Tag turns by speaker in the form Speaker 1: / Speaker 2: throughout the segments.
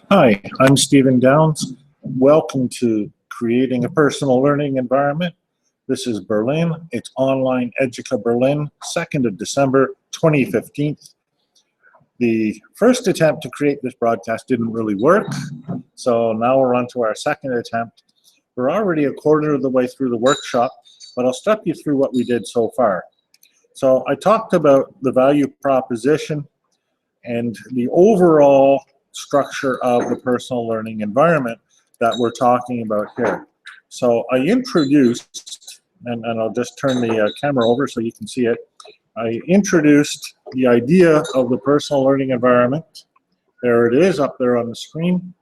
Speaker 1: Hi, I'm Stephen Downs. Welcome to Creating a Personal Learning Environment. This is Berlin. It's Online Educa Berlin, 2nd of December, 2015. The first attempt to create this broadcast didn't really work, so now we're on to our second attempt. We're already a quarter of the way through the workshop, but I'll step you through what we did so far. So I talked about the value proposition and the overall structure of the personal learning environment that we're talking about here. So I introduced, and I'll just turn the camera over so you can see it. I introduced the idea of the personal learning environment. There it is up there on the screen.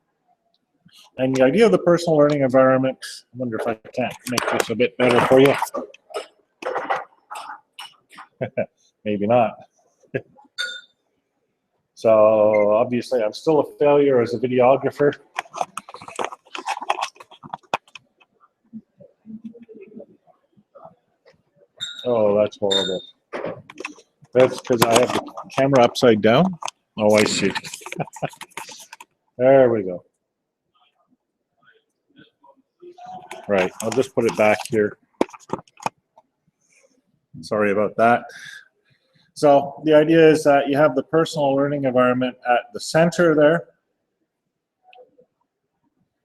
Speaker 1: And the idea of the personal learning environment, I wonder if I can't make this a bit better for you. Maybe not. So obviously I'm still a failure as a videographer. Oh, that's horrible. That's because I have the camera upside down. Oh, I see. There we go. Right, I'll just put it back here. Sorry about that. So the idea is that you have the personal learning environment at the center there.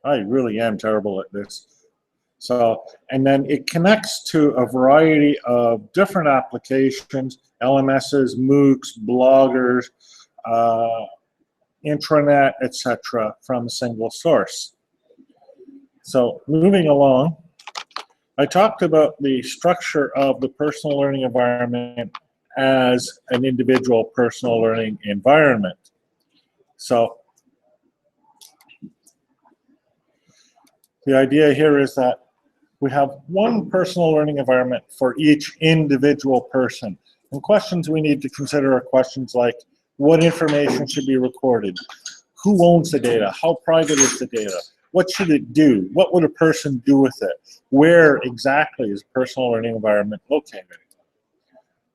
Speaker 1: I really am terrible at this. So, and then it connects to a variety of different applications, LMSs, MOOCs, bloggers, intranet, etc., from a single source. So moving along, I talked about the structure of the personal learning environment as an individual personal learning environment. So the idea here is that we have one personal learning environment for each individual person. And questions we need to consider are questions like, what information should be recorded? Who owns the data? How private is the data? What should it do? What would a person do with it? Where exactly is personal learning environment located?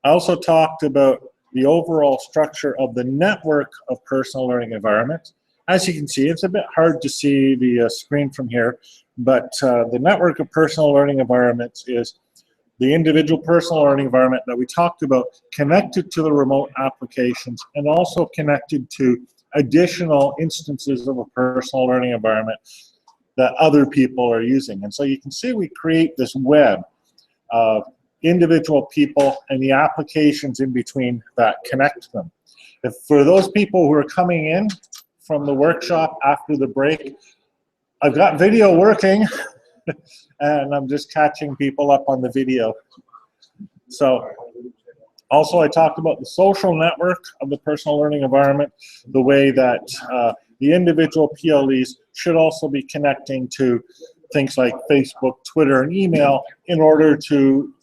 Speaker 1: I also talked about the overall structure of the network of personal learning environments. As you can see, it's a bit hard to see the screen from here, but the network of personal learning environments is the individual personal learning environment that we talked about, connected to the remote applications and also connected to additional instances of a personal learning environment that other people are using. And so you can see we create this web of individual people and the applications in between that connect them. If for those people who are coming in from the workshop after the break, I've got video working and I'm just catching people up on the video. So also I talked about the social network of the personal learning environment, the way that the individual PLEs should also be connecting to things like Facebook, Twitter, and email in order to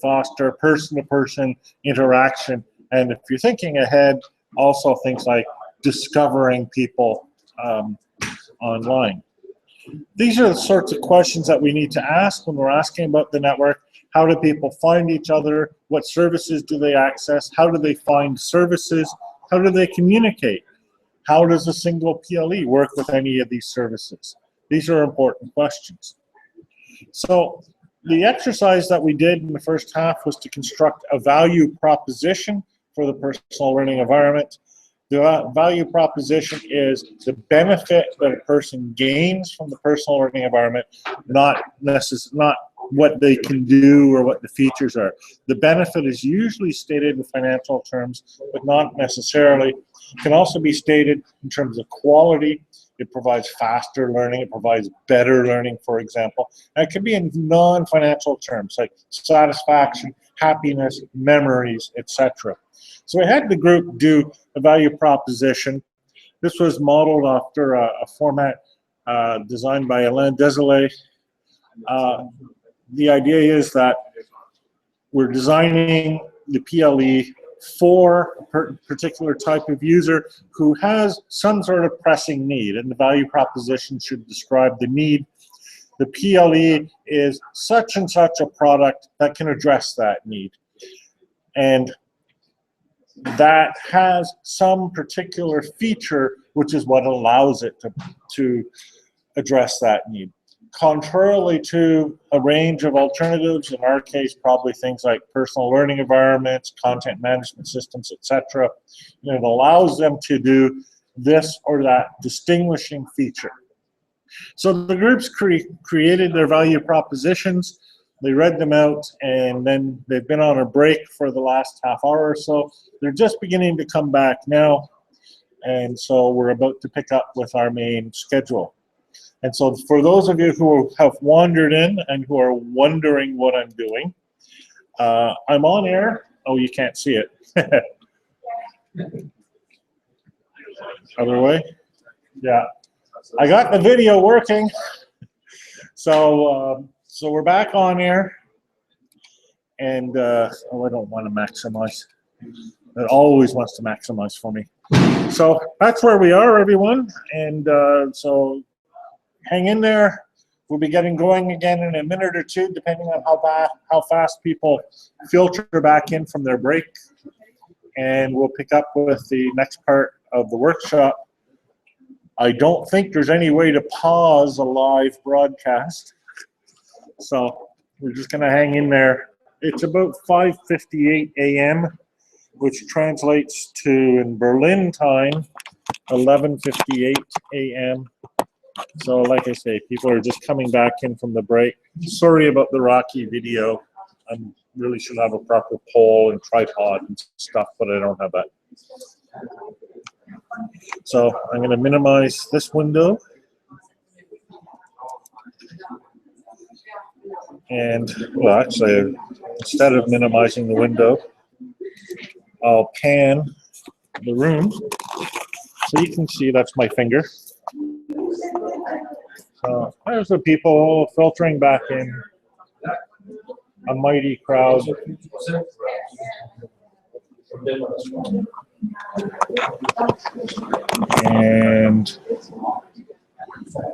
Speaker 1: foster person-to-person interaction. And if you're thinking ahead, also things like discovering people online. These are the sorts of questions that we need to ask when we're asking about the network. How do people find each other? What services do they access? How do they find services? How do they communicate? How does a single PLE work with any of these services? These are important questions. So the exercise that we did in the first half was to construct a value proposition for the personal learning environment. The value proposition is the benefit that a person gains from the personal learning environment, not what they can do or what the features are. The benefit is usually stated in financial terms, but not necessarily. It can also be stated in terms of quality. It provides faster learning, it provides better learning, for example. And it can be in non-financial terms like satisfaction, happiness, memories, etc. So I had the group do a value proposition. This was modeled after a format designed by Alain Desilets. The idea is that we're designing the PLE for a particular type of user who has some sort of pressing need, and the value proposition should describe the need. The PLE is such and such a product that can address that need. And that has some particular feature, which is what allows it to address that need. Contrarily to a range of alternatives, in our case, probably things like personal learning environments, content management systems, etc., it allows them to do this or that distinguishing feature. So the groups created their value propositions, they read them out, and then they've been on a break for the last half hour or so. They're just beginning to come back now, and so we're about to pick up with our main schedule. And so for those of you who have wandered in and who are wondering what I'm doing, I'm on air. Oh, you can't see it. Other way? Yeah. I got the video working. So we're back on air. And, oh, I don't want to maximize. It always wants to maximize for me. So that's where we are, everyone. And so hang in there. We'll be getting going again in a minute or two, depending on how fast people filter back in from their break. And we'll pick up with the next part of the workshop. I don't think there's any way to pause a live broadcast. So we're just going to hang in there. It's about 5:58 a.m., which translates to, in Berlin time, 11:58 a.m. So like I say, people are just coming back in from the break. Sorry about the rocky video. I really should have a proper pole and tripod and stuff, but I don't have that. So I'm going to minimize this window. And, well, actually, instead of minimizing the window, I'll pan the room so you can see that's my finger. So there's the people filtering back in, a mighty crowd. And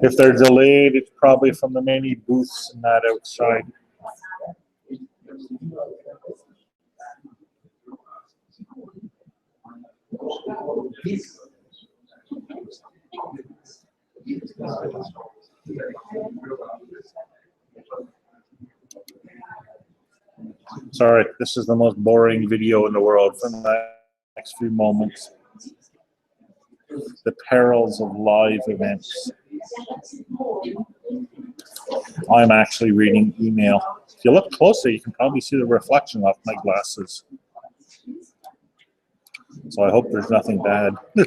Speaker 1: if they're delayed, it's probably from the many booths and that outside. Sorry, this is the most boring video in the world for the next few moments. The perils of live events. I'm actually reading email. If you look closely, you can probably see the reflection off my glasses. So I hope there's nothing bad.
Speaker 2: Do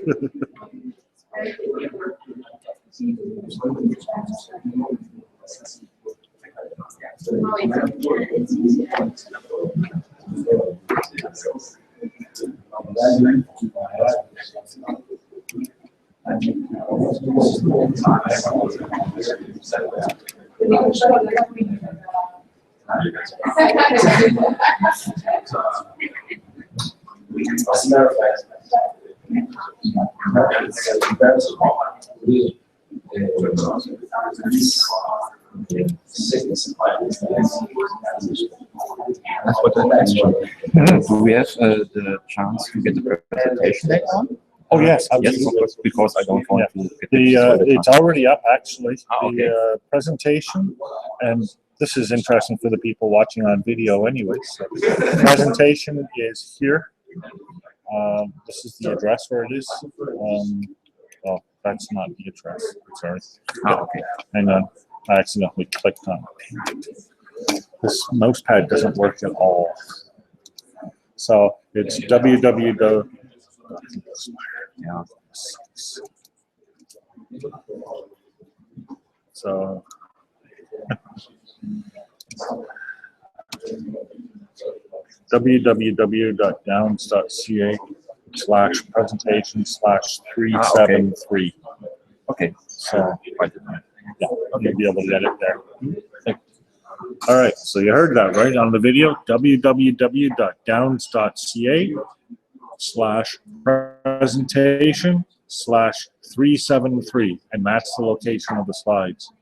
Speaker 2: we have the chance to get the presentation later on?
Speaker 1: Oh yes,
Speaker 2: yes, of course, because I don't want to get
Speaker 1: it's already up actually.
Speaker 2: Okay.
Speaker 1: The presentation, and this is interesting for the people watching on video anyway. So the presentation is here. This is the address where it is. Oh, that's not the address. Sorry.
Speaker 2: Oh, okay.
Speaker 1: Hang on. I accidentally clicked on it. This mouse pad doesn't work at all. So it's www.
Speaker 2: Yeah.
Speaker 1: So www.downs.ca/presentation/373.
Speaker 2: Okay.
Speaker 1: So yeah, you'll be able to get it there. All right, so you heard that right on the video. www.downs.ca/presentation/373, and that's the location of the slides.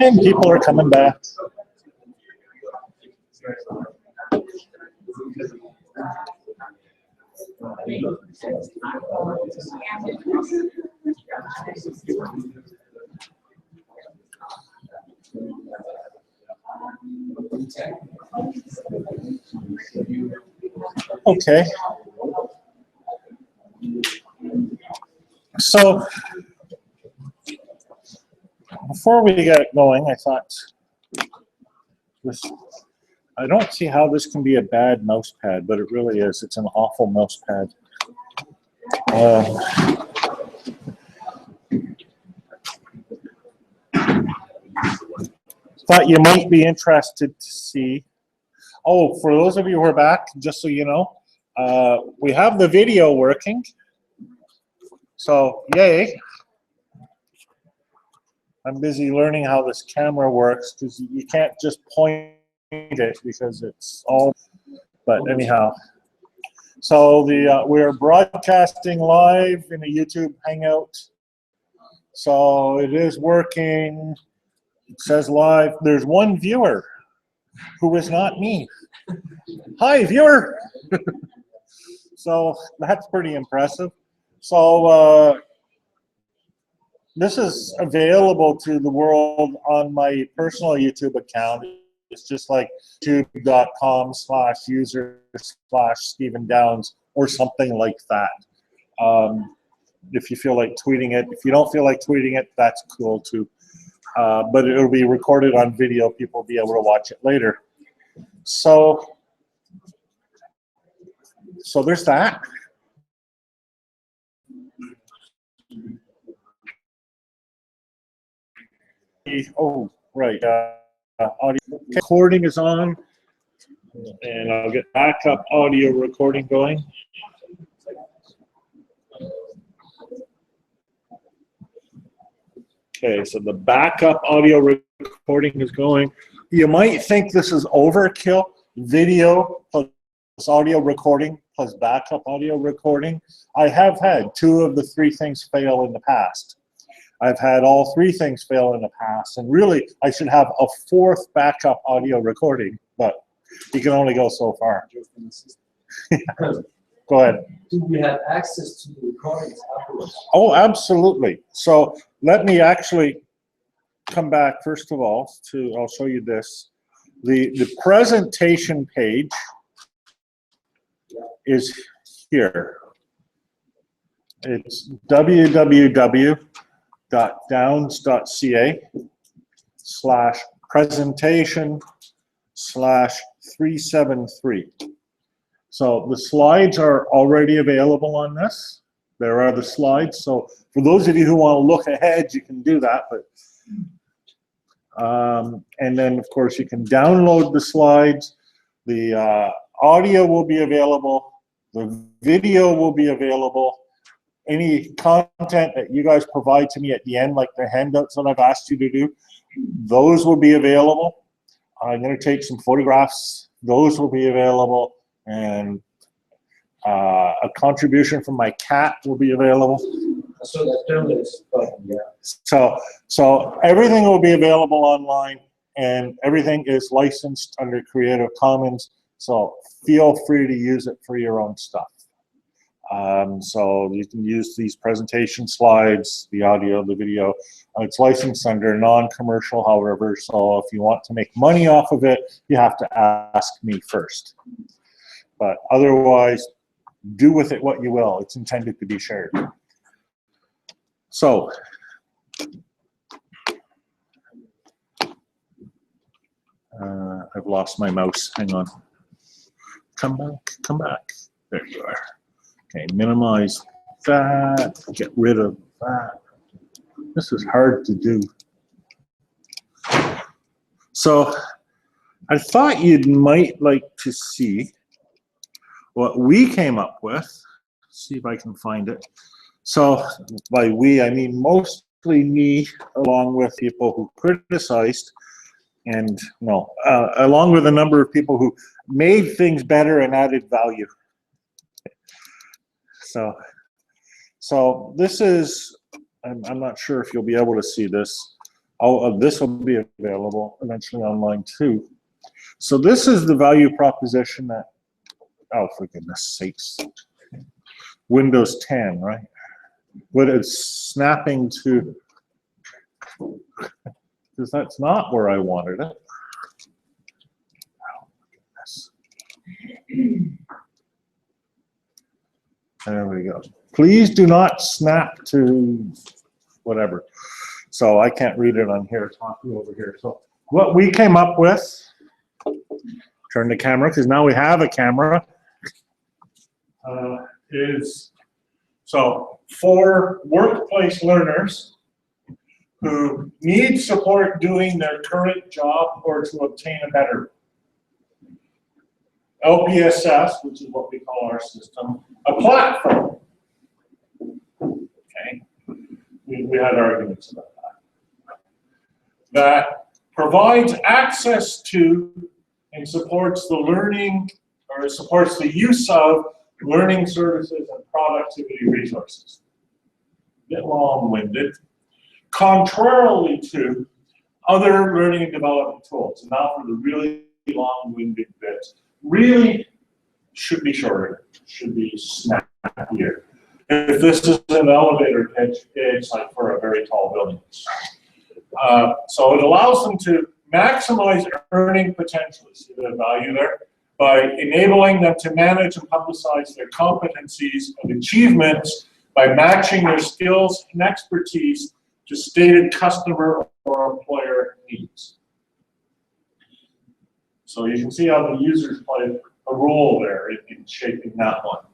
Speaker 1: And people are coming back. Okay. So before we get going, I thought I don't see how this can be a bad mouse pad, but it really is. It's an awful mouse pad. Thought you might be interested to see. Oh, for those of you who are back, just so you know, we have the video working. So, yay. I'm busy learning how this camera works because you can't just point it because it's all, but anyhow. So we're broadcasting live in a YouTube Hangout. So it is working. It says live. There's one viewer who is not me. Hi, viewer. So that's pretty impressive. So this is available to the world on my personal YouTube account. It's just like youtube.com/user/Stephen Downs or something like that. If you feel like tweeting it. If you don't feel like tweeting it, that's cool too. But it'll be recorded on video. People will be able to watch it later. So there's that. Oh, right. Audio recording is on, and I'll get backup audio recording going. Okay, so the backup audio recording is going. You might think this is overkill, video plus audio recording plus backup audio recording. I have had 2 of the 3 things fail in the past. I've had all 3 things fail in the past, and really I should have a 4th backup audio recording, but you can only go so far. Go ahead.
Speaker 3: Do we have access to the recordings afterwards?
Speaker 1: Oh, absolutely. So let me actually come back first of all to, I'll show you this. The presentation page is here. It's www.downs.ca/presentation/373. So the slides are already available on this. There are the slides. So for those of you who want to look ahead, you can do that. But and then of course you can download the slides. The audio will be available. The video will be available. Any content that you guys provide to me at the end, like the handouts that I've asked you to do, those will be available. I'm going to take some photographs. Those will be available. And a contribution from my cat will be available.
Speaker 3: So that journalist, yeah.
Speaker 1: So everything will be available online, and everything is licensed under Creative Commons. So feel free to use it for your own stuff. So you can use these presentation slides, the audio, the video. It's licensed under non-commercial, however. So if you want to make money off of it, you have to ask me first. But otherwise, do with it what you will. It's intended to be shared. So, I've lost my mouse. Hang on. Come back, come back. There you are. Okay, minimize that. Get rid of that. This is hard to do. So, I thought you might like to see what we came up with. See if I can find it. So by we, I mean mostly me, along with people who criticized, and along with a number of people who made things better and added value. So this is, I'm not sure if you'll be able to see this. This will be available eventually online too. So this is the value proposition that, oh, for goodness sakes, Windows 10, right? But it's snapping to, because that's not where I wanted it. Oh, goodness. There we go. Please do not snap to whatever. So I can't read it on here, talking over here. So what we came up with, turn the camera, because now we have a camera, is, so for workplace learners who need support doing their current job or to obtain a better. LPSS, which is what we call our system, a platform. Okay, we had arguments about that provides access to and supports the learning, or supports the use of learning services and productivity resources. A bit long-winded. Contrarily to other learning and development tools. And now for the really long-winded bits. Really should be shorter, should be snappier. If this is an elevator pitch, it's like for a very tall building. So it allows them to maximize earning potential, see the value there, by enabling them to manage and publicize their competencies and achievements by matching their skills and expertise to stated customer or employer needs. So you can see how the users play a role there in shaping that one.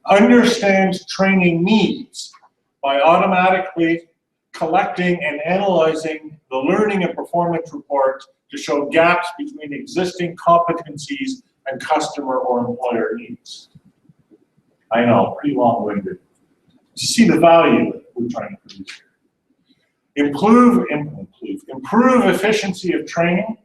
Speaker 1: Understand training needs by automatically collecting and analyzing the learning and performance report to show gaps between existing competencies and customer or employer needs. I know, pretty long-winded. You see the value that we're trying to produce here. Improve efficiency of training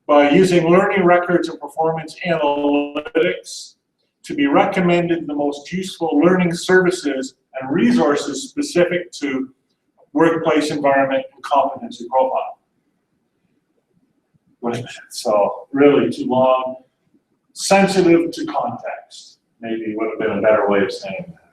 Speaker 1: by using learning records and performance analytics to be recommended the most useful learning services and resources specific to workplace environment and competency profile. So really too long. Sensitive to context, maybe would have been a better way of saying that.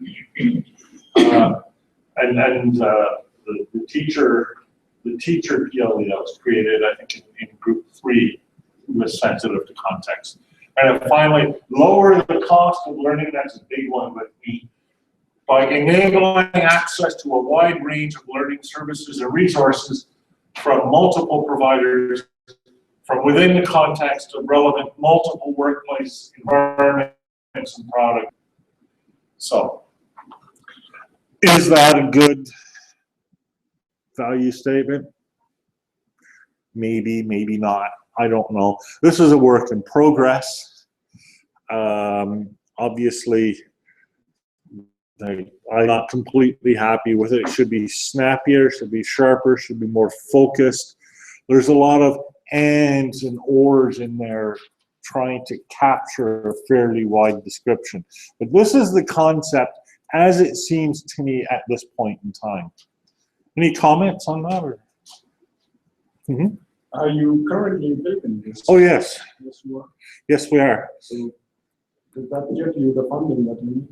Speaker 1: The teacher PLE that was created, I think in group 3, was sensitive to context. And finally, lower the cost of learning, that's a big one with me, by enabling access to a wide range of learning services and resources from multiple providers from within the context of relevant multiple workplace environments and products. So, is that a good value statement? Maybe, maybe not. I don't know. This is a work in progress. Obviously, I'm not completely happy with it. It should be snappier, should be sharper, should be more focused. There's a lot of ands and ors in there trying to capture a fairly wide description. But this is the concept as it seems to me at this point in time. Any comments on that? Or? Mm-hmm.
Speaker 4: Are you currently building this?
Speaker 1: Oh, yes.
Speaker 4: This work?
Speaker 1: Yes, we are.
Speaker 4: So, did that give you the funding that you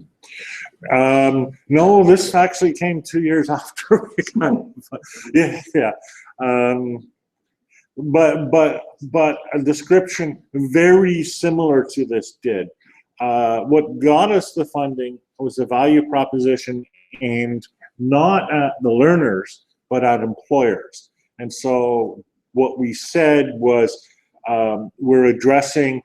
Speaker 4: need?
Speaker 1: No, this actually came 2 years after we got, yeah. But a description very similar to this did. What got us the funding was a value proposition aimed not at the learners, but at employers. And so what we said was we're addressing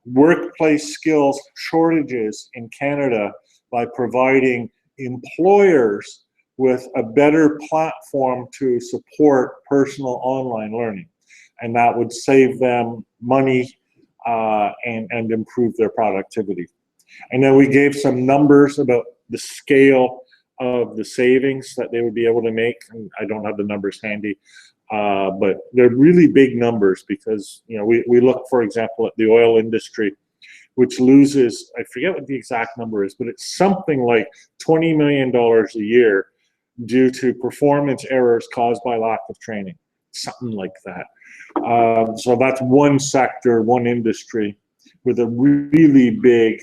Speaker 1: workplace skills shortages in Canada by providing employers with a better platform to support personal online learning. And that would save them money and improve their productivity. And then we gave some numbers about the scale of the savings that they would be able to make. And I don't have the numbers handy, but they're really big numbers because, you know, we look, for example, at the oil industry, which loses, I forget what the exact number is, but it's something like $20 million a year due to performance errors caused by lack of training, something like that. So that's one sector, one industry with a really big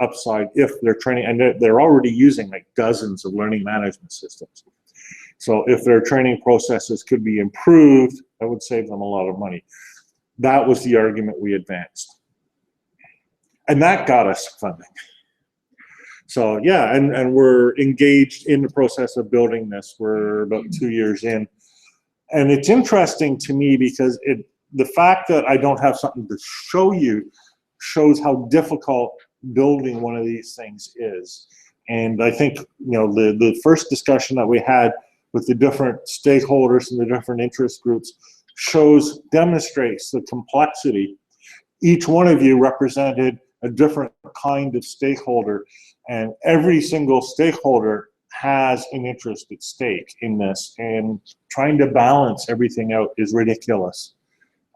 Speaker 1: upside if they're training, and they're already using like dozens of learning management systems. So if their training processes could be improved, that would save them a lot of money. That was the argument we advanced. And that got us funding. So yeah, and we're engaged in the process of building this. We're about 2 years in. And it's interesting to me because the fact that I don't have something to show you shows how difficult building one of these things is. And I think, you know, the first discussion that we had with the different stakeholders and the different interest groups demonstrates the complexity. Each one of you represented a different kind of stakeholder, and every single stakeholder has an interest at stake in this, and trying to balance everything out is ridiculous,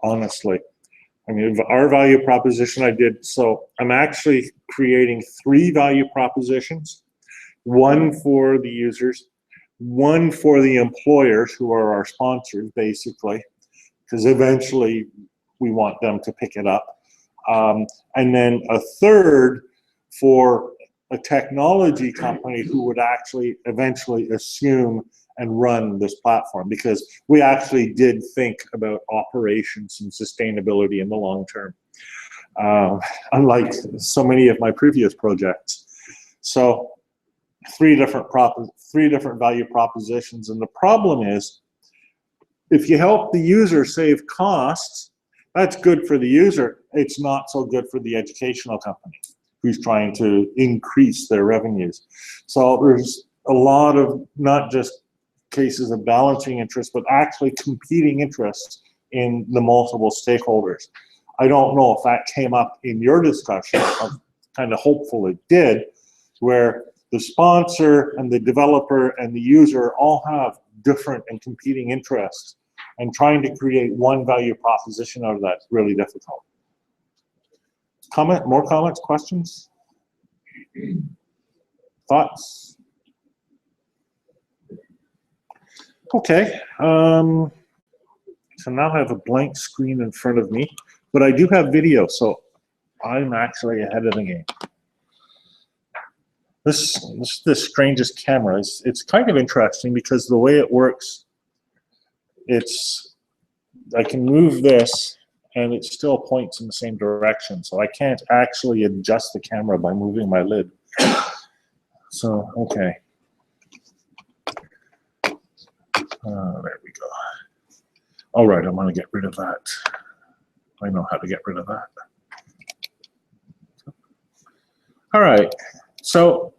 Speaker 1: honestly. I mean, our value proposition so I'm actually creating 3 value propositions, one for the users, one for the employers who are our sponsors, basically, because eventually we want them to pick it up. And then a third for a technology company who would actually eventually assume and run this platform, because we actually did think about operations and sustainability in the long term, unlike so many of my previous projects. So 3 different value propositions, and the problem is if you help the user save costs, that's good for the user. It's not so good for the educational company who's trying to increase their revenues. So there's a lot of not just cases of balancing interests, but actually competing interests in the multiple stakeholders. I don't know if that came up in your discussion. I'm kind of hopeful it did, where the sponsor and the developer and the user all have different and competing interests, and trying to create one value proposition out of that is really difficult. More comments, questions? Thoughts? Okay, so now I have a blank screen in front of me, but I do have video, so I'm actually ahead of the game. This is the strangest camera. It's kind of interesting because the way it works, I can move this and it still points in the same direction. So I can't actually adjust the camera by moving my lid. So, okay. There we go. All right, I'm gonna get rid of that. I know how to get rid of that. All right, so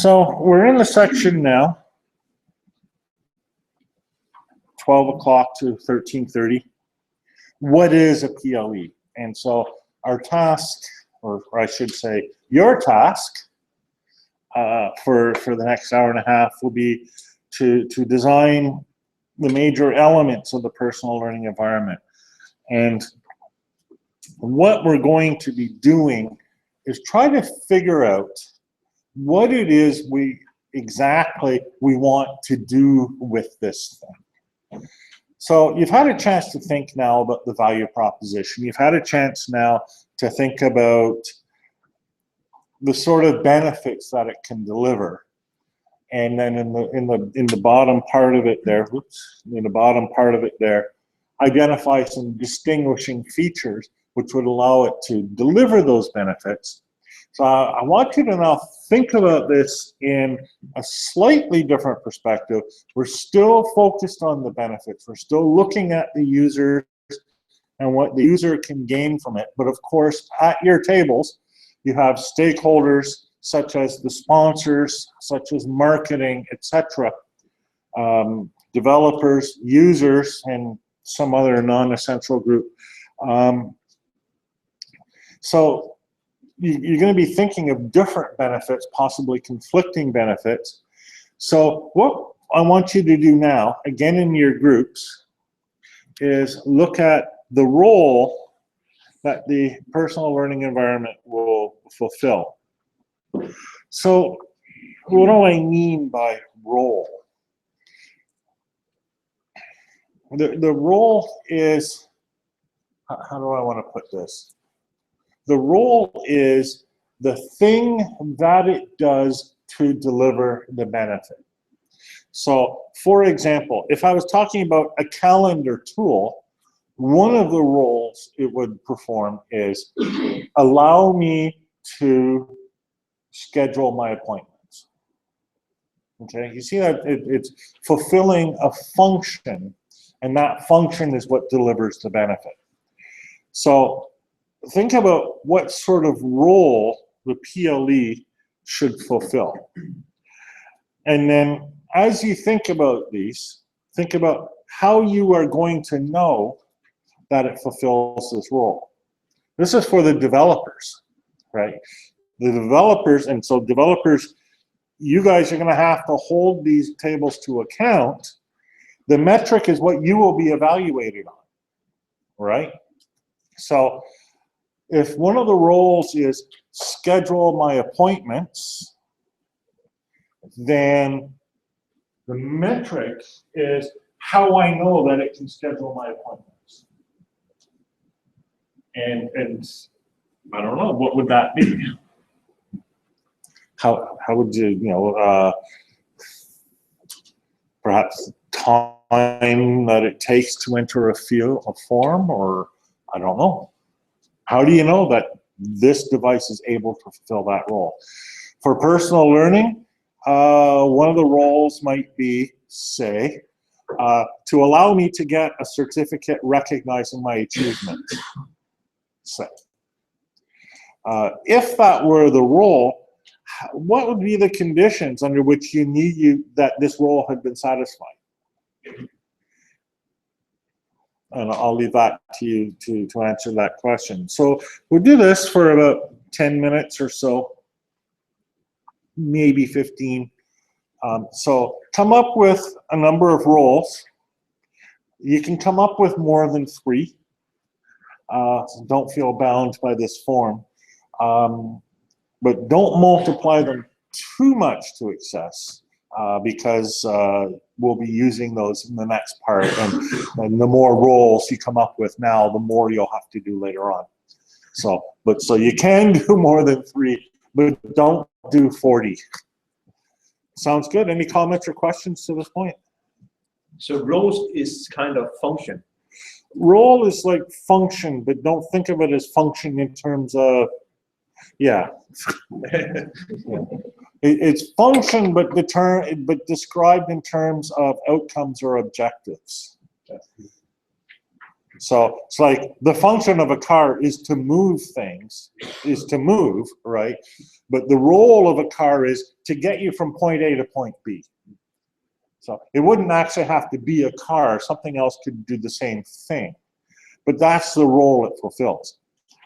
Speaker 1: we're in the section now, 12 o'clock to 13:30. What is a PLE? And so our task, or I should say your task, for the next hour and a half will be to design the major elements of the personal learning environment. And what we're going to be doing is try to figure out what it is exactly we want to do with this thing. So you've had a chance to think now about the value proposition. You've had a chance now to think about the sort of benefits that it can deliver. And then in the bottom part of it there, in the bottom part of it there, identify some distinguishing features which would allow it to deliver those benefits. So I want you to now think about this in a slightly different perspective. We're still focused on the benefits. We're still looking at the users and what the user can gain from it. But of course, at your tables, you have stakeholders such as the sponsors, such as marketing, etc., developers, users, and some other non-essential group. So you're going to be thinking of different benefits, possibly conflicting benefits. So what I want you to do now, again in your groups, is look at the role that the personal learning environment will fulfill. So what do I mean by role? The role is, how do I want to put this? The role is the thing that it does to deliver the benefit. So, for example, if I was talking about a calendar tool, one of the roles it would perform is allow me to schedule my appointments. Okay, you see that it's fulfilling a function, and that function is what delivers the benefit. So think about what sort of role the PLE should fulfill. And then as you think about these, think about how you are going to know that it fulfills this role. This is for the developers, right? The developers, and so developers, you guys are going to have to hold these tables to account. The metric is what you will be evaluated on, right? So if one of the roles is schedule my appointments, then the metric is how I know that it can schedule my appointments. And I don't know, what would that be? How would you, perhaps time that it takes to enter a form, or I don't know. How do you know that this device is able to fulfill that role? For personal learning, one of the roles might be, say, to allow me to get a certificate recognizing my achievements. Say. If that were the role, what would be the conditions under which you need that this role had been satisfied? And I'll leave that to you to answer that question. So we'll do this for about 10 minutes or so, maybe 15. So come up with a number of roles. You can come up with more than 3. So don't feel bound by this form. But don't multiply them too much to excess, because we'll be using those in the next part. And the more roles you come up with now, the more you'll have to do later on. So you can do more than 3, but don't do 40. Sounds good? Any comments or questions to this point?
Speaker 5: So roles is kind of function.
Speaker 1: Role is like function, but don't think of it as function in terms of, yeah. It's function, but described in terms of outcomes or objectives. So it's like the function of a car is to move things, right? But the role of a car is to get you from point A to point B. So it wouldn't actually have to be a car. Something else could do the same thing. But that's the role it fulfills.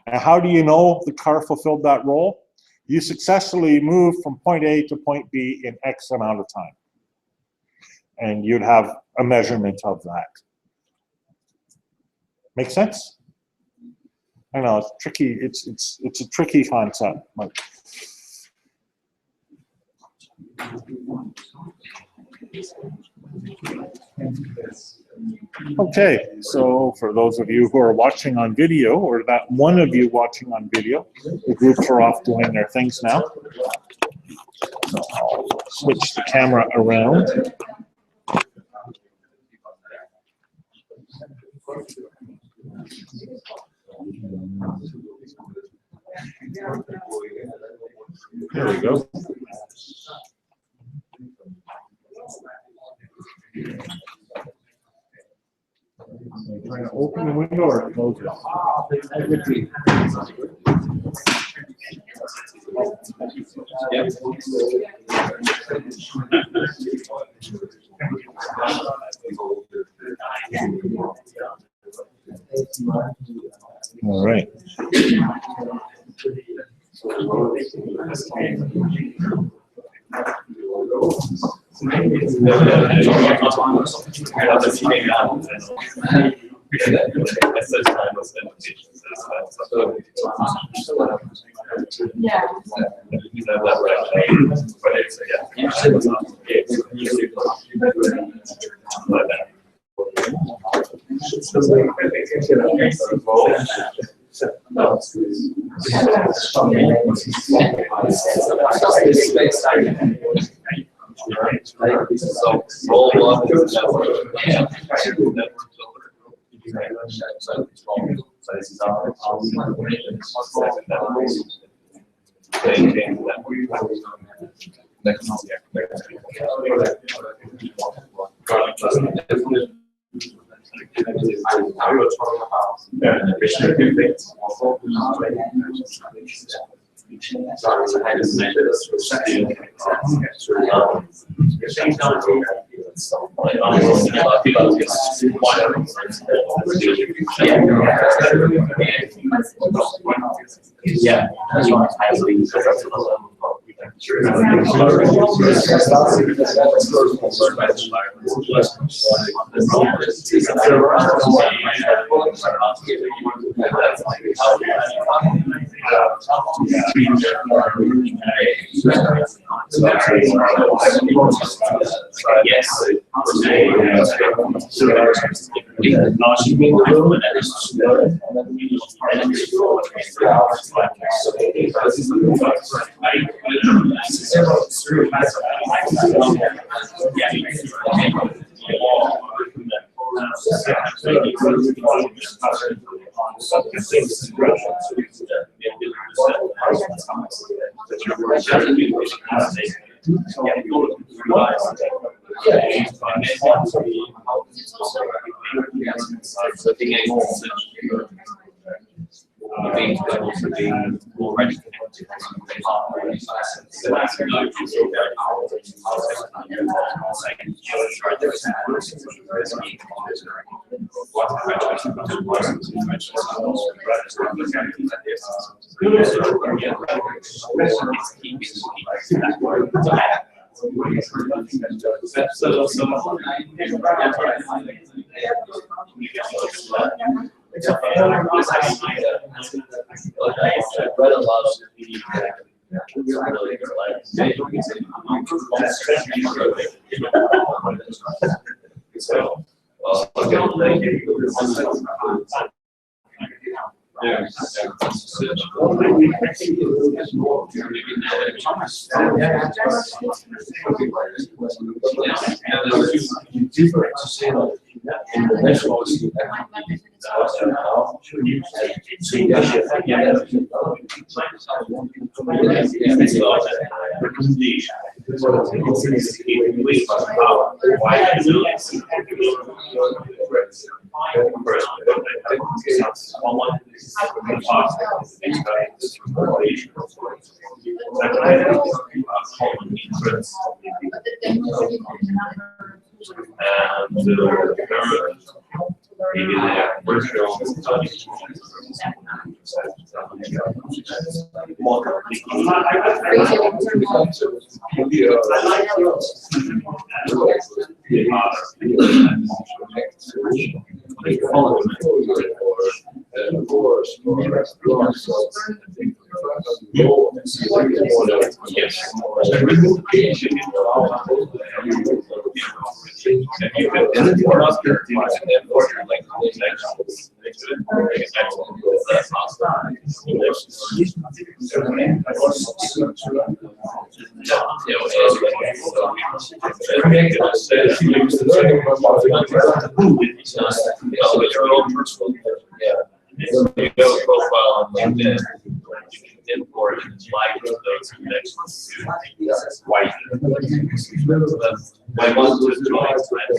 Speaker 1: And how do you know the car fulfilled that role? You successfully moved from point A to point B in X amount of time. And you'd have a measurement of that. Make sense? I know it's tricky. It's a tricky concept. But okay, so for those of you who are watching on video, or that one of you watching on video, the groups are off doing their things now. So I'll switch the camera around. There we go. Trying to open the window or close it? All right.
Speaker 6: Yeah.
Speaker 7: Yeah, that's why I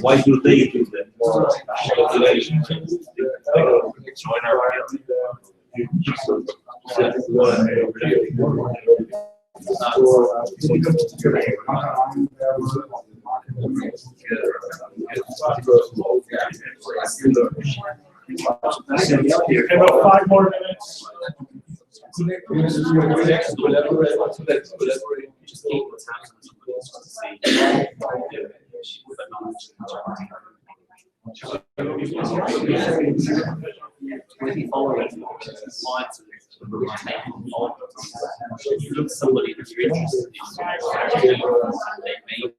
Speaker 5: Why do they do that? Join our
Speaker 1: About 5 more minutes.
Speaker 7: If you follow it, clients you look at somebody that you're interested in, they may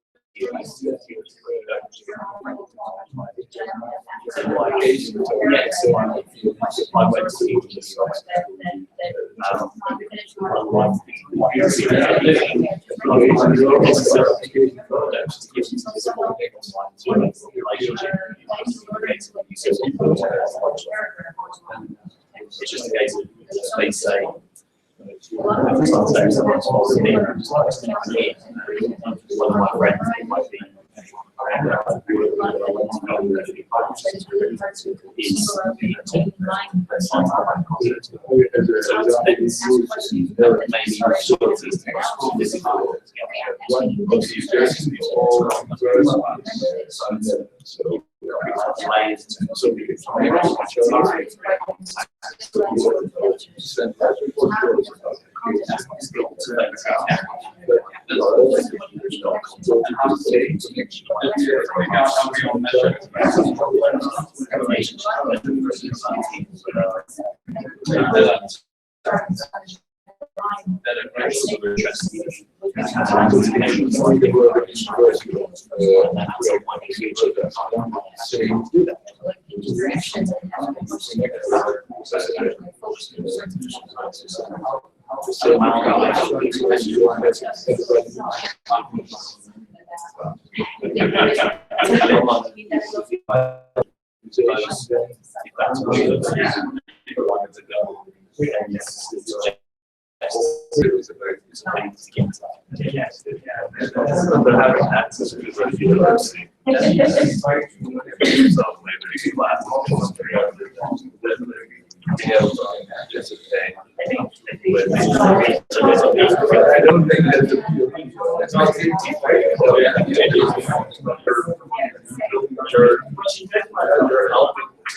Speaker 7: it's just a case of they say one of my friends might be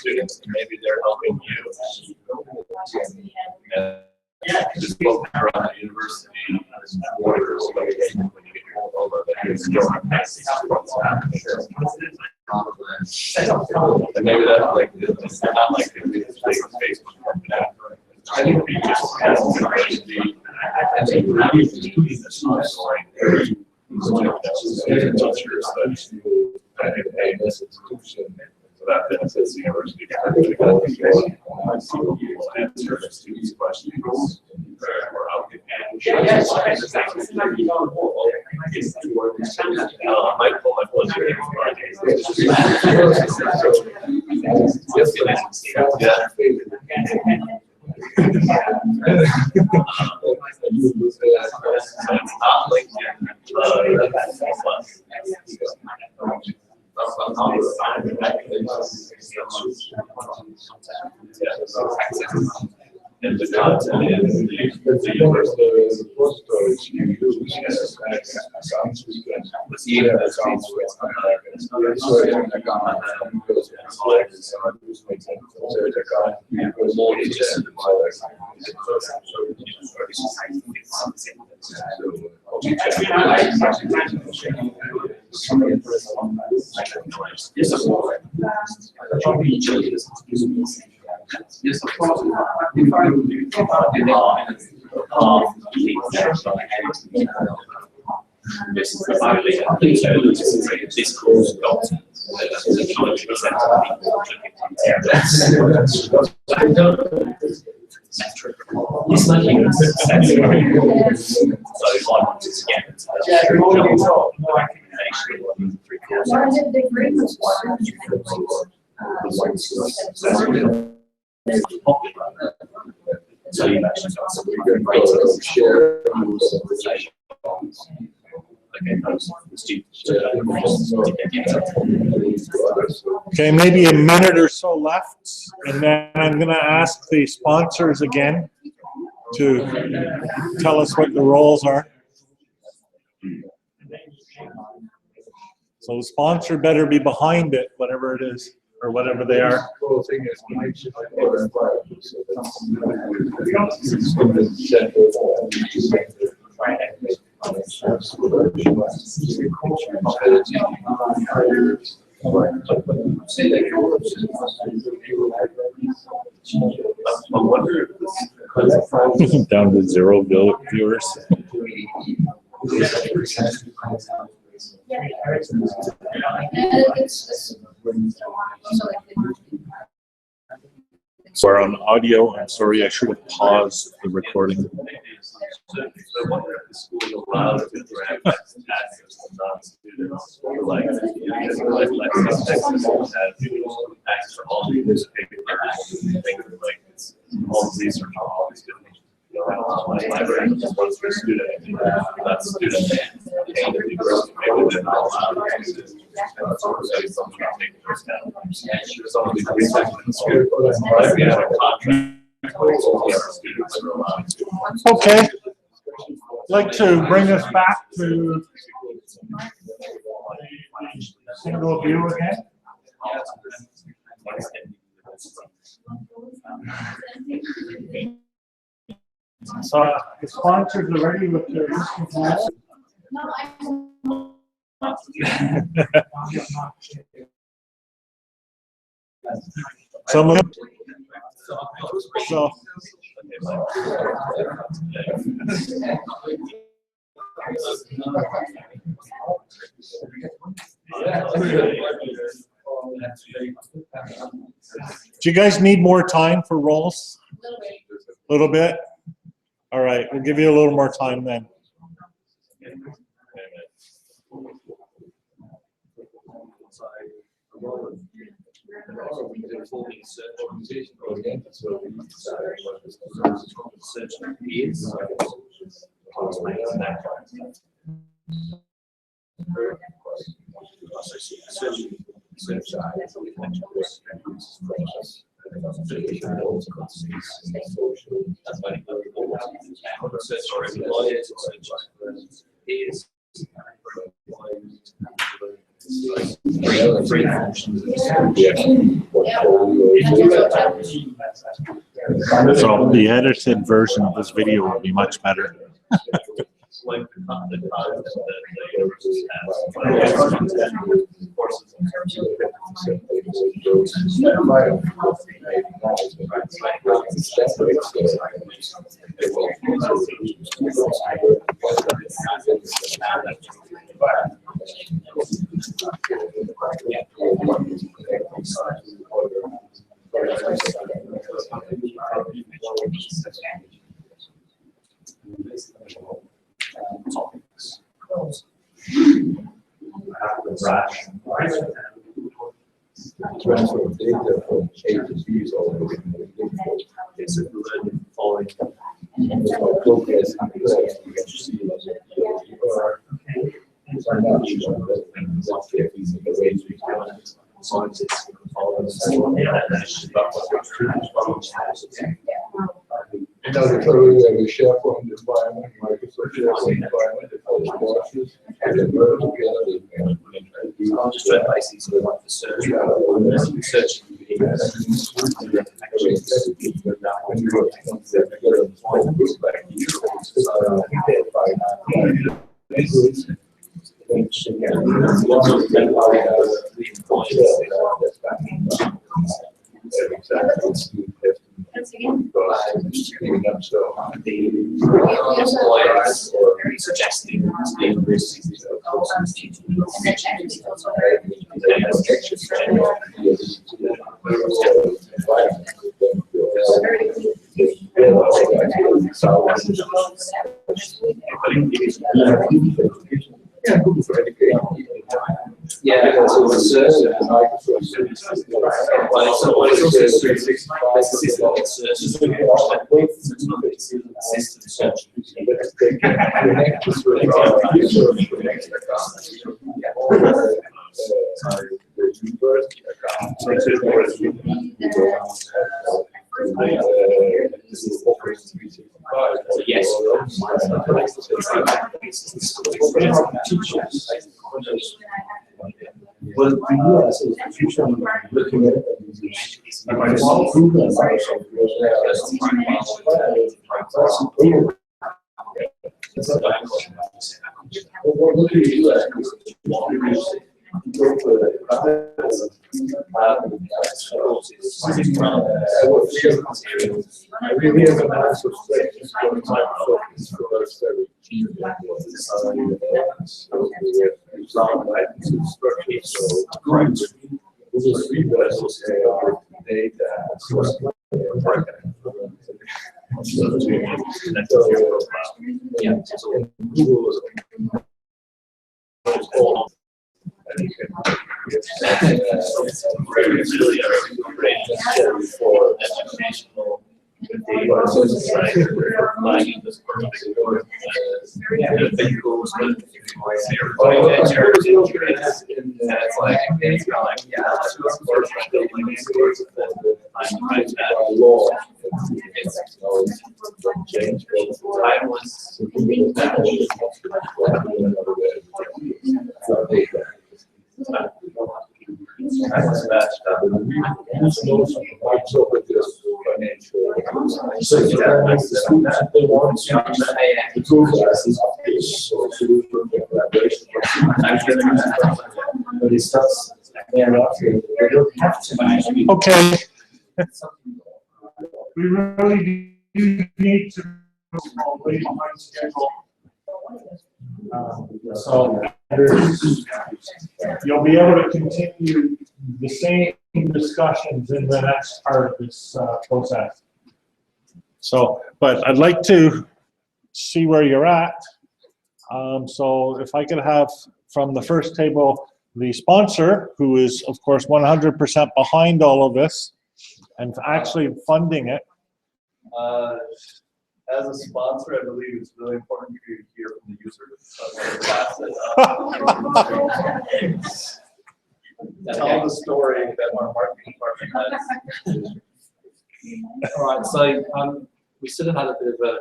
Speaker 7: students, maybe they're helping you. Just go around the university borders when you get over there. And maybe that's like it's not like the Facebook. I think we just have to be and they have to do this story. Teachers that pay this institution. That benefits the university because we will answer the students' questions or help you manage. I might pull my blood sugar and the content is the university repositories you use as this is the this course got it's not even so if I wanted to get so you've actually got some great share
Speaker 1: Okay, maybe a minute or so left, and then I'm going to ask the sponsors again to tell us what the roles are. So the sponsor better be behind it, whatever it is, or whatever they are.
Speaker 7: I wonder if this
Speaker 1: Down to 0 viewers. So we're on audio. I'm sorry, I should have paused the recording.
Speaker 7: So I wonder if the school allows to grant access to non-students, or like, access for all the newspapers, things like all the research on all these different, online library, just one for a student, that student paying the university, maybe they're not allowed to use it. Some of these research in the school, like we have a contract.
Speaker 1: Okay. I'd like to bring us back to single view again. So the sponsors are ready with their some of them. So do you guys need more time for roles? A little bit? All right, we'll give you a little more time then. So the edited version of this video will be much better.
Speaker 7: Like the content that the university
Speaker 4: Transfer of data from A to B is always
Speaker 7: is following
Speaker 4: progress. The SharePoint environment, Microsoft SharePoint environment, the courses, and then work together.
Speaker 7: just trying to see so what the search suggesting the universities yeah, so research yes.
Speaker 4: Well, for you as an institution, looking at it, what do you do as really have an answer for Microsoft is for us very cheap. So we have round licenses structure, so Google Suite does data source.
Speaker 7: Yeah.
Speaker 4: So Google is all for
Speaker 7: educational data. So it's like flagging this perfect word. Vehicles, and it's like, it's kind of like, yeah, it's
Speaker 4: law.
Speaker 7: change.
Speaker 4: So if they want to improve but it starts thereafter. They don't have to manage.
Speaker 1: Okay. We really do need to way behind schedule. So you'll be able to continue the same discussions in the next part of this process. So, but I'd like to see where you're at. So if I could have from the first table the sponsor, who is of course 100% behind all of this and actually funding it.
Speaker 5: As a sponsor, I believe it's really important for you to hear from the user. Tell the story that our marketing department has.
Speaker 3: All right, so we sort of had a bit of a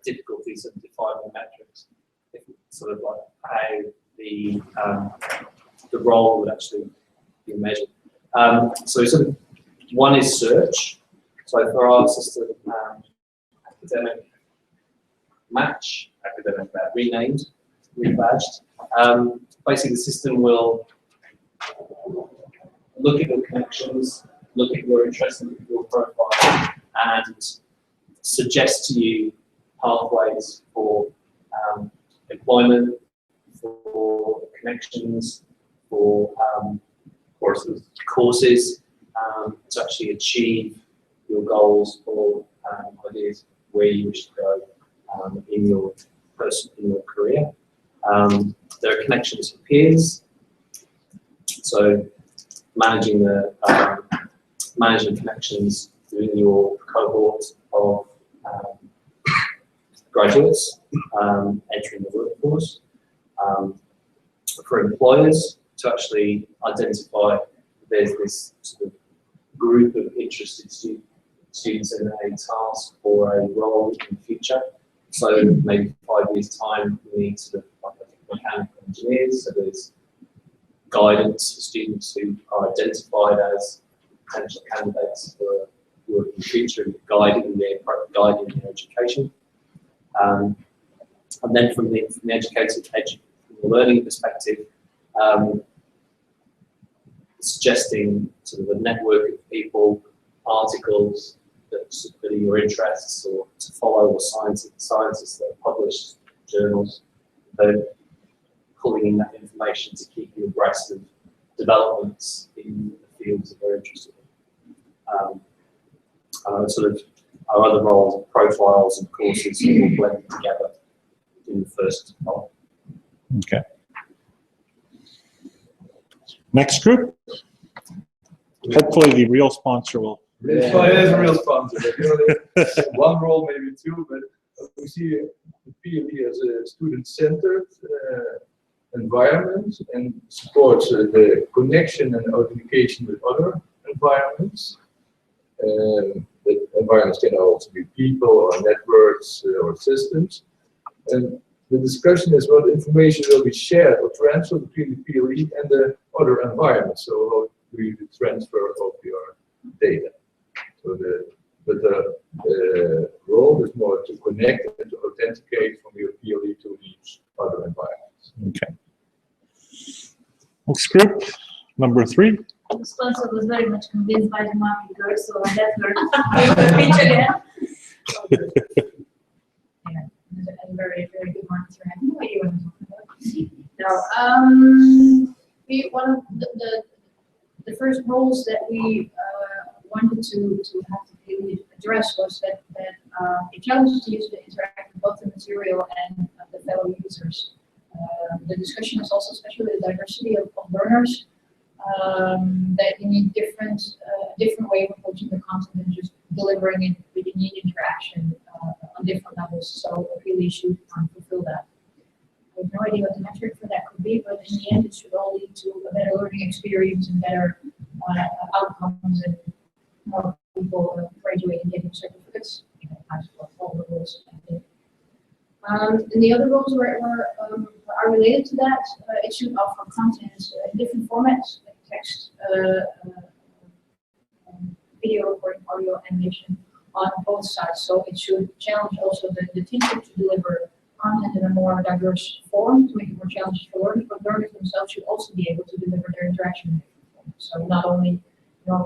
Speaker 3: difficulties in defining metrics, sort of like how the role would actually be measured. So sort of one is search. So for our system, academic match, academic renamed, rebadged. Basically, the system will look at your connections, look at your interests, look at your profile, and suggest to you pathways for employment, for connections, for courses to actually achieve your goals or ideas where you wish to go in your career. There are connections for peers, so managing connections within your cohort of graduates entering the workforce. For employers to actually identify there's this sort of group of interested students in a task or a role in the future. So maybe 5 years' time, we need sort of mechanical engineers. So there's guidance for students who are identified as potential candidates for work in the future, and guiding their education. And then from the learning perspective, suggesting sort of a network of people, articles that are your interests, or to follow, or scientists that are published journals, pulling in that information to keep you abreast of developments in the fields that they're interested in. Sort of our other roles, profiles and courses, all blended together in the first role.
Speaker 1: Okay. Next group. Hopefully the real sponsor will.
Speaker 4: So it is a real sponsor. One role, maybe two, but we see the PLE as a student-centered environment and supports the connection and authentication with other environments. The environments can also be people or networks or systems. And the discussion is what information will be shared or transferred between the PLE and the other environments. So how do you do transfer of your data? So the role is more to connect and to authenticate from your PLE to these other environments.
Speaker 1: Okay. Next group, number 3.
Speaker 6: The sponsor was very much convinced by the market girl, so I let her pitch again. Yeah, a very, very good marketer. I have no idea what I'm talking about. No, one of the first roles that we wanted to have to really address was that it challenged the user to interact with both the material and the fellow users. The discussion is also especially the diversity of learners. That you need different way of approaching the content and just delivering it, but you need interaction on different levels. So it really should fulfill that. I have no idea what the metric for that could be, but in the end, it should all lead to a better learning experience and better outcomes and more people graduating, getting certificates. All the rules, I think. And the other rules are related to that. It should offer content in different formats, like text, video recording, audio, animation on both sides. So it should challenge also the teacher to deliver content in a more diverse form to make it more challenging for learners, but learners themselves should also be able to deliver their interaction in different formats. So not only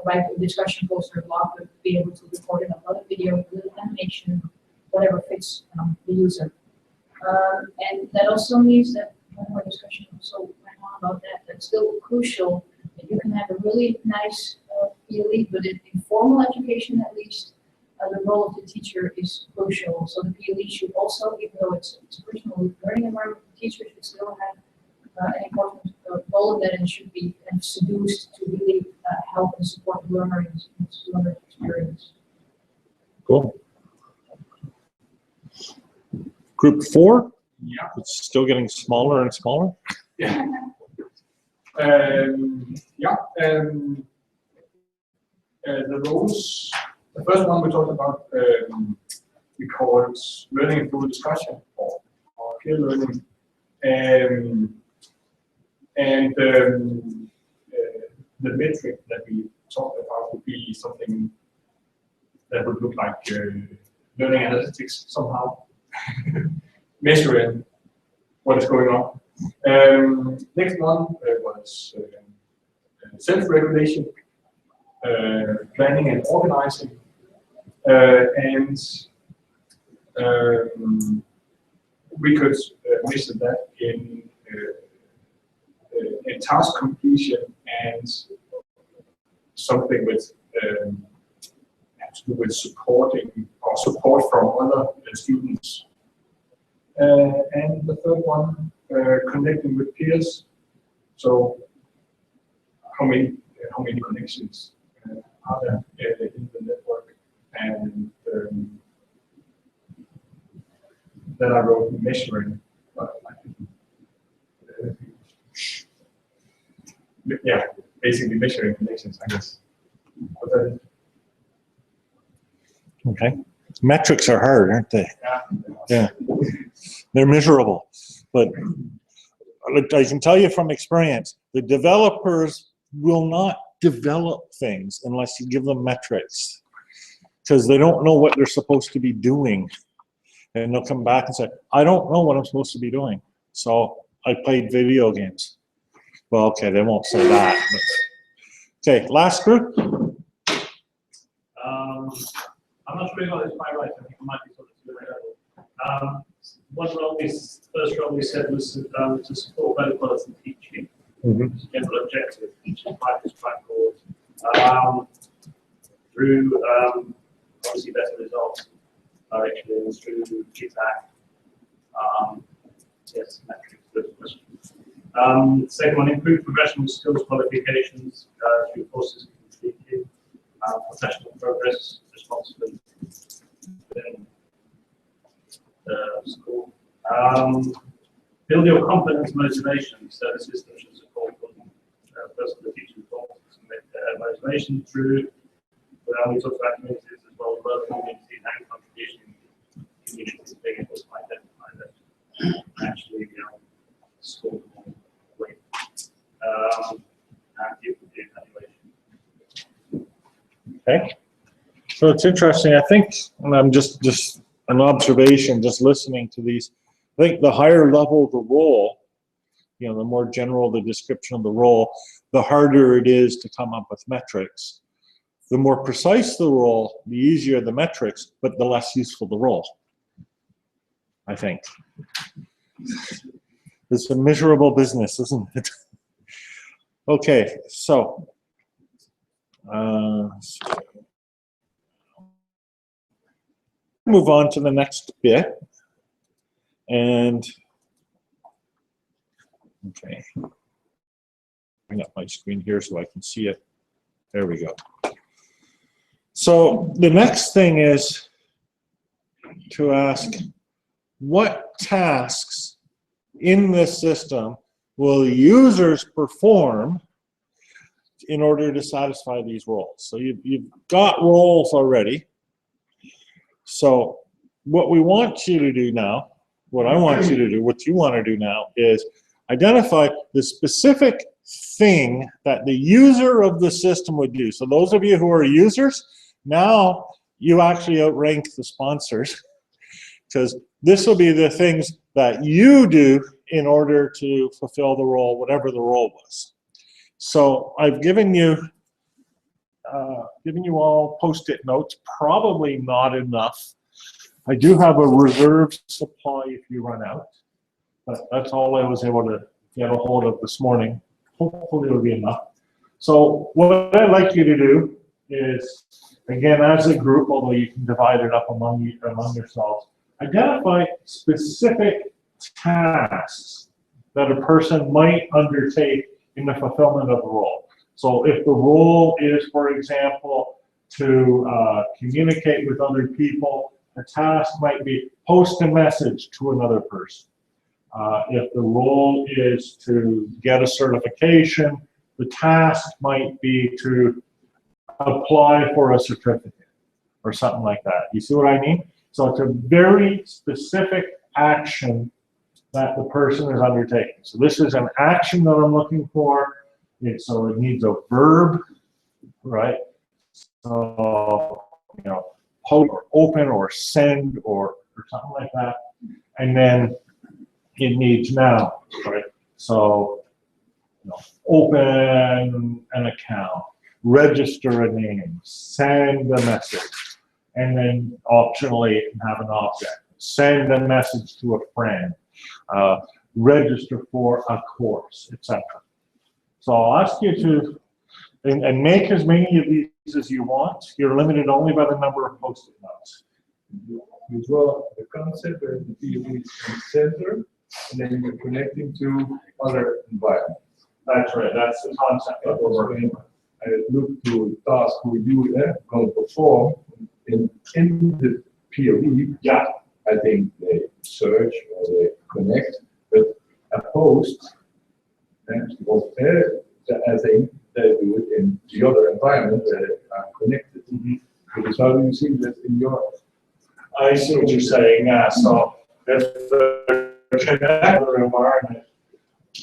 Speaker 6: write a discussion post or blog, but be able to record and upload a video, a little animation, whatever fits the user. And that also means that one more discussion also went on about that. That's still crucial that you can have a really nice PLE, but in formal education at least, the role of the teacher is crucial. So the PLE should also, even though it's a personal learning environment, the teacher should still have an important role in that and should be seduced to really help and support the learner in his learner experience.
Speaker 1: Cool. Group 4?
Speaker 7: Yeah.
Speaker 1: It's still getting smaller and smaller.
Speaker 7: Yeah. The roles. The first one we talked about, we called learning through discussion or peer learning, and the metric that we talked about would be something that would look like learning analytics somehow, measuring what is going on. Next one was self-regulation, planning and organizing, and we could measure that in task completion and something with to do with supporting or support from other students. And the third one, connecting with peers. So how many connections are there in the network? And then I wrote measuring. Yeah, basically measuring connections, I guess.
Speaker 1: Okay. Metrics are hard, aren't they?
Speaker 7: Yeah.
Speaker 1: Yeah. They're measurable. But I can tell you from experience, the developers will not develop things unless you give them metrics, because they don't know what they're supposed to be doing. And they'll come back and say, I don't know what I'm supposed to be doing, so I played video games. Well, okay, they won't say that. But. Okay, last group.
Speaker 5: I'm not sure about this quite right. I think it might be sort of too level. One role, first role we said was to support better quality teaching. General objective, teaching practice track forward through obviously better results, directions, through feedback. Yes, metrics, good question. Second one, improve professional skills qualifications through courses completed, professional progress, responsibility within the school. Build your confidence, motivation. So the system should support personal teaching motivation through. We talked about communities as well, both communities and contribution communities being able to identify that actually school way. And give the evaluation.
Speaker 1: Okay. So it's interesting. I think, and I'm just an observation, just listening to these. I think the higher level the role, the more general the description of the role, the harder it is to come up with metrics. The more precise the role, the easier the metrics, but the less useful the role, I think. It's a miserable business, isn't it? Okay, so move on to the next bit. And okay, bring up my screen here so I can see it. There we go. So the next thing is to ask, what tasks in this system will users perform in order to satisfy these roles? So you've got roles already. So what we want you to do now, what I want you to do, what you want to do now is identify the specific thing that the user of the system would do. So those of you who are users, now you actually outrank the sponsors, because this will be the things that you do in order to fulfill the role, whatever the role was. So I've given you all Post-it notes, probably not enough. I do have a reserve supply if you run out, but that's all I was able to get a hold of this morning. Hopefully it'll be enough. So what I'd like you to do is, again, as a group, although you can divide it up among yourselves, identify specific tasks that a person might undertake in the fulfillment of the role. So if the role is, for example, to communicate with other people, the task might be post a message to another person. If the role is to get a certification, the task might be to apply for a certificate or something like that. You see what I mean? So it's a very specific action that the person is undertaking. So this is an action that I'm looking for. So it needs a verb, right? So, post or open or send or something like that. And then it needs nouns, right? So, open an account, register a name, send a message, and then optionally have an object. Send a message to a friend, register for a course, etc. So I'll ask you to, and make as many of these as you want. You're limited only by the number of Post-it notes.
Speaker 4: You draw the concept and the POV in the center, and then you're connecting to other environments.
Speaker 1: That's right, that's the concept that we're working with.
Speaker 4: I look to a task who you going to perform in the POV.
Speaker 1: Yeah.
Speaker 4: I think they search or they connect, but a post, I think they do it in the other environment that are connected. Because how do you see that in your?
Speaker 1: I see what you're saying, yeah. So if the connector environment,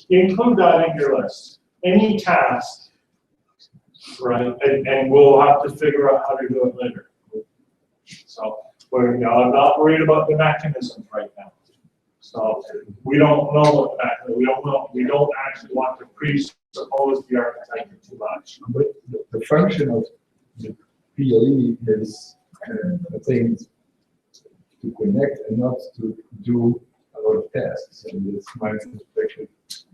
Speaker 1: include that in your list. Any task, right? And we'll have to figure out how to do it later. So I'm not worried about the mechanisms right now. So we don't know what the mechanism. We don't actually want to presuppose the architecture too much.
Speaker 4: But the function of the PLE is, I think, to connect and not to do a lot of tasks. And it's my perspective.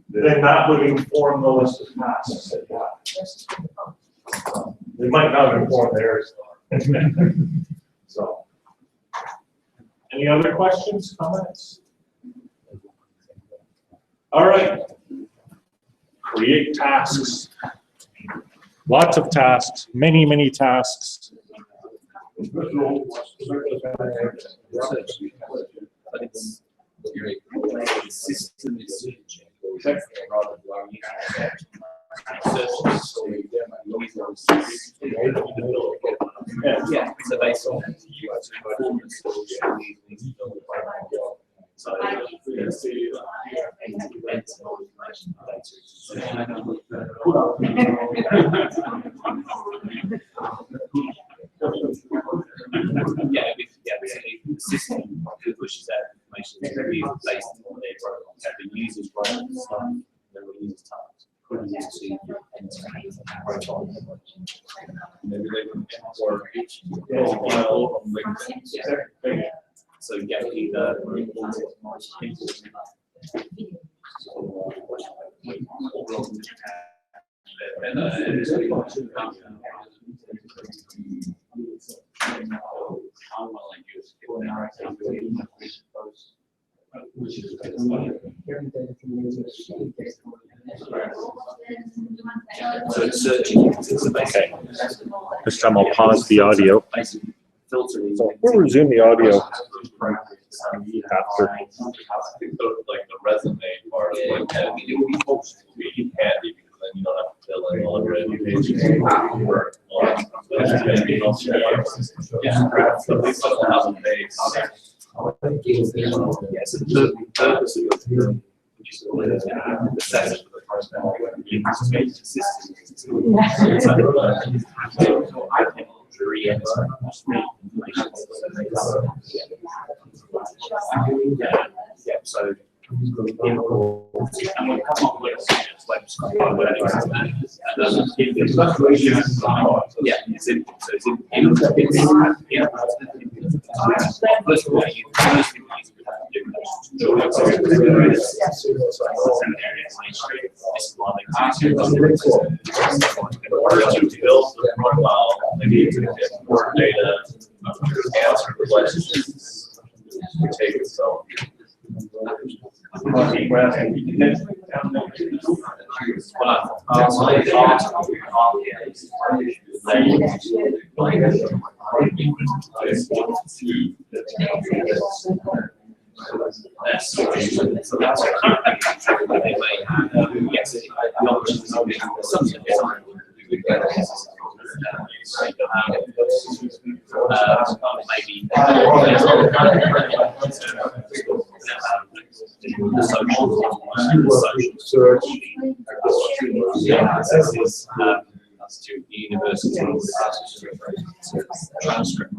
Speaker 1: Then that would inform the list of tasks that you have. They might not inform theirs. So, any other questions, comments? All right. Create tasks. Lots of tasks, many tasks.
Speaker 2: System is yeah, so based on performance. So the system pushes out information to be based on their program. The users write stuff
Speaker 7: Maybe they can import each profile on LinkedIn. So get either so it's searching.
Speaker 1: Okay. This time I'll pause the audio.
Speaker 7: Filtering.
Speaker 1: So we'll resume the audio after.
Speaker 7: Like the resume part, like that, it would be handy because then you don't have to fill in all your education. Yeah, so at least on the base. Yes, the purpose of the assessment for the personnel is to make it consistent. So I can re-enter yeah, so more data, answer questions, take it, so. So that's maybe the social search, this is to university transcript.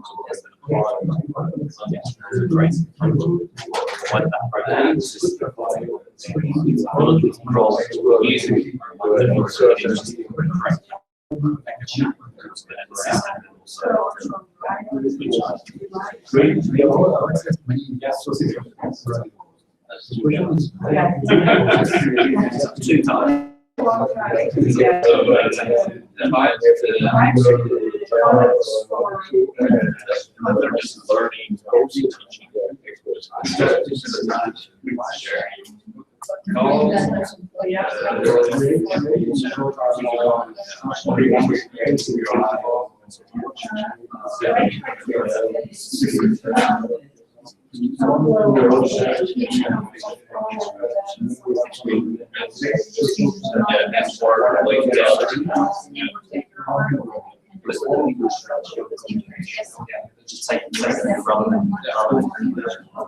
Speaker 7: Two times. They're just learning, teaching.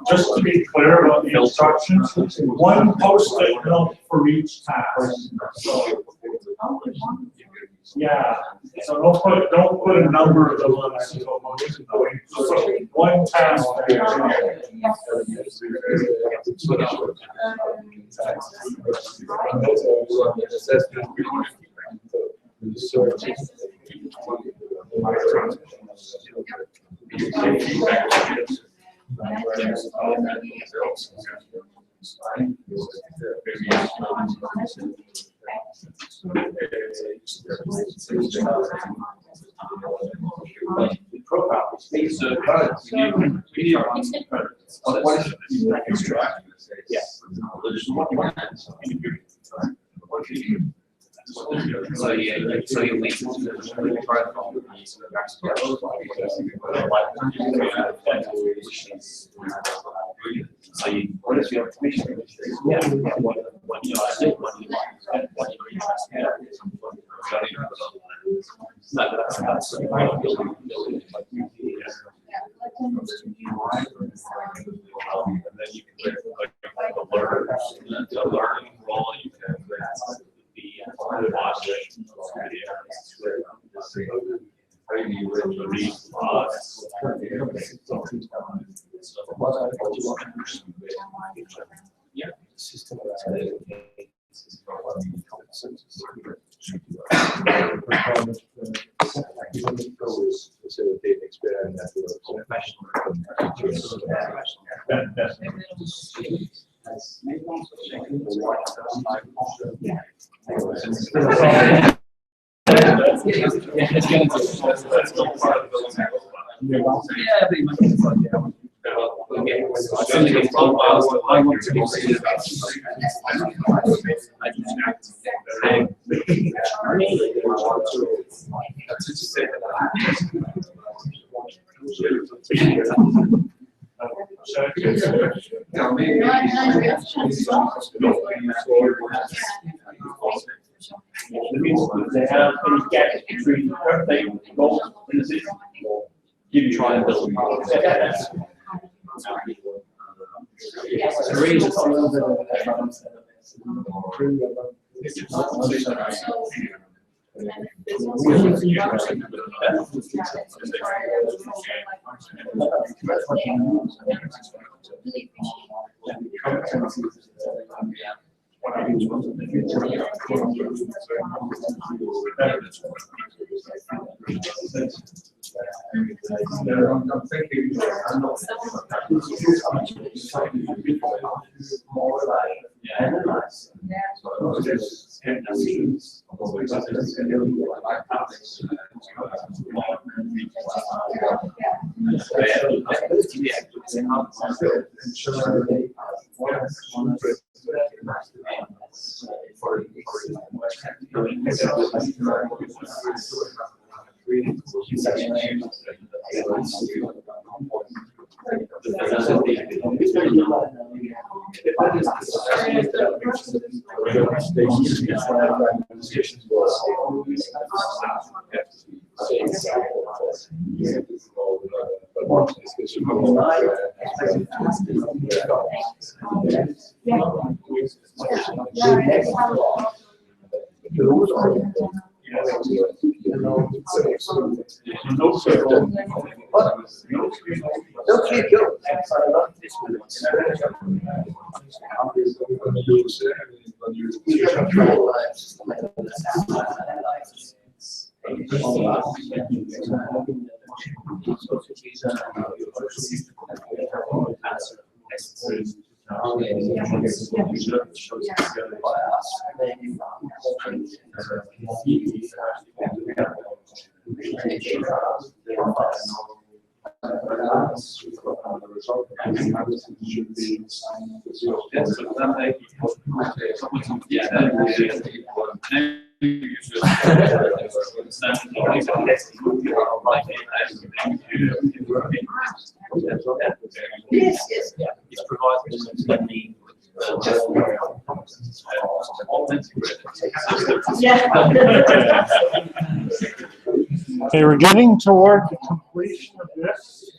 Speaker 5: Just to be clear about the instructions, one post-it note for each task. Yeah, so don't put a number of them on a single motion. So one task. Profile. So yeah, so you link to the protocol. So you, what is your information? Yeah, what you like, what you like, what you're interested in. No, that's building. And then you can the learning role, you can be watching yeah.
Speaker 4: Facilitate experience
Speaker 5: They have any gaps between birthday goals and the system. Try and build. The reason it's a little bit
Speaker 1: Okay, we're getting toward the completion of this.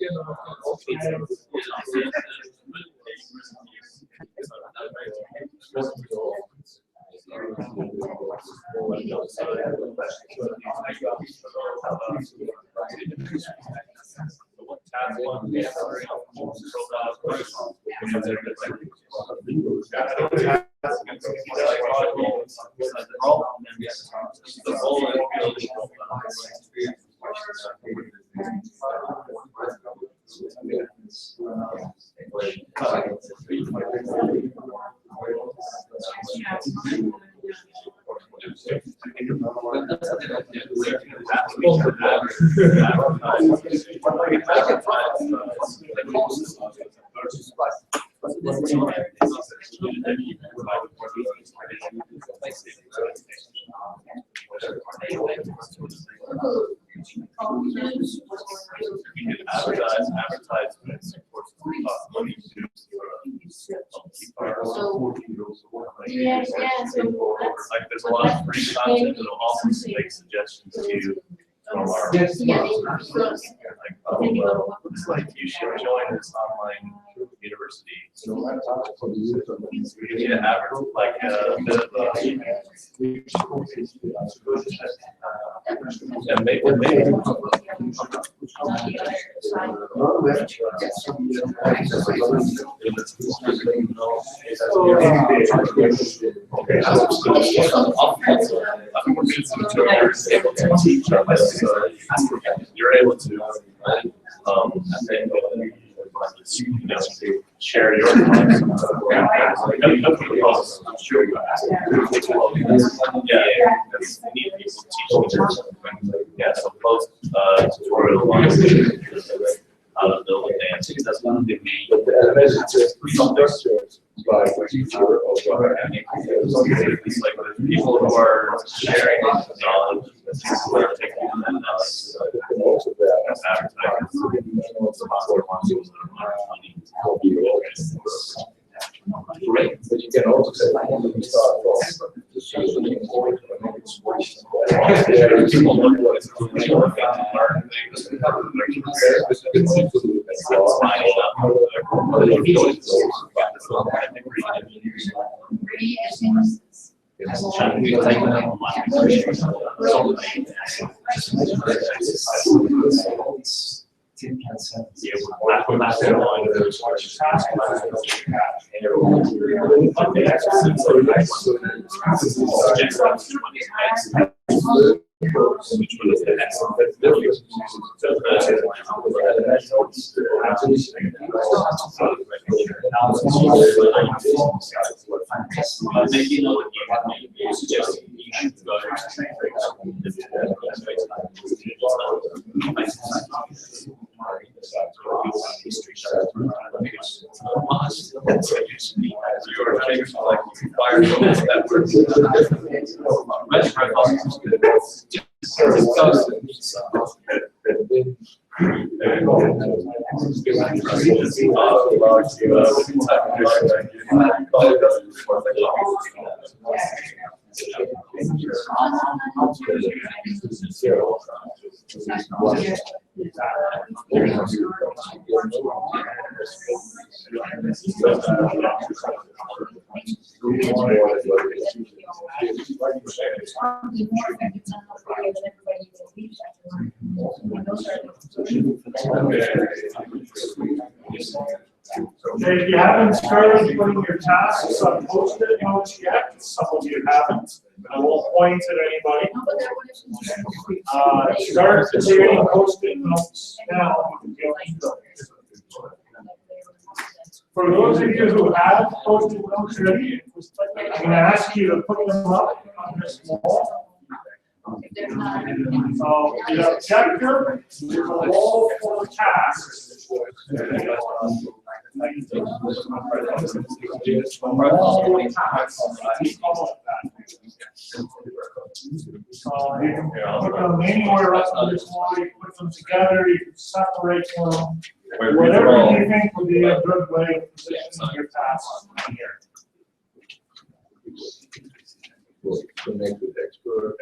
Speaker 7: Like there's a lot of free content that will also make suggestions to our it's like you should join this online university. We need to advertise like a bit of and maybe tutors able to teach others. So you're able to, share your thoughts. I'm sure you ask. Yeah, because we need people to teach. Yeah, so post tutorial on how to build a dance, because that's one of the main.
Speaker 4: Like teacher or
Speaker 7: it's like the people who are sharing knowledge, who are taking that knowledge, that's
Speaker 4: great, but you can also say, we start from the
Speaker 7: which one is the next
Speaker 5: If you haven't started putting your tasks on post-it notes yet, some of you haven't, I won't point at anybody. Start creating post-it notes now. For those of you who have post-it notes ready, I'm going to ask you to put them up on this wall. So the objective is a wall for tasks. So you can put them anywhere up on this wall, you can put them together, you can separate them. Whatever you think would be a good way of positioning your tasks here.
Speaker 4: Connect with expert.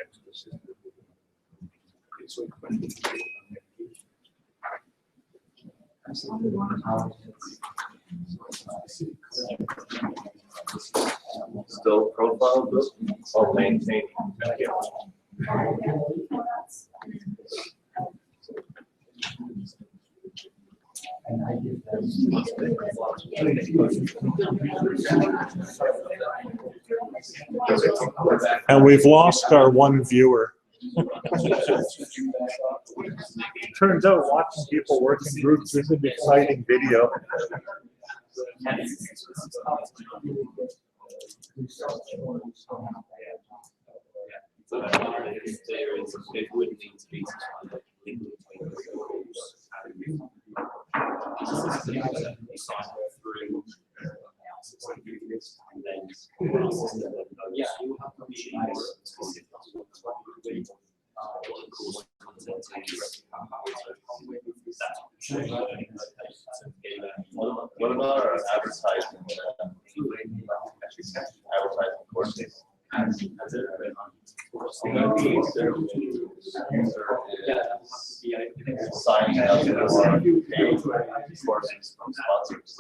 Speaker 7: Still profile book or maintain.
Speaker 1: And we've lost our one viewer. Turns out watching people work in groups is an exciting video.
Speaker 3: It would need to be yeah, you have to be more specific.
Speaker 7: What about our advertising? Advertising courses. Signing up for paid courses from sponsors.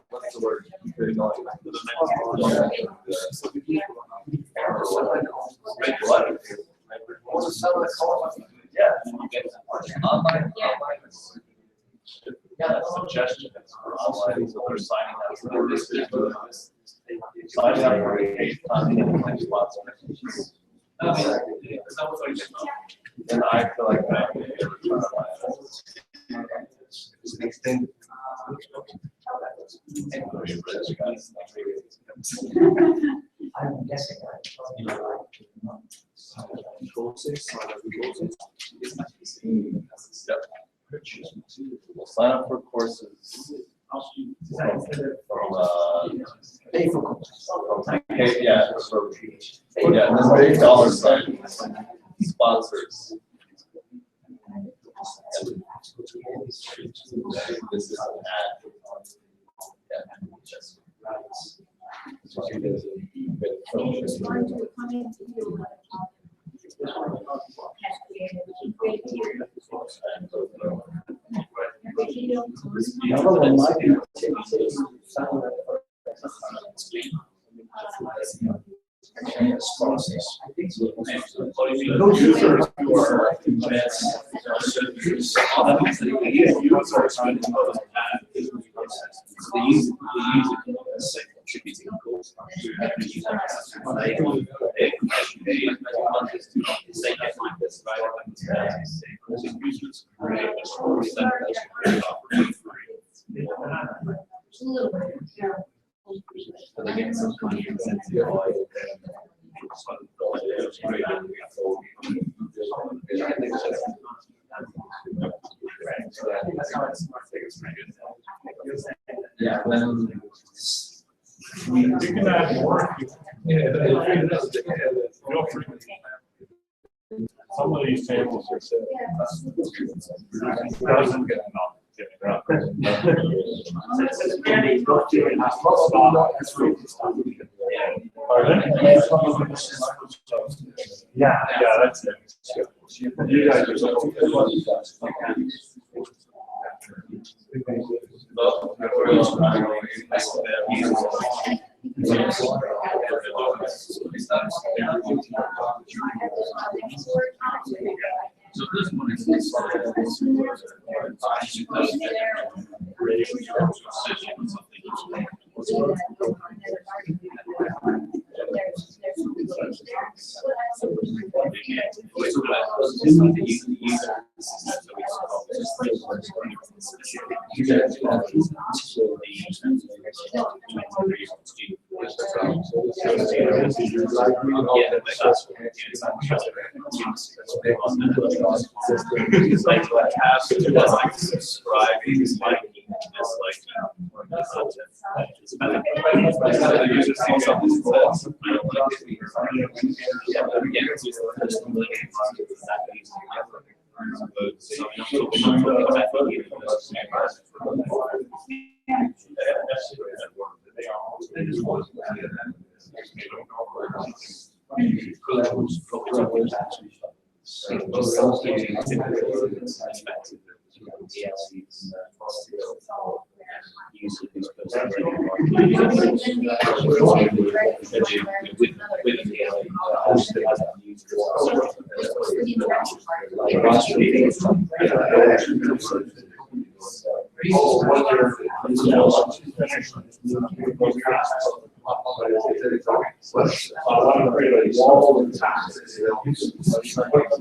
Speaker 7: What's the word? Yeah. suggestions for online, so they're signing up for this, signing up for a content sponsor. And I feel like that. It's an extended.
Speaker 3: I'm guessing courses,
Speaker 7: We'll sign up for courses from yeah, and then big dollar sign sponsors. This is an ad.
Speaker 3: Yeah,
Speaker 5: You can add more. Some of these tables are set. Doesn't get enough. Yeah, that's it. You guys are so
Speaker 7: So this one is it's like subscribing, liking, disliking content. I the user sees something that says, I don't like it. Yeah, but again, it's just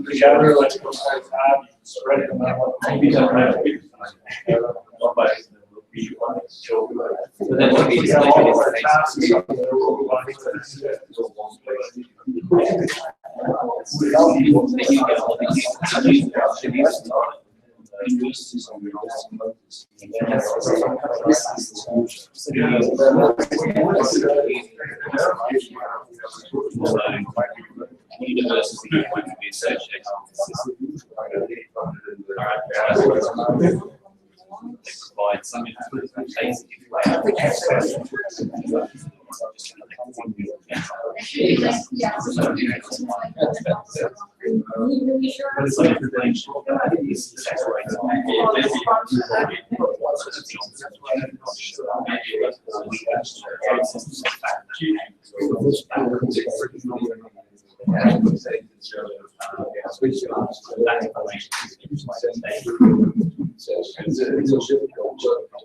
Speaker 5: together, like spread them out.
Speaker 7: Provide some information.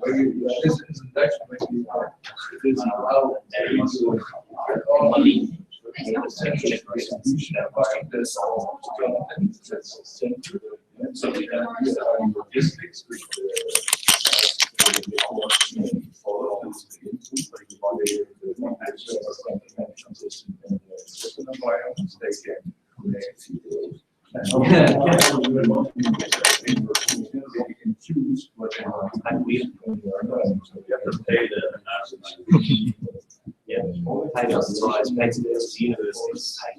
Speaker 4: This is actually it is how so we have logistics with choose what we have to pay the yeah, pay the size, pay to universities, pay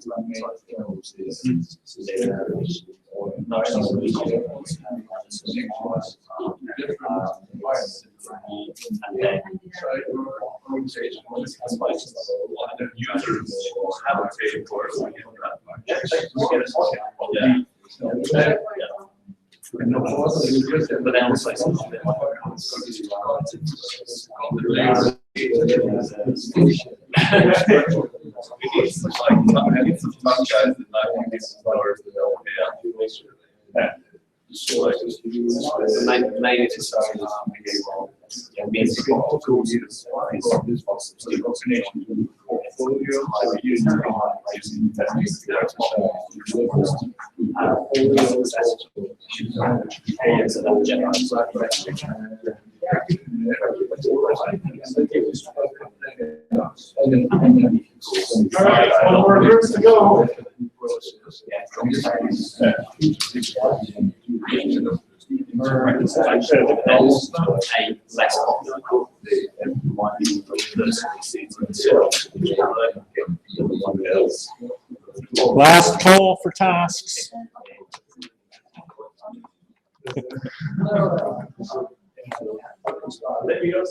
Speaker 4: but also maybe to start
Speaker 5: All right, one more groups to go.
Speaker 1: Last call for tasks. Video.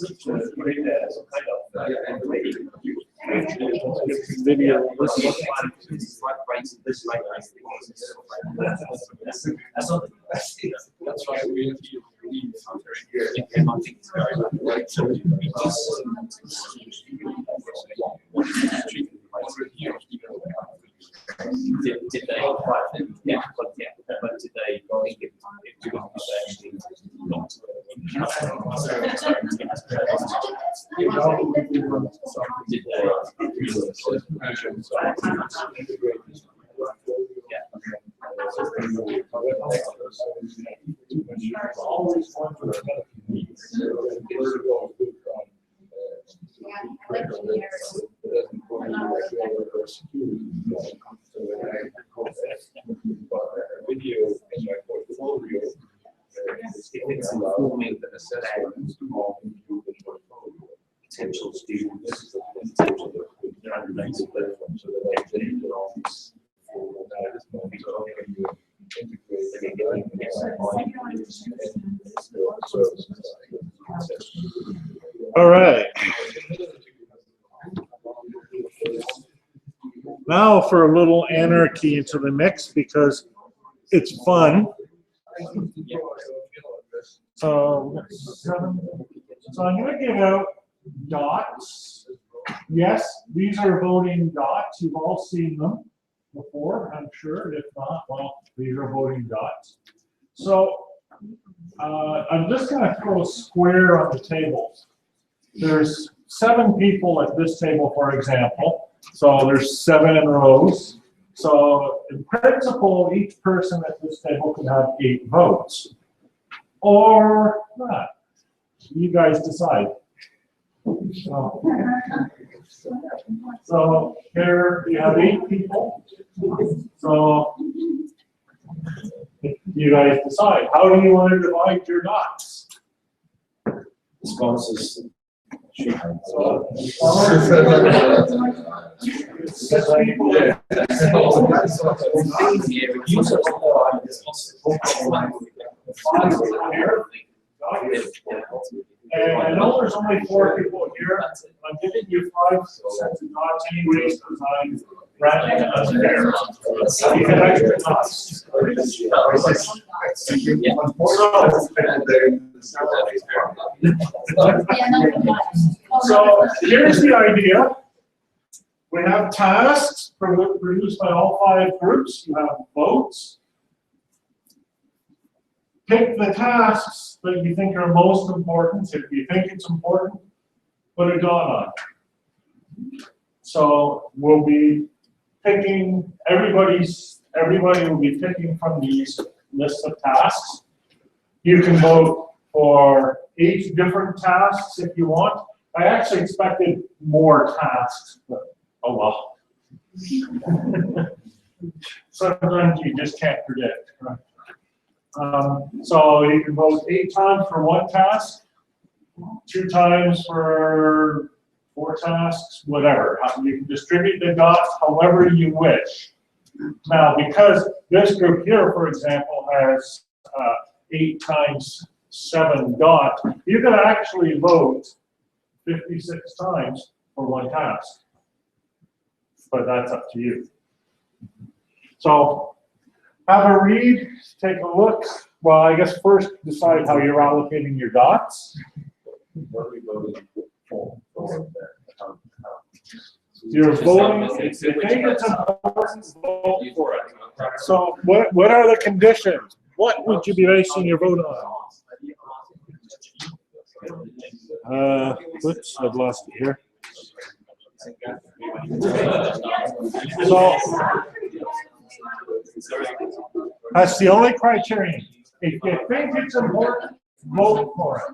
Speaker 4: That's why we have to
Speaker 3: Did they? Yeah, but did they think it actually not? Did
Speaker 4: video in my portfolio. It's informing the assessment of
Speaker 3: potential students, potential candidates, so that they can
Speaker 1: All right. Now for a little anarchy into the mix because it's fun. So I'm going to give out dots. Yes, these are voting dots. You've all seen them before, I'm sure. If not, well, these are voting dots. So I'm just going to throw a square on the table. There's 7 people at this table, for example. So there's 7 rows. So in principle, each person at this table can have 8 votes. Or not. You guys decide. So here you have 8 people. So you guys decide. How do you want to divide your dots?
Speaker 2: Sponsors.
Speaker 1: So, and I know there's only 4 people here. I'm giving you 5 sets of dots anyways because I'm wrapping it up there. So you have extra dots. So here's the idea. We have tasks produced by all 5 groups. You have votes. pick the tasks that you think are most important. If you think it's important, put a dot on it. So we'll be picking, everybody will be picking from these lists of tasks. You can vote for 8 different tasks if you want. I actually expected more tasks, but oh well. Sometimes you just can't predict. Right? So you can vote 8 times for 1 task, 2 times for 4 tasks, whatever. You can distribute the dots however you wish. Now, because this group here, for example, has 8 times 7 dots, you can actually vote 56 times for 1 task. But that's up to you. So have a read, take a look. Well, I guess first decide how you're allocating your dots.
Speaker 7: What are we voting for?
Speaker 1: You're voting, if you think it's important, vote for it. So what are the conditions? What would you be basing your vote on? Oops, I've lost it here. So that's the only criterion. If you think it's important, vote for it.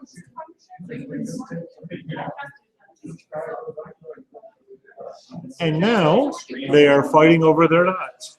Speaker 1: And now they are fighting over their dots.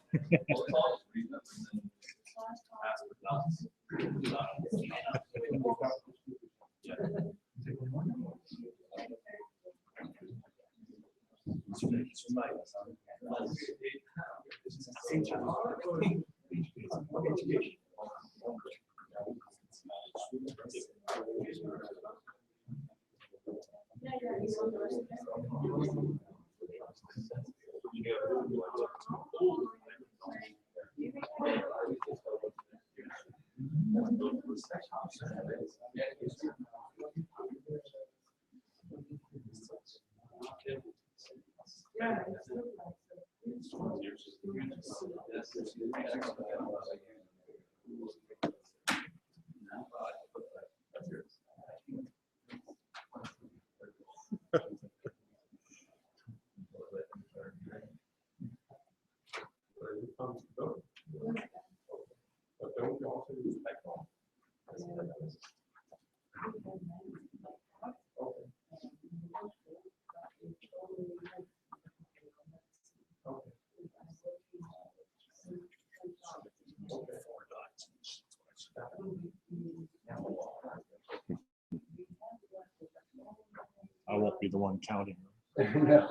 Speaker 1: I won't be the one counting.
Speaker 8: Yeah,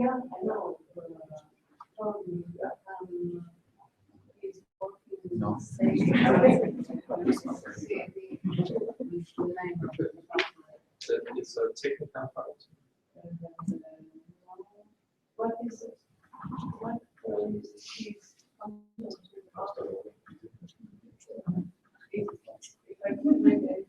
Speaker 8: I know.
Speaker 2: No.
Speaker 7: It's a technical part.
Speaker 8: What is it? What is if I could make it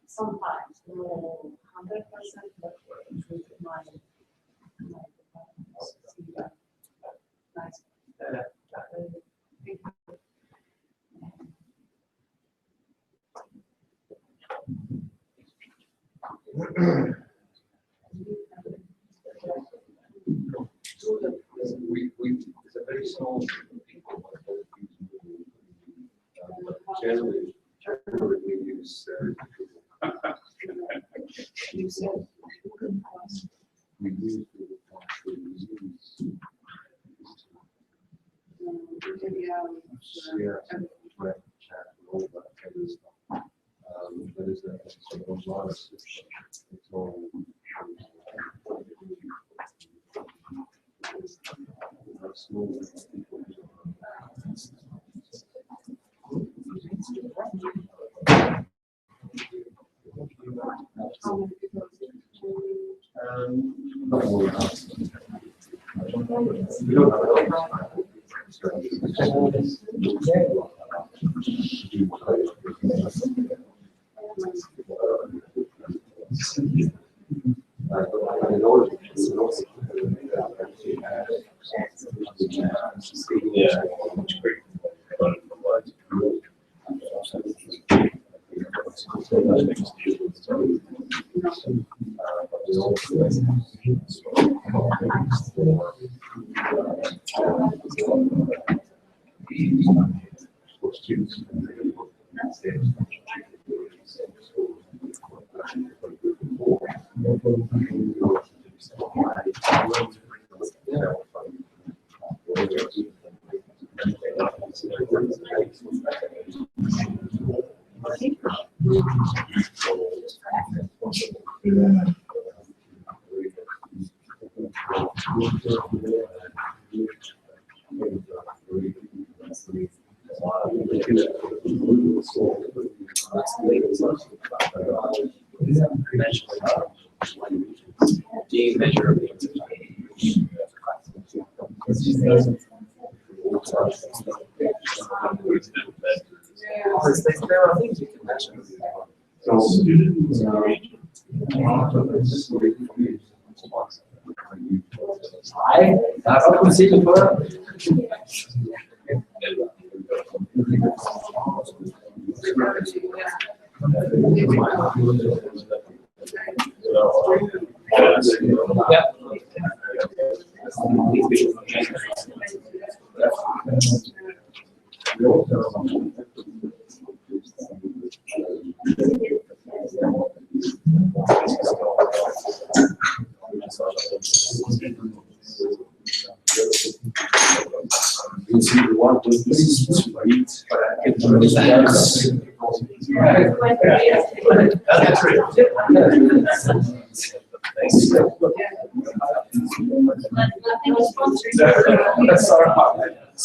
Speaker 8: Sometimes, no, 100%, but my nice.
Speaker 4: It's a very small group of people. Generally, we use
Speaker 3: There are things you can measure. I've not seen it before. Yeah.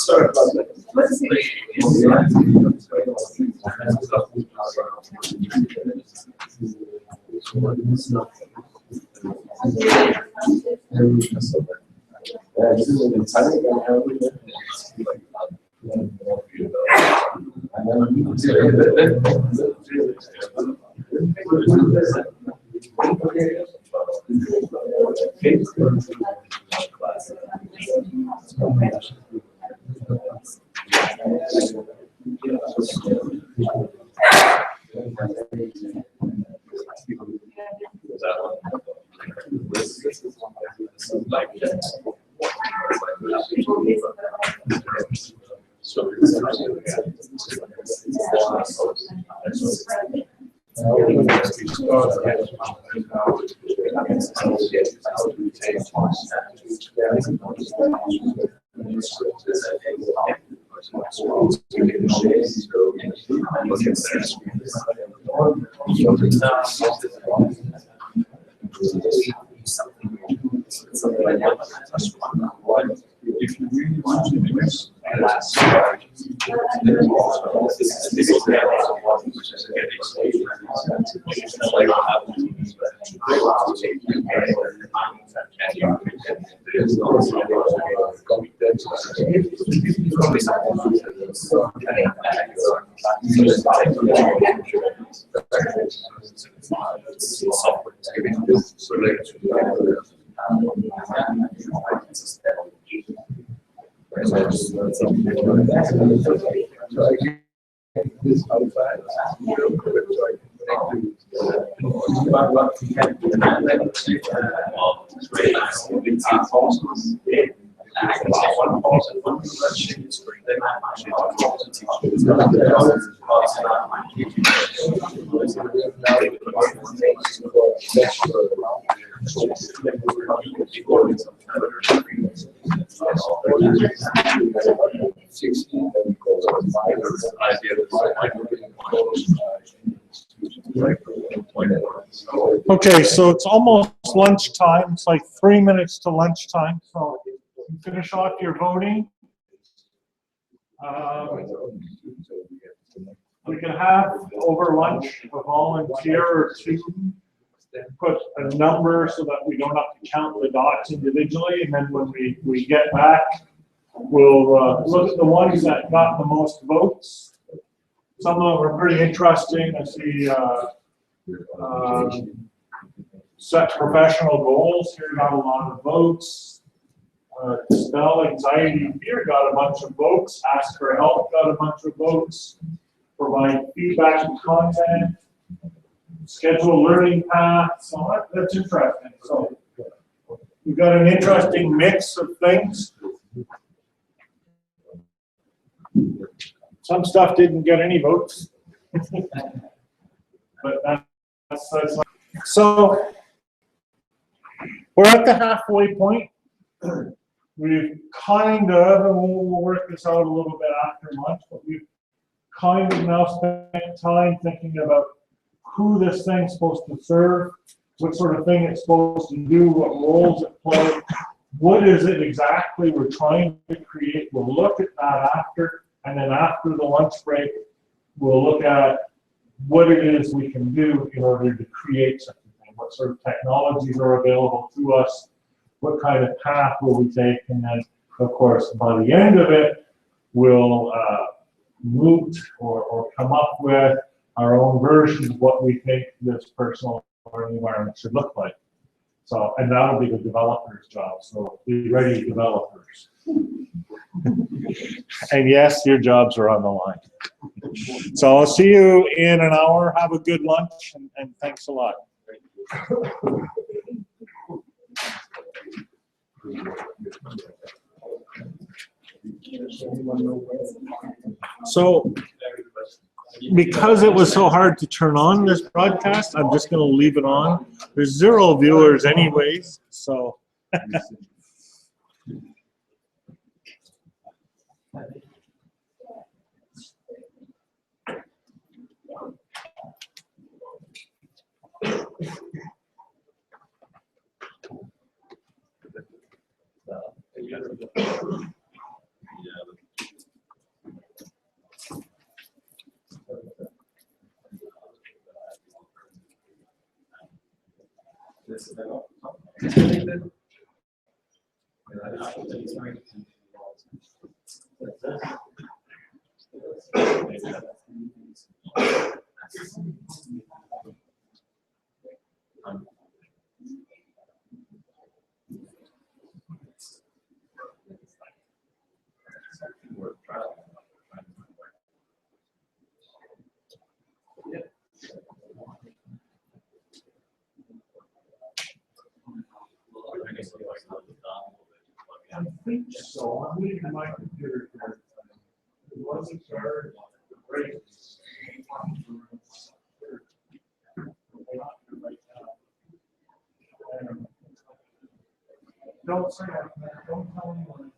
Speaker 3: Sorry about that. If you really want to mix,
Speaker 4: This outside,
Speaker 1: Okay, so it's almost lunchtime. It's like 3 minutes to lunchtime. So you finish off your voting. We can have over lunch a volunteer or two put a number so that we don't have to count the dots individually. And then when we get back, we'll look at the ones that got the most votes. Some of them are pretty interesting. I see set professional goals here got a lot of votes. Dispel anxiety and fear got a bunch of votes. Ask for help got a bunch of votes. Provide feedback and content. Schedule learning paths. So that's interesting. So we've got an interesting mix of things. Some stuff didn't get any votes. But that's so we're at the halfway point. We've kind of, and we'll work this out a little bit after lunch, but we've kind of now spent time thinking about who this thing's supposed to serve, what sort of thing it's supposed to do, what roles it plays, what is it exactly we're trying to create. We'll look at that after, and then after the lunch break, we'll look at what it is we can do in order to create such a thing, what sort of technologies are available to us, what kind of path will we take, and then, of course, by the end of it, we'll moot or come up with our own version of what we think this personal learning environment should look like. So, and that'll be the developer's job. So be ready, developers. And yes, your jobs are on the line. So I'll see you in an hour. Have a good lunch, and thanks a lot. So, because it was so hard to turn on this broadcast, I'm just going to leave it on. There's 0 viewers anyways, so. I think so. I'm leaving my computer here. It wasn't charged. Great. Don't say that. Don't tell anyone.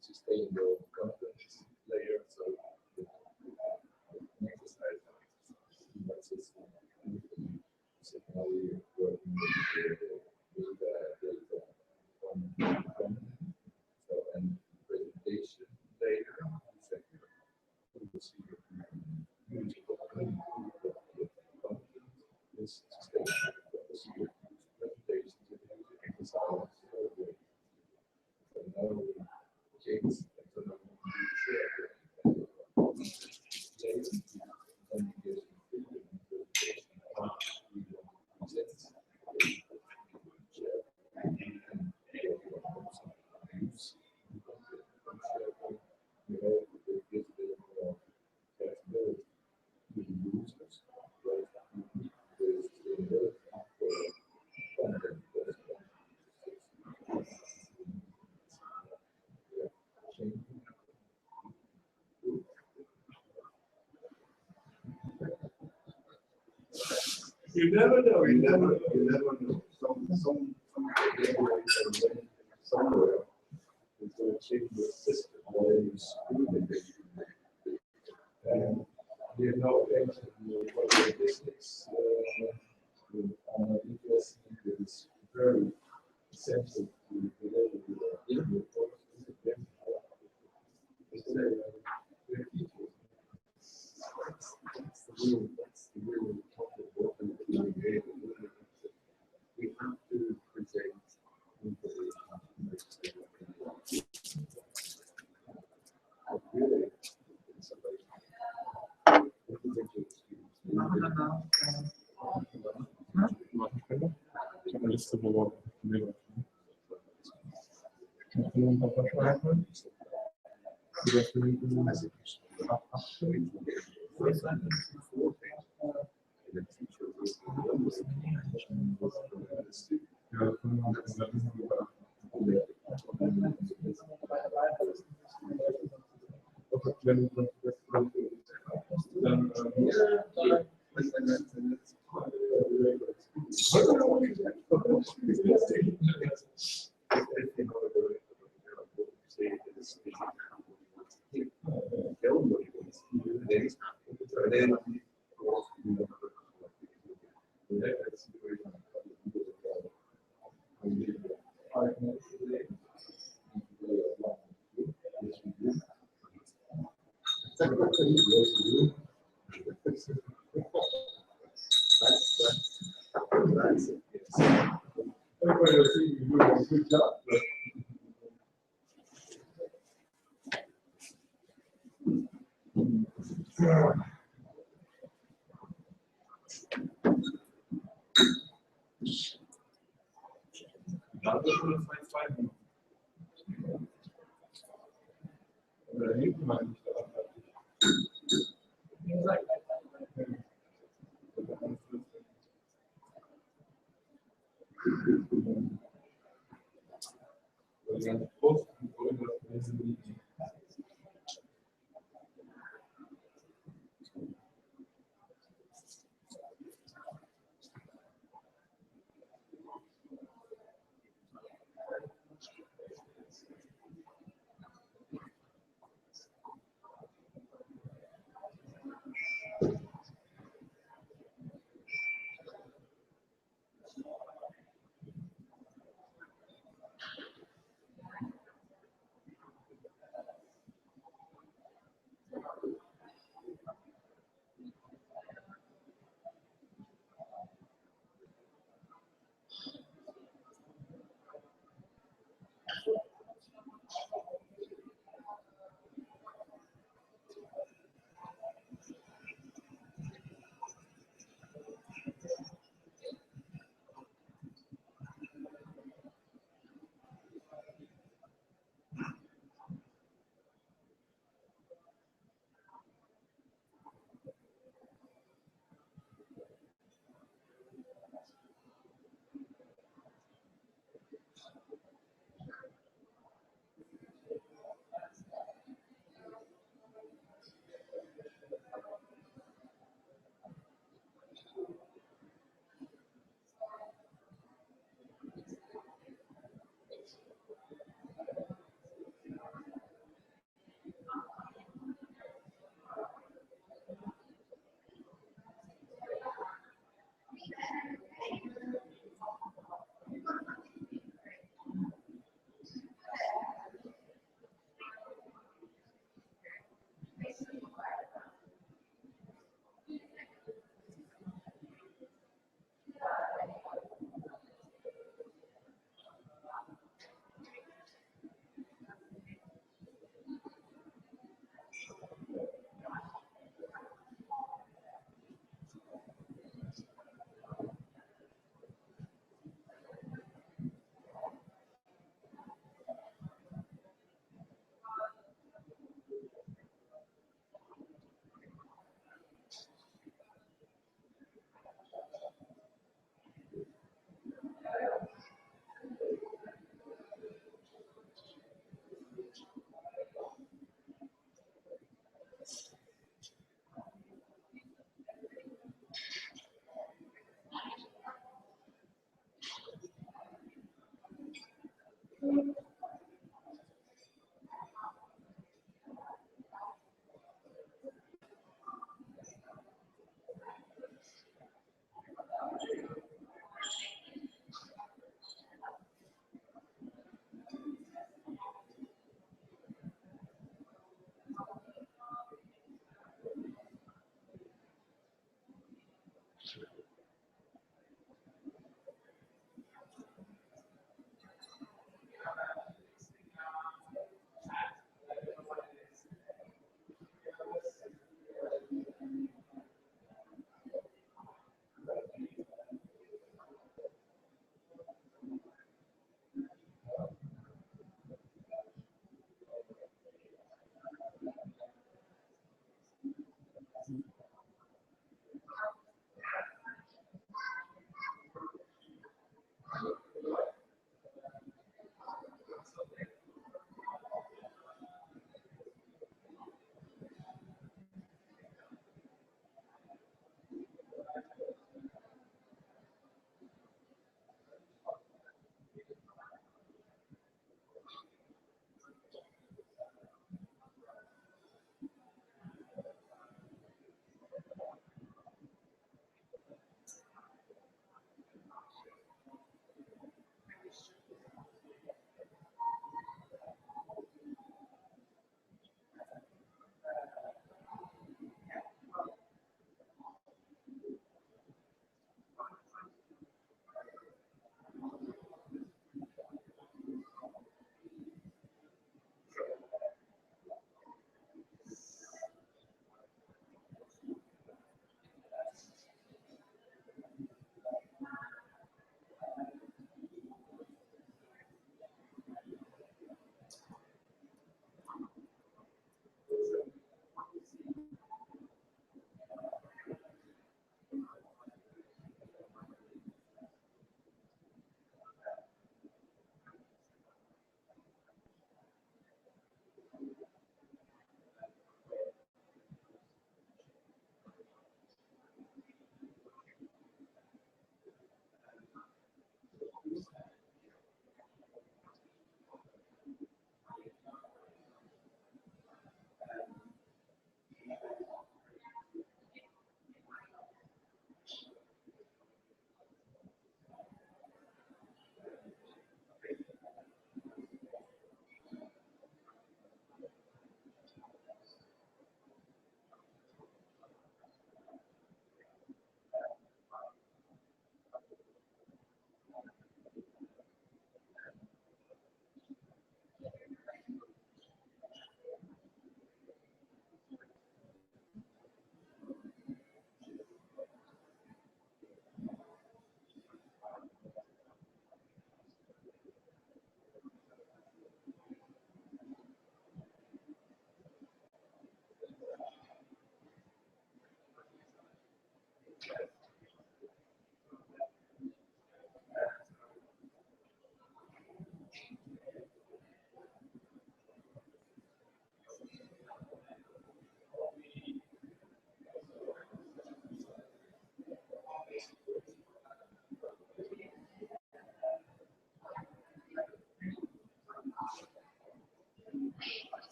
Speaker 4: Sustainable confidence layer, so exercise working with data so and presentation later. We'll see this presentations exercise. So now James You never know. You never know. Somewhere is going to change the system or you screw it. And we have no intention of business. Investment is very essential to deliver the course. That's the real topic of what we have to present really
Speaker 7: Eine Liste, wo wir
Speaker 4: 5 minutes a day. Yes, we do. Yes, we do. That's it. Yes. Everybody will see you doing a good job.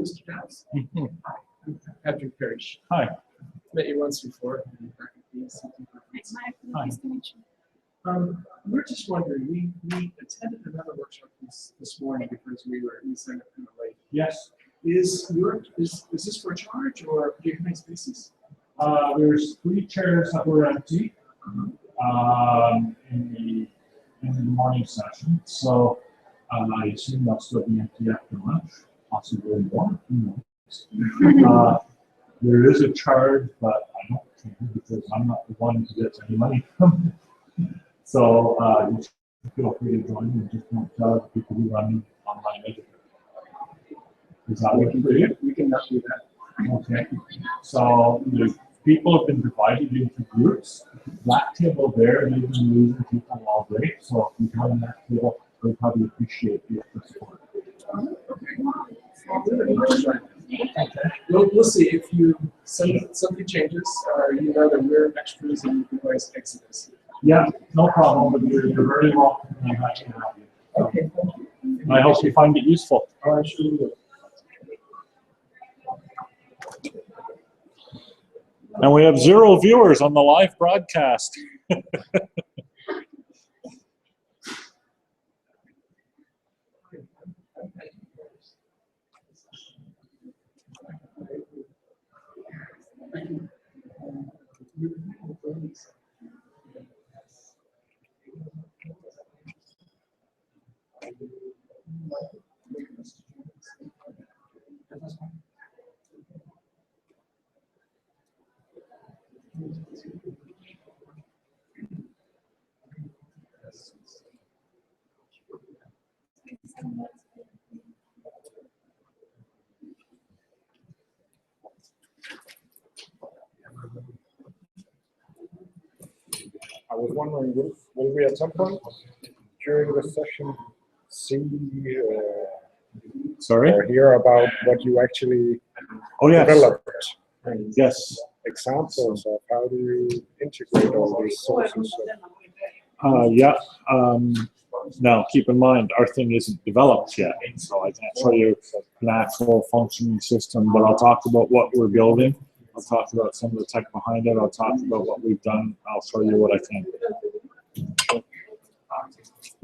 Speaker 9: Mr. Jones. Patrick Parrish.
Speaker 1: Hi.
Speaker 9: Met you once before.
Speaker 6: Nice to meet you.
Speaker 9: We're just wondering, we attended another workshop this morning because we signed up kind of late.
Speaker 5: Yes,
Speaker 9: Is this for a charge or do you have any spaces?
Speaker 5: there's 3 chairs that were empty in the morning session, so I assume they'll still be empty after lunch, possibly more. Who knows? There is a charge, but I don't care because I'm not the one who gets any money from it. So you should feel free to join and just don't tell the people who run Online Educa. Is that what
Speaker 9: We can not do that.
Speaker 5: Okay, so the people have been divided into groups. That table there, they've been losing people all day, so if you join that table, they probably appreciate the support.
Speaker 9: We'll see if something changes, you know that we're extras and you can always exit us.
Speaker 5: Yeah, no problem, but you're very welcome. I'm happy to have you.
Speaker 9: Okay, thank you.
Speaker 5: I hope you find it useful.
Speaker 9: I sure will.
Speaker 1: And we have 0 viewers on the live broadcast.
Speaker 10: I was wondering, will we at some point during the session see
Speaker 1: Sorry?
Speaker 10: or hear about what you actually
Speaker 1: Oh, yes.
Speaker 10: developed? And
Speaker 1: Yes.
Speaker 10: examples of how do you integrate all these sources?
Speaker 1: Yeah. Now, keep in mind, our thing isn't developed yet, so I can't show you an actual functioning system, but I'll talk about what we're building. I'll talk about some of the tech behind it. I'll talk about what we've done. I'll show you what I can.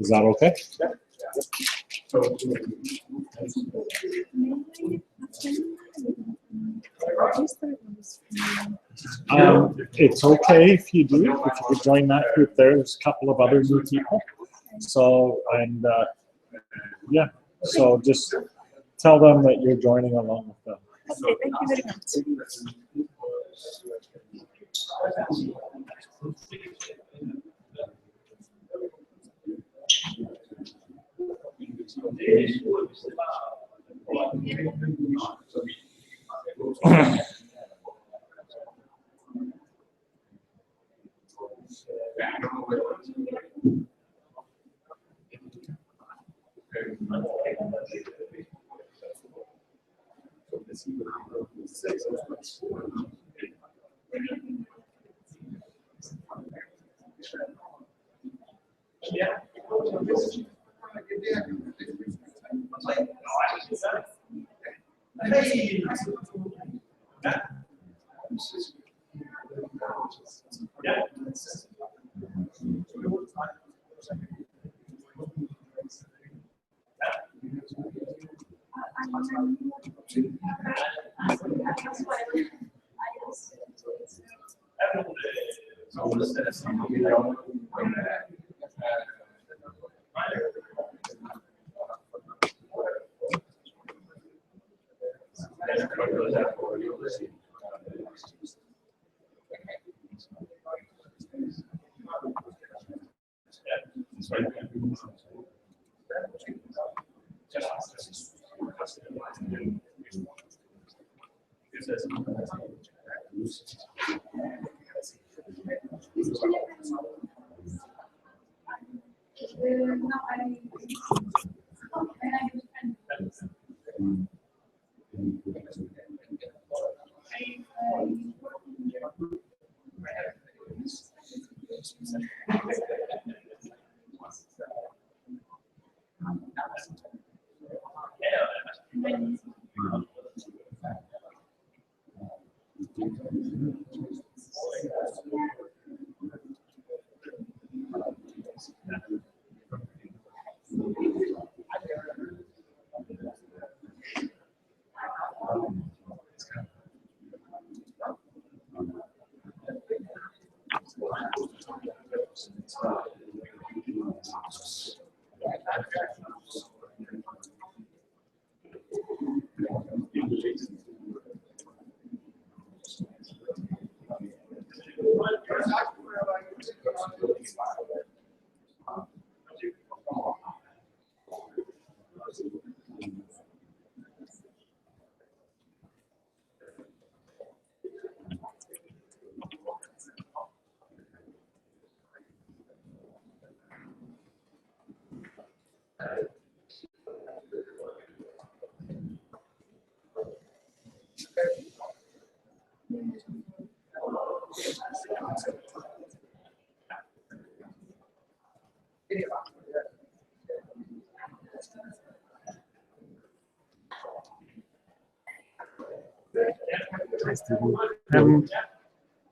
Speaker 1: Is that okay? It's okay if you do. If you could join that group there, there's a couple of other new people. So, and yeah, so just tell them that you're joining along with them.
Speaker 7: So
Speaker 8: Thank you very much.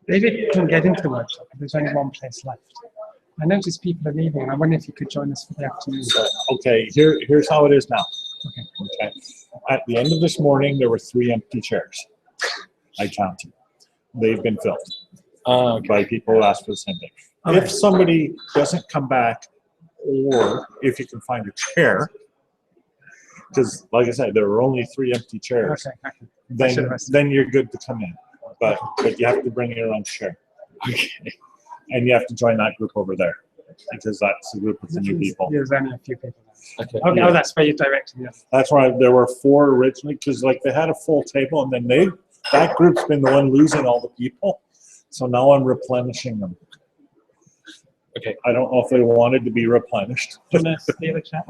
Speaker 9: David couldn't get into the workshop. There's only one place left. I noticed people are leaving. I wonder if you could join us for the afternoon.
Speaker 1: Okay, here's how it is now.
Speaker 9: Okay.
Speaker 1: Okay. At the end of this morning, there were 3 empty chairs. I counted. They've been filled by people who asked for the same thing. If somebody doesn't come back, or if you can find a chair, because like I said, there were only 3 empty chairs,
Speaker 9: Okay.
Speaker 1: then you're good to come in. But you have to bring your own chair. Okay. And you have to join that group over there, because that's the group of the new people.
Speaker 9: There's only a few people there.
Speaker 1: Okay.
Speaker 9: Okay.
Speaker 1: Yeah.
Speaker 9: Oh, that's where you're directing us.
Speaker 1: That's why there were 4 originally, because like they had a full table, and then that group's been the one losing all the people. So now I'm replenishing them. Okay. I don't know if they wanted to be replenished.
Speaker 9: Do you want to steal a chat?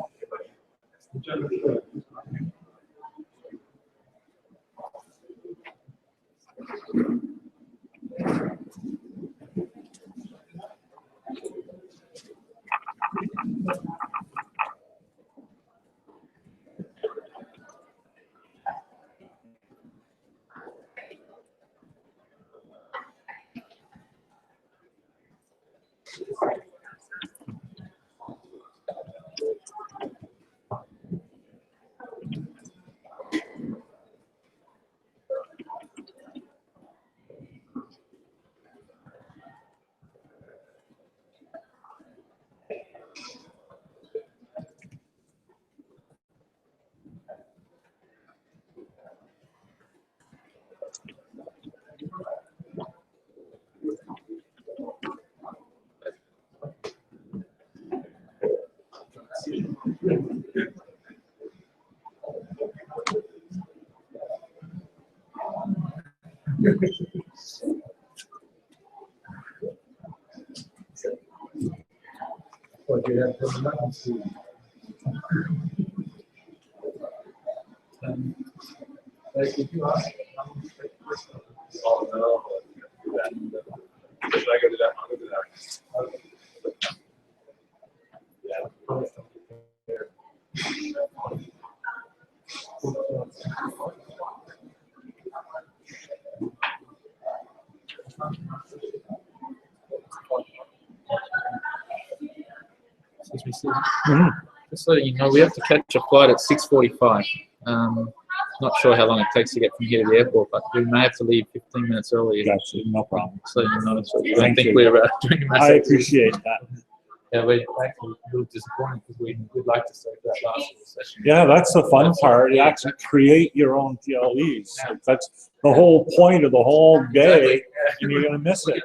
Speaker 4: What you have to know. Like if you ask,
Speaker 7: Oh, no. Should I go to that? I'll go to that. Yeah.
Speaker 11: Excuse me, Steve. Just so you know, we have to catch a flight at 6:45. Not sure how long it takes to get from here to the airport, but we may have to leave 15 minutes early.
Speaker 1: Gotcha, no problem.
Speaker 11: So you know, so you don't
Speaker 1: Thank
Speaker 11: think
Speaker 1: you.
Speaker 11: we're doing a massive.
Speaker 1: I appreciate that.
Speaker 11: Yeah, we're actually a little disappointed because we'd like to save that last little session.
Speaker 1: Yeah, that's the fun part. You actually create your own PLEs. That's the whole point of the whole day, and you're gonna miss it.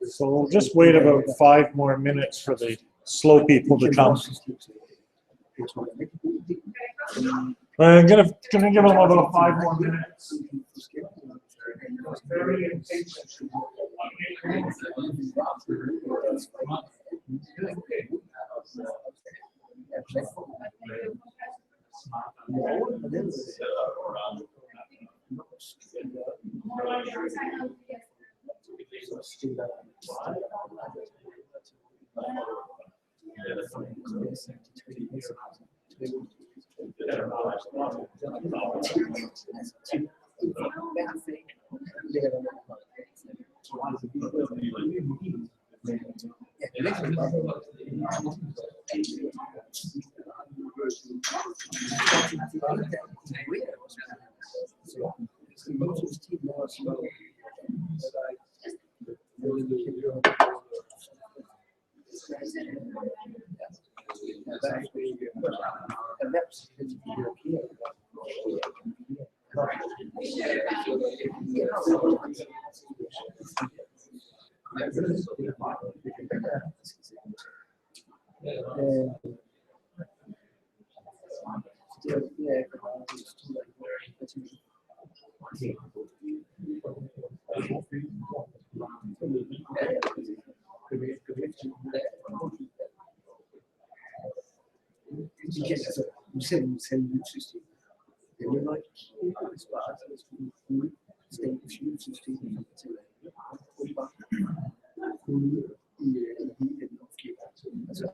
Speaker 1: So we'll just wait about 5 more minutes for the slow people to come. I'm gonna give them about 5 more minutes. Very impatient.
Speaker 9: Zellensystem. Det vil nok ikke besvare sig, hvis vi fuldstændig system kunne i hele den opgave. Altså,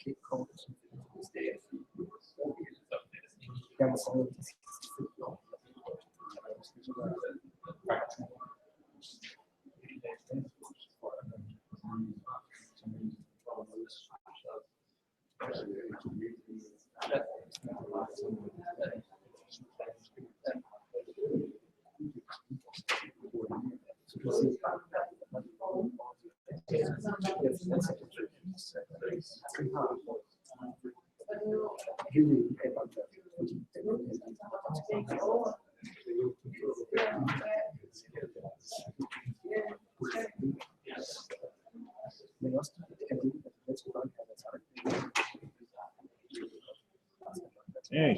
Speaker 9: kan ikke komme til jeg må sige, at de sidste 5 år.
Speaker 1: Hey.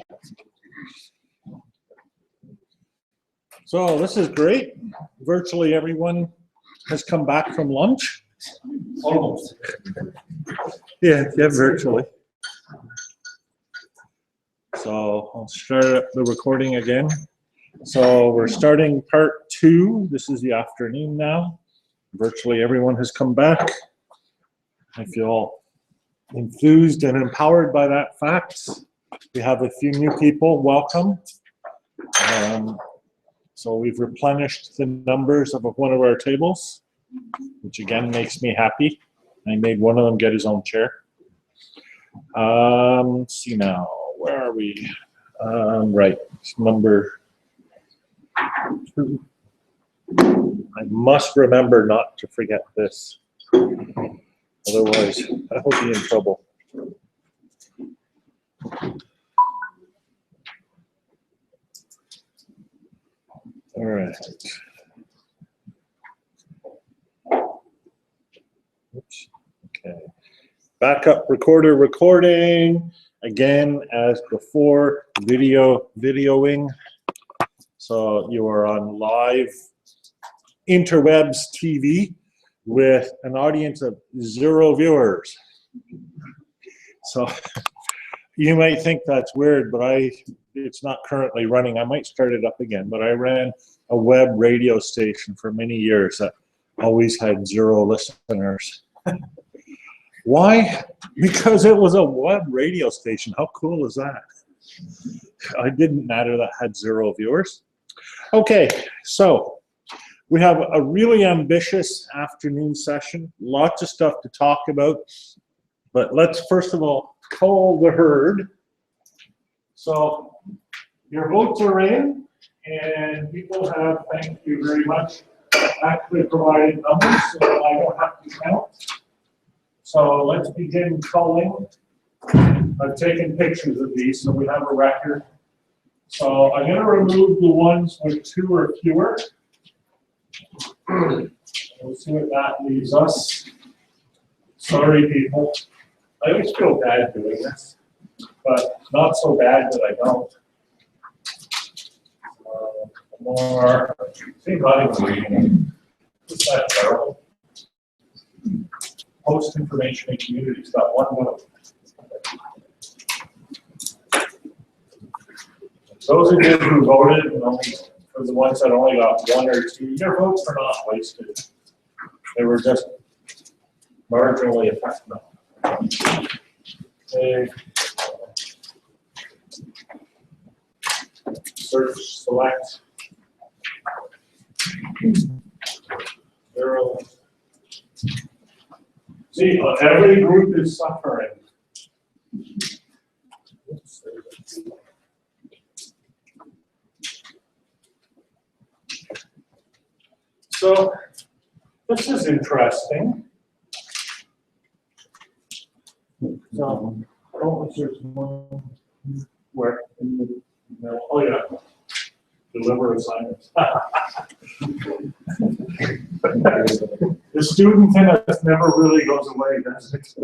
Speaker 1: So this is great. Virtually everyone has come back from lunch.
Speaker 3: Almost.
Speaker 1: Yeah, virtually. So I'll start up the recording again. So we're starting part 2. This is the afternoon now. Virtually everyone has come back. I feel enthused and empowered by that fact. We have a few new people. Welcome. So we've replenished the numbers of one of our tables, which again makes me happy. I made one of them get his own chair. Let's see now, where are we? Right, it's number 2. I must remember not to forget this. Otherwise, I will be in trouble. All right. Oops. Okay. Backup recorder recording. Again, as before, videoing. So you are on live interwebs TV with an audience of 0 viewers. So you might think that's weird, but it's not currently running. I might start it up again, but I ran a web radio station for many years that always had 0 listeners. Why? Because it was a web radio station. How cool is that? I didn't matter that had 0 viewers. Okay, so we have a really ambitious afternoon session, lots of stuff to talk about, but let's first of all call the herd. So your votes are in, and people have, thank you very much, actually provided numbers, so I don't have to count. So let's begin calling. I've taken pictures of these, so we have a record. So I'm going to remove the ones with 2 or fewer. We'll see what that leaves us. Sorry, people. I always feel bad doing this, but not so bad that I don't. More. See, not even reading. Is that terrible? Post information and communities got 1 vote. Those of you who voted, and only for the ones that only got 1 or 2, your votes are not wasted. They were just marginally effective. Okay. Search, select. 0. See, every group is suffering. So this is interesting. So, there's one where, oh yeah, deliver assignments. The student in us never really goes away, does it?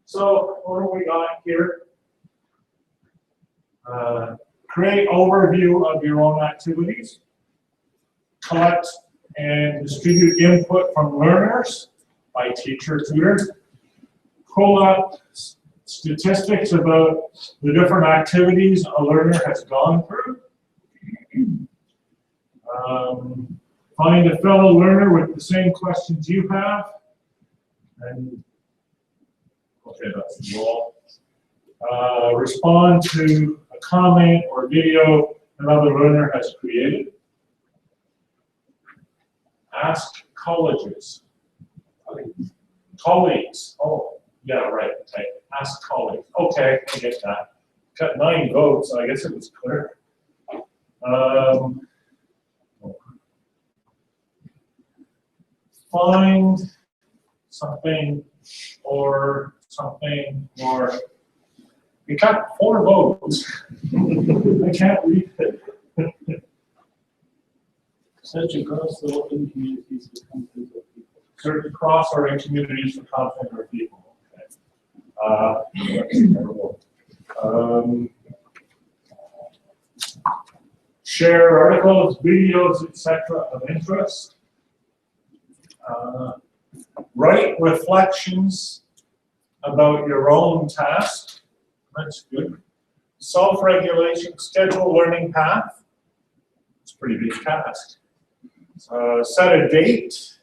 Speaker 1: So what do we got here? Create overview of your own activities. Collect and distribute input from learners by teacher, tutor. pull up statistics about the different activities a learner has gone through. Find a fellow learner with the same questions you have. And, okay, that's the wall. Respond to a comment or video another learner has created. Ask colleagues. Colleagues. Oh, yeah, right. Okay. Ask colleagues. Okay, I get that. Got 9 votes. I guess it was clear. Find something or something or. We got 4 votes. I can't read it.
Speaker 5: Search across the open communities for content or people.
Speaker 1: Search across or in communities for content or people. Okay. That's terrible. Share articles, videos, etc. of interest. Write reflections about your own task. That's good. Self-regulation, schedule learning path. It's a pretty big task. Set a date.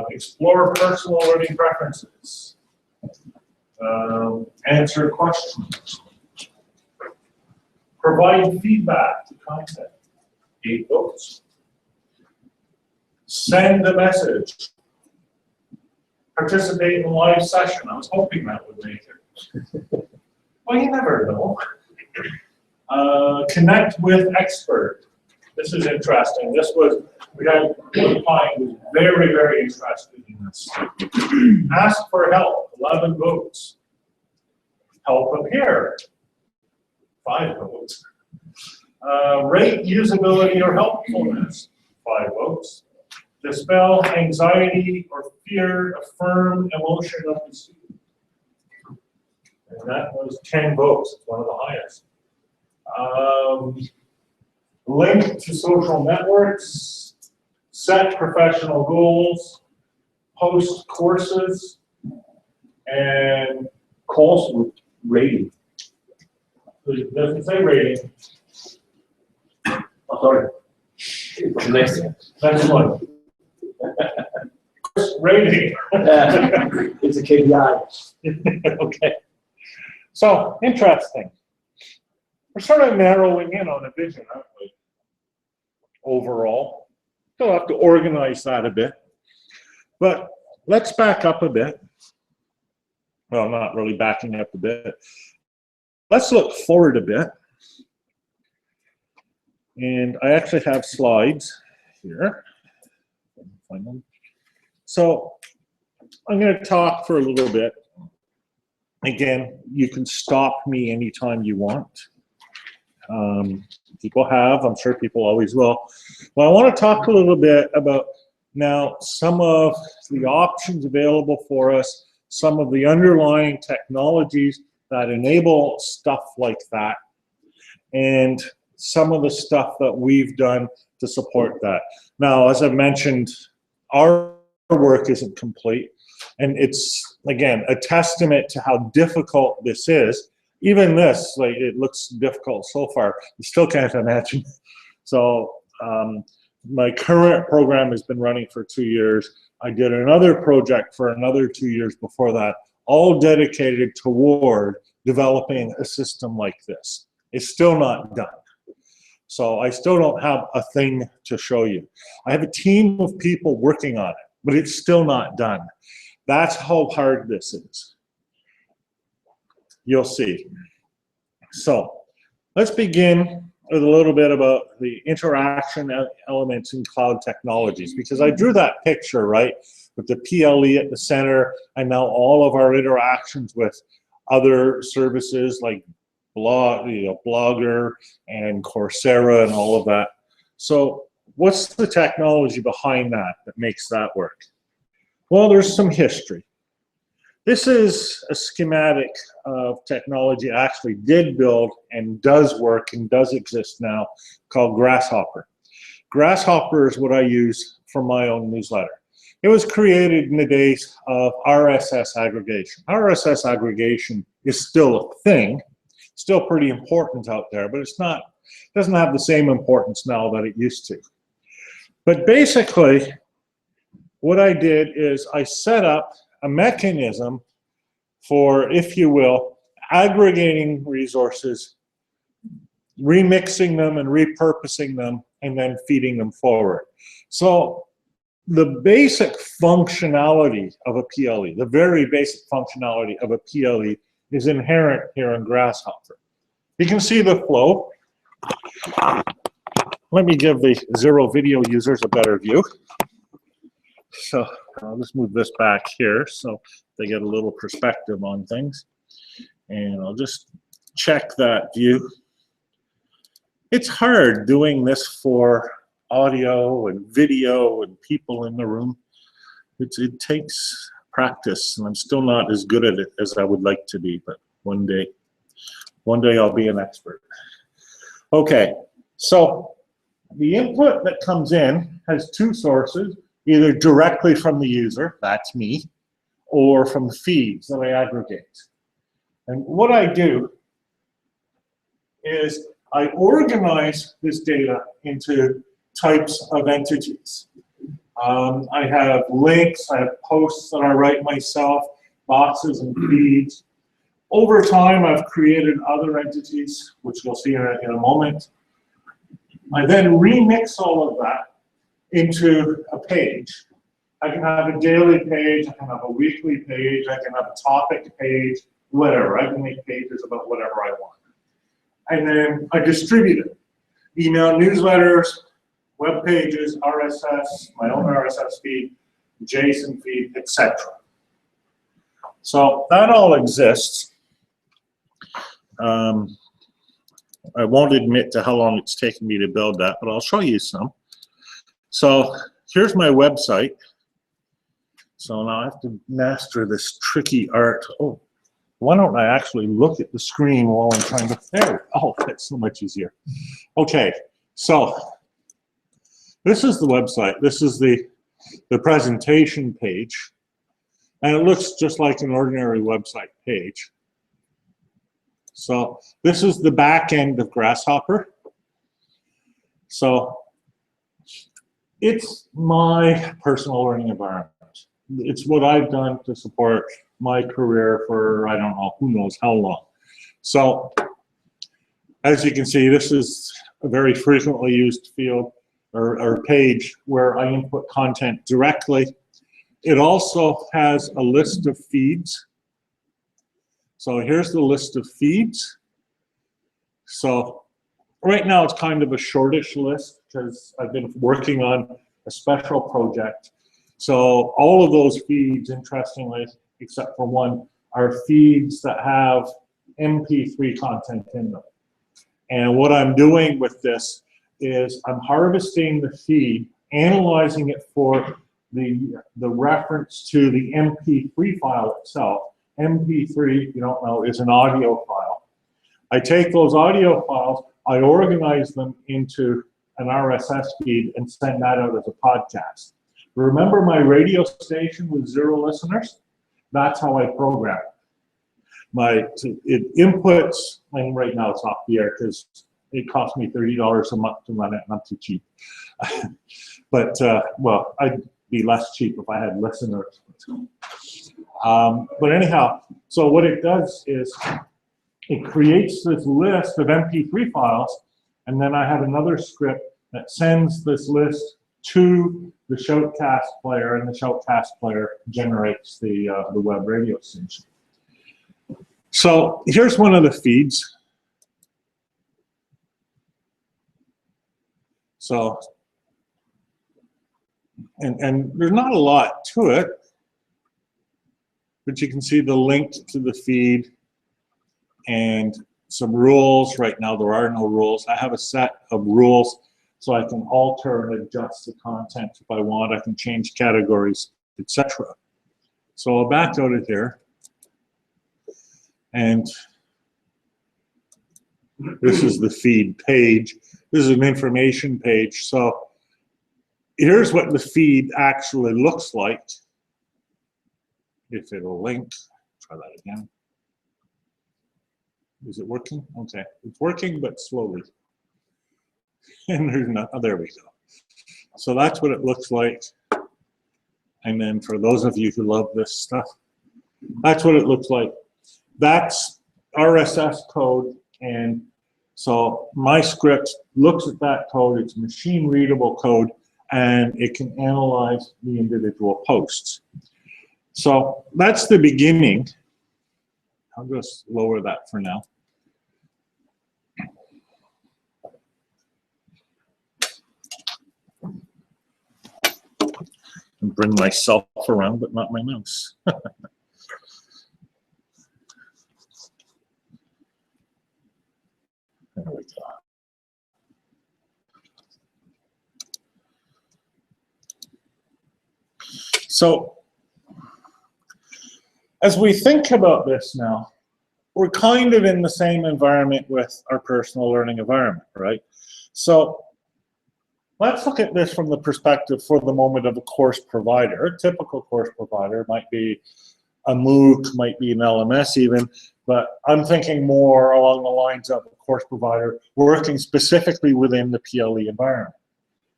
Speaker 1: Explore personal learning preferences. Answer questions. Provide feedback to content. 8 votes. Send a message. Participate in a live session. I was hoping that would make it. Well, you never know. Connect with expert. This is interesting. We had one client who was very, very interested in this. Ask for help, 11 votes. Help appear, 5 votes. Rate usability or helpfulness, 5 votes. Dispel anxiety or fear, affirm emotion of the student. And that was 10 votes, it's one of the highest. Link to social networks, set professional goals, post courses, and course rating. It doesn't say rating. Oh, sorry.
Speaker 3: Next
Speaker 1: one. Course rating.
Speaker 3: It's a KPI.
Speaker 1: Okay. So, interesting. We're sort of narrowing in on a vision, aren't we? Overall. Still have to organize that a bit. But let's back up a bit. Well, not really backing up a bit. Let's look forward a bit. And I actually have slides here. Find them. So I'm going to talk for a little bit. Again, you can stop me anytime you want. People have, I'm sure people always will. Well, I want to talk a little bit about now some of the options available for us, some of the underlying technologies that enable stuff like that, and some of the stuff that we've done to support that. Now, as I mentioned, our work isn't complete, and it's, again, a testament to how difficult this is. Even this, like, it looks difficult so far. You still can't imagine. So my current program has been running for 2 years. I did another project for another 2 years before that, all dedicated toward developing a system like this. It's still not done. So I still don't have a thing to show you. I have a team of people working on it, but it's still not done. That's how hard this is. You'll see. So let's begin with a little bit about the interaction elements in cloud technologies, because I drew that picture, right, with the PLE at the center, and now all of our interactions with other services like Blogger and Coursera and all of that. So what's the technology behind that makes that work? Well, there's some history. This is a schematic of technology I actually did build and does work and does exist now, called Grasshopper. Grasshopper is what I use for my own newsletter. It was created in the days of RSS aggregation. RSS aggregation is still a thing, still pretty important out there, but it's not, doesn't have the same importance now that it used to. But basically, what I did is I set up a mechanism for, if you will, aggregating resources, remixing them and repurposing them, and then feeding them forward. So the basic functionality of a PLE, the very basic functionality of a PLE is inherent here in Grasshopper. You can see the flow. Let me give the zero video users a better view. So I'll just move this back here so they get a little perspective on things. And I'll just check that view. It's hard doing this for audio and video and people in the room. It takes practice, and I'm still not as good at it as I would like to be, but one day I'll be an expert. Okay, so the input that comes in has two sources, either directly from the user, that's me, or from feeds that I aggregate. And what I do is I organize this data into types of entities. I have links, I have posts that I write myself, boxes and feeds. Over time, I've created other entities, which you'll see in a moment. I then remix all of that into a page. I can have a daily page, I can have a weekly page, I can have a topic page, whatever. I can make pages about whatever I want. And then I distribute it. Email newsletters, web pages, RSS, my own RSS feed, JSON feed, etc. So that all exists. I won't admit to how long it's taken me to build that, but I'll show you some. So here's my website. So now I have to master this tricky art. Oh, why don't I actually look at the screen while I'm trying to, there, oh, that's so much easier. Okay, so this is the website. This is the presentation page. And it looks just like an ordinary website page. So this is the back end of Grasshopper. So it's my personal learning environment. It's what I've done to support my career for, I don't know, who knows how long. So as you can see, this is a very frequently used field or page where I input content directly. It also has a list of feeds. So here's the list of feeds. So right now it's kind of a shortish list because I've been working on a special project. So all of those feeds, interestingly, except for one, are feeds that have MP3 content in them. And what I'm doing with this is I'm harvesting the feed, analyzing it for the reference to the MP3 file itself. MP3, if you don't know, is an audio file. I take those audio files, I organize them into an RSS feed and send that out as a podcast. Remember my radio station with 0 listeners? That's how I program it. It inputs, and right now it's off the air because it costs me $30 a month to run it, and I'm too cheap. But, well, I'd be less cheap if I had listeners. But anyhow, so what it does is it creates this list of MP3 files, and then I have another script that sends this list to the Shoutcast player, and the Shoutcast player generates the web radio station. So here's one of the feeds. So, and there's not a lot to it, but you can see the link to the feed and some rules. Right now there are no rules. I have a set of rules so I can alter and adjust the content if I want. I can change categories, etc. So I'll back out of here. And this is the feed page. This is an information page. So here's what the feed actually looks like. If it'll link, try that again. Is it working? Okay, it's working, but slowly. And there's not, oh, there we go. So that's what it looks like. And then for those of you who love this stuff, that's what it looks like. That's RSS code. And so my script looks at that code. It's machine readable code, and it can analyze the individual posts. So that's the beginning. I'll just lower that for now. And bring myself around, but not my mouse. There we go. So, as we think about this now, we're kind of in the same environment with our personal learning environment, right? So, let's look at this from the perspective for the moment of a course provider. A typical course provider might be a MOOC, might be an LMS even, but I'm thinking more along the lines of a course provider working specifically within the PLE environment.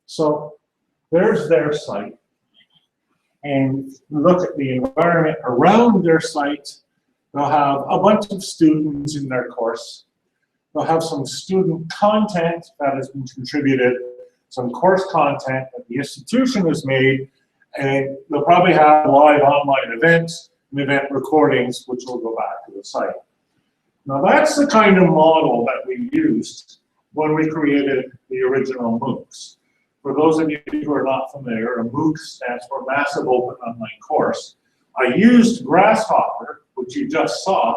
Speaker 1: So there's their site, and look at the environment around their site. They'll have a bunch of students in their course. They'll have some student content that has been contributed, some course content that the institution has made, and they'll probably have live online events and event recordings, which will go back to the site. Now that's the kind of model that we used when we created the original MOOCs. For those of you who are not familiar, a MOOC stands for Massive Open Online Course. I used Grasshopper, which you just saw,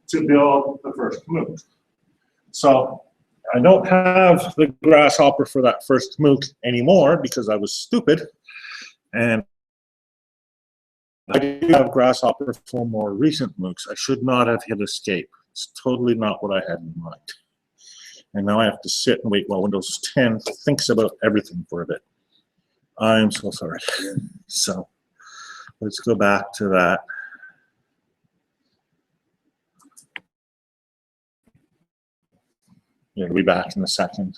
Speaker 1: to build the first MOOC. So I don't have the Grasshopper for that first MOOC anymore because I was stupid. And I do have Grasshopper for more recent MOOCs. I should not have hit escape. It's totally not what I had in mind. And now I have to sit and wait while Windows 10 thinks about everything for a bit. I'm so sorry. So let's go back to that. Yeah, we'll be back in a second.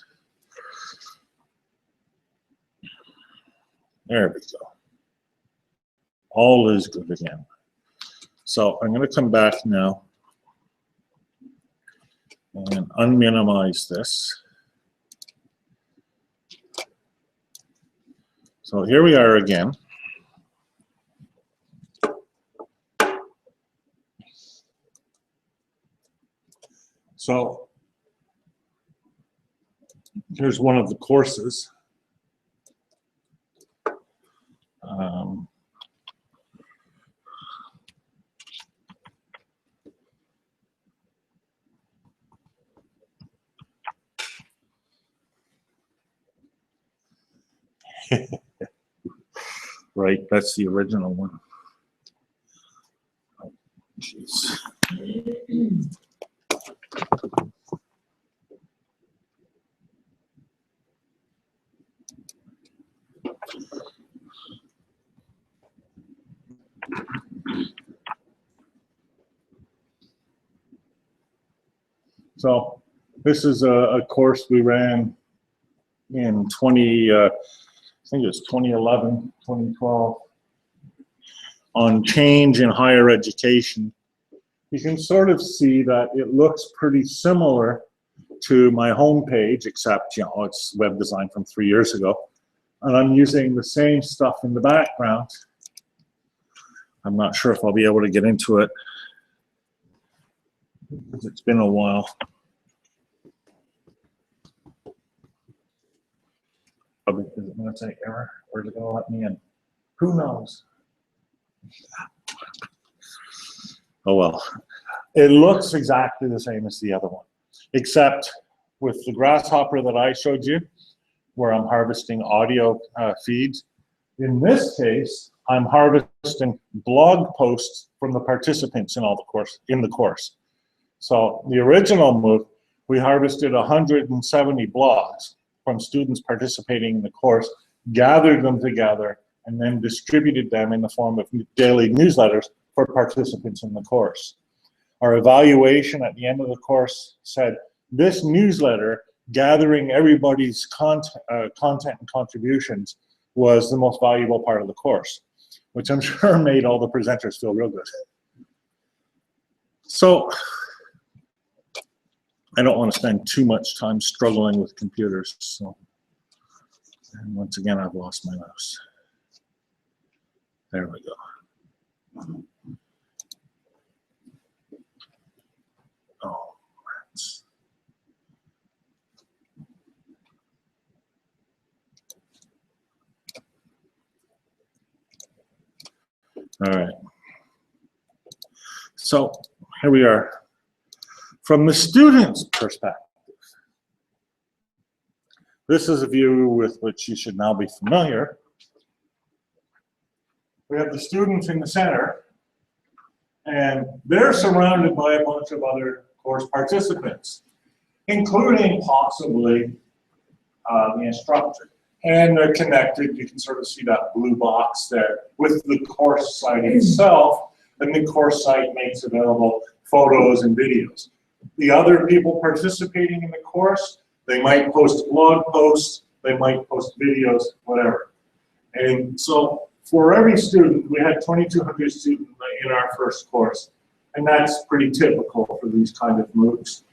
Speaker 1: There we go. All is good again. So I'm going to come back now and unminimize this. So here we are again. So here's one of the courses. Right, that's the original one. Oh, jeez. So this is a course we ran in I think it was 2011, 2012, on change in higher education. You can sort of see that it looks pretty similar to my homepage, except, you know, it's web design from 3 years ago. And I'm using the same stuff in the background. I'm not sure if I'll be able to get into it because it's been a while. Probably, is it going to say error, or is it going to let me in? Who knows? Oh well. It looks exactly the same as the other one, except with the Grasshopper that I showed you, where I'm harvesting audio feeds. In this case, I'm harvesting blog posts from the participants in the course. So the original MOOC, we harvested 170 blogs from students participating in the course gathered them together, and then distributed them in the form of daily newsletters for participants in the course. Our evaluation at the end of the course said, this newsletter, gathering everybody's content and contributions, was the most valuable part of the course, which I'm sure made all the presenters feel real good. So, I don't want to spend too much time struggling with computers, so. And once again, I've lost my mouse. There we go. Oh, rats. All right. So here we are. From the student's perspective, this is a view with which you should now be familiar. We have the students in the center, and they're surrounded by a bunch of other course participants, including possibly the instructor. And they're connected, you can sort of see that blue box there, with the course site itself, and the course site makes available photos and videos. The other people participating in the course, they might post blog posts, they might post videos, whatever. And so for every student, we had 2,200 students in our first course, and that's pretty typical for these kind of MOOCs.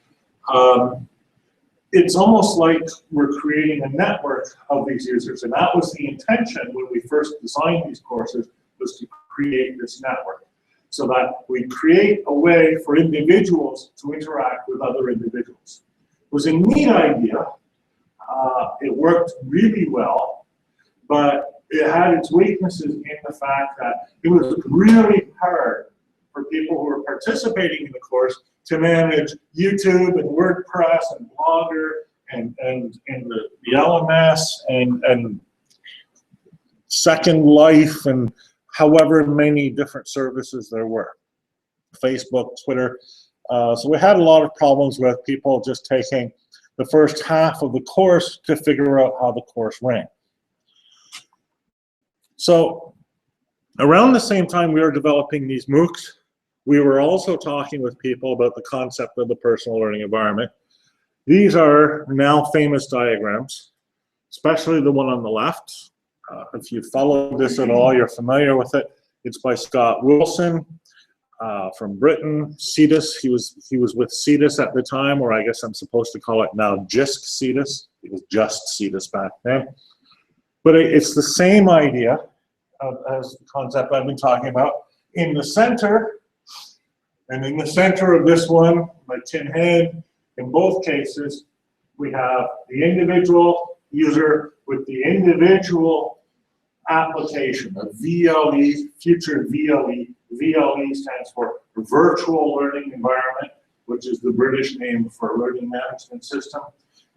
Speaker 1: It's almost like we're creating a network of these users, and that was the intention when we first designed these courses, was to create this network, so that we create a way for individuals to interact with other individuals. It was a neat idea. It worked really well, but it had its weaknesses in the fact that it was really hard for people who were participating in the course to manage YouTube and WordPress and Blogger and the LMS and Second Life and however many different services there were. Facebook, Twitter. So we had a lot of problems with people just taking the first half of the course to figure out how the course ran. So around the same time we were developing these MOOCs, we were also talking with people about the concept of the personal learning environment. These are now famous diagrams, especially the one on the left. If you followed this at all, you're familiar with it. It's by Scott Wilson from Britain, CETUS. He was with CETUS at the time, or I guess I'm supposed to call it now JISC CETUS. It was just CETUS back then. But it's the same idea as the concept I've been talking about. In the center, and in the center of this one, my tin head, in both cases, we have the individual user with the individual application, a VLE, future VLE. VLE stands for Virtual Learning Environment, which is the British name for Learning Management System.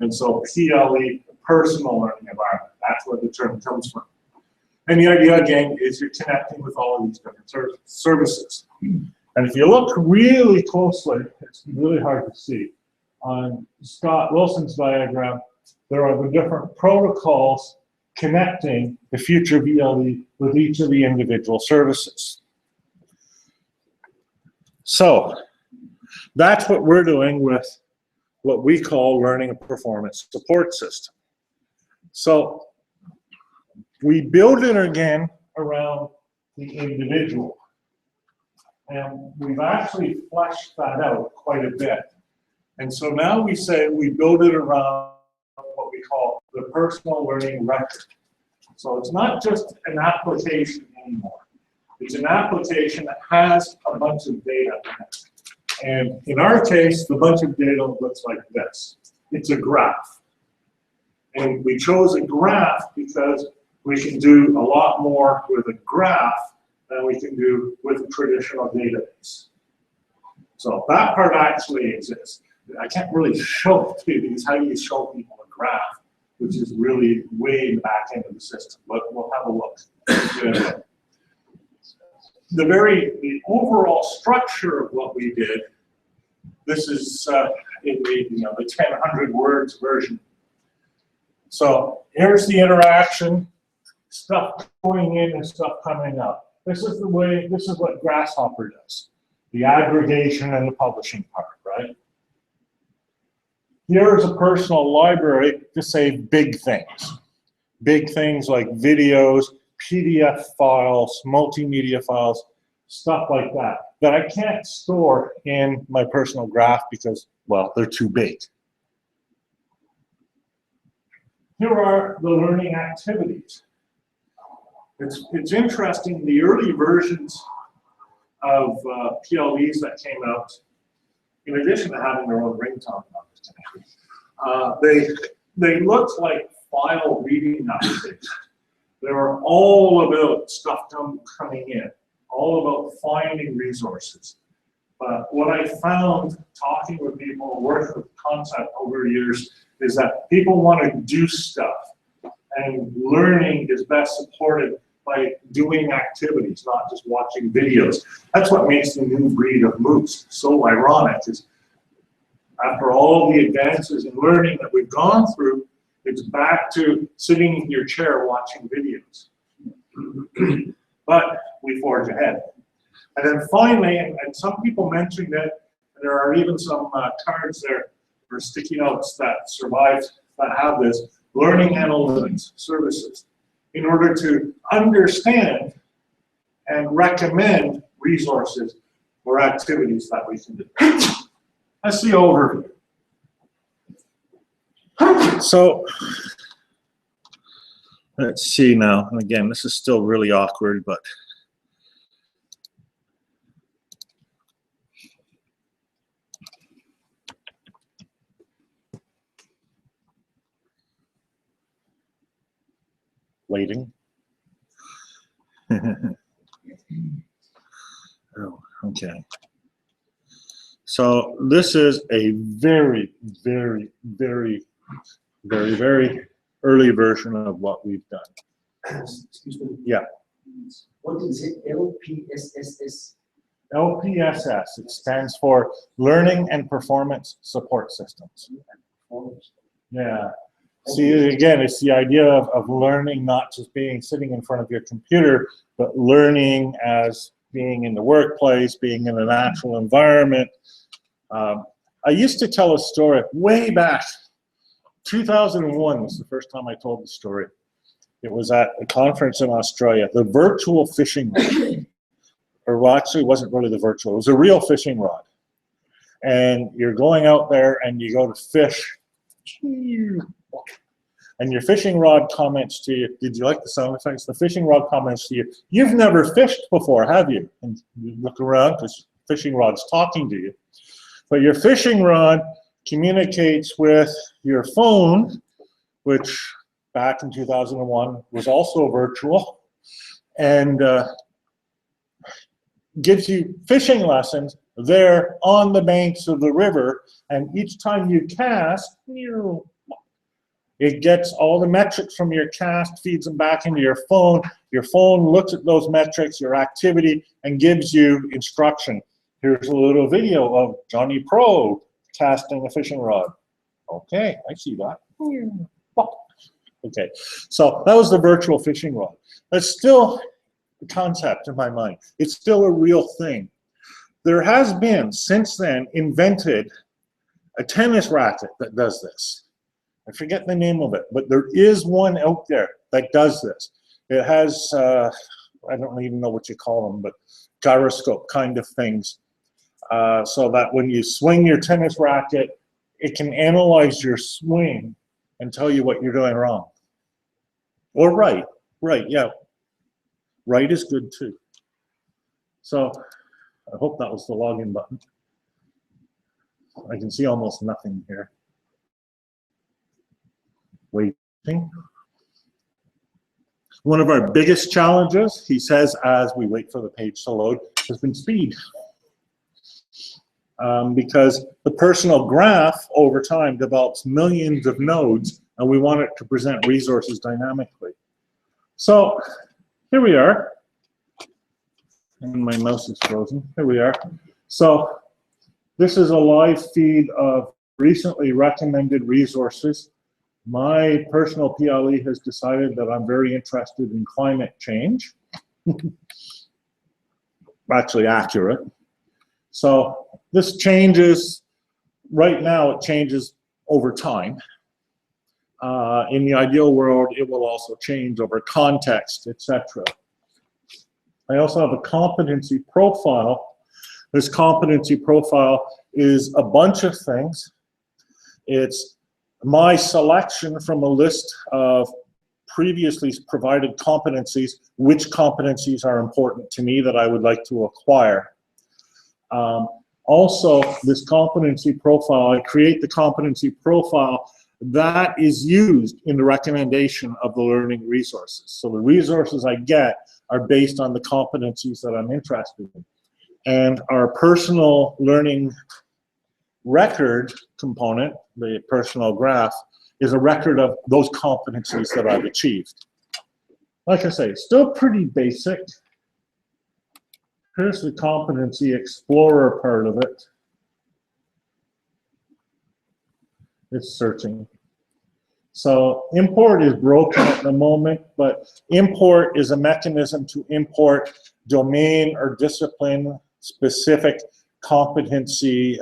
Speaker 1: And so PLE, Personal Learning Environment, that's where the term comes from. And the idea, again, is you're connecting with all of these different services. And if you look really closely, it's really hard to see. On Scott Wilson's diagram, there are the different protocols connecting the future VLE with each of the individual services. So that's what we're doing with what we call Learning and Performance Support System. So we build it again around the individual. And we've actually fleshed that out quite a bit. And so now we say we build it around what we call the personal learning record. So it's not just an application anymore. It's an application that has a bunch of data in it. And in our case, the bunch of data looks like this. It's a graph. And we chose a graph because we can do a lot more with a graph than we can do with a traditional database. So that part actually exists. I can't really show it to you because how do you show people a graph, which is really way in the back end of the system, but we'll have a look. The overall structure of what we did, this is in the 1,000 words version. So here's the interaction stuff going in and stuff coming out. This is what Grasshopper does. The aggregation and the publishing part, right? Here is a personal library to save big things. Big things like videos, PDF files, multimedia files, stuff like that I can't store in my personal graph because, well, they're too big. Here are the learning activities. It's interesting, the early versions of PLEs that came out, in addition to having their own ringtone, they looked like file reading applications. They were all about stuff coming in, all about finding resources. But what I found talking with people, working with concept over years, is that people want to do stuff, and learning is best supported by doing activities, not just watching videos. That's what makes the new breed of MOOCs so ironic, is after all the advances in learning that we've gone through, it's back to sitting in your chair watching videos. But we forge ahead. And then finally, and some people mentioned it, and there are even some cards there or sticky notes that survive that have this, learning analytics services, in order to understand and recommend resources or activities that we can do. That's the overview. So let's see now, and again, this is still really awkward, but waiting. Oh, okay. So this is a very, very, very, very, very early version of what we've done.
Speaker 12: Excuse me.
Speaker 1: Yeah.
Speaker 12: What is it? LPSSS?
Speaker 1: LPSS, it stands for Learning and Performance Support Systems. Yeah. See, again, it's the idea of learning, not just sitting in front of your computer, but learning as being in the workplace, being in an actual environment. I used to tell a story way back. 2001 was the first time I told the story. It was at a conference in Australia, the virtual fishing rod. Or well, actually, it wasn't really the virtual, it was a real fishing rod. And you're going out there and you go to fish. And your fishing rod comments to you, did you like the sound effects? The fishing rod comments to you, you've never fished before, have you? And you look around because fishing rod's talking to you. But your fishing rod communicates with your phone, which back in 2001 was also virtual, and gives you fishing lessons there on the banks of the river. And each time you cast, it gets all the metrics from your cast, feeds them back into your phone. Your phone looks at those metrics, your activity, and gives you instruction. Here's a little video of Johnny Pro casting a fishing rod. Okay, I see that. Okay, so that was the virtual fishing rod. That's still a concept in my mind. It's still a real thing. There has been, since then, invented a tennis racket that does this. I forget the name of it, but there is one out there that does this. It has, I don't even know what you call them, but gyroscope kind of things. So that when you swing your tennis racket, it can analyze your swing and tell you what you're doing wrong. Or right, yeah. Right is good too. So I hope that was the login button. I can see almost nothing here. Waiting. One of our biggest challenges, he says, as we wait for the page to load, has been speed. Because the personal graph over time develops millions of nodes, and we want it to present resources dynamically. So here we are. And my mouse is frozen. Here we are. So this is a live feed of recently recommended resources My personal PLE has decided that I'm very interested in climate change. Actually accurate. So this changes, right now it changes over time. In the ideal world, it will also change over context, etc. I also have a competency profile. This competency profile is a bunch of things. It's my selection from a list of previously provided competencies, which competencies are important to me that I would like to acquire. Also, this competency profile, I create the competency profile that is used in the recommendation of the learning resources. So the resources I get are based on the competencies that I'm interested in. And our personal learning record component, the personal graph, is a record of those competencies that I've achieved. Like I say, still pretty basic. Here's the competency explorer part of it. It's searching. So import is broken at the moment, but import is a mechanism to import domain or discipline specific competency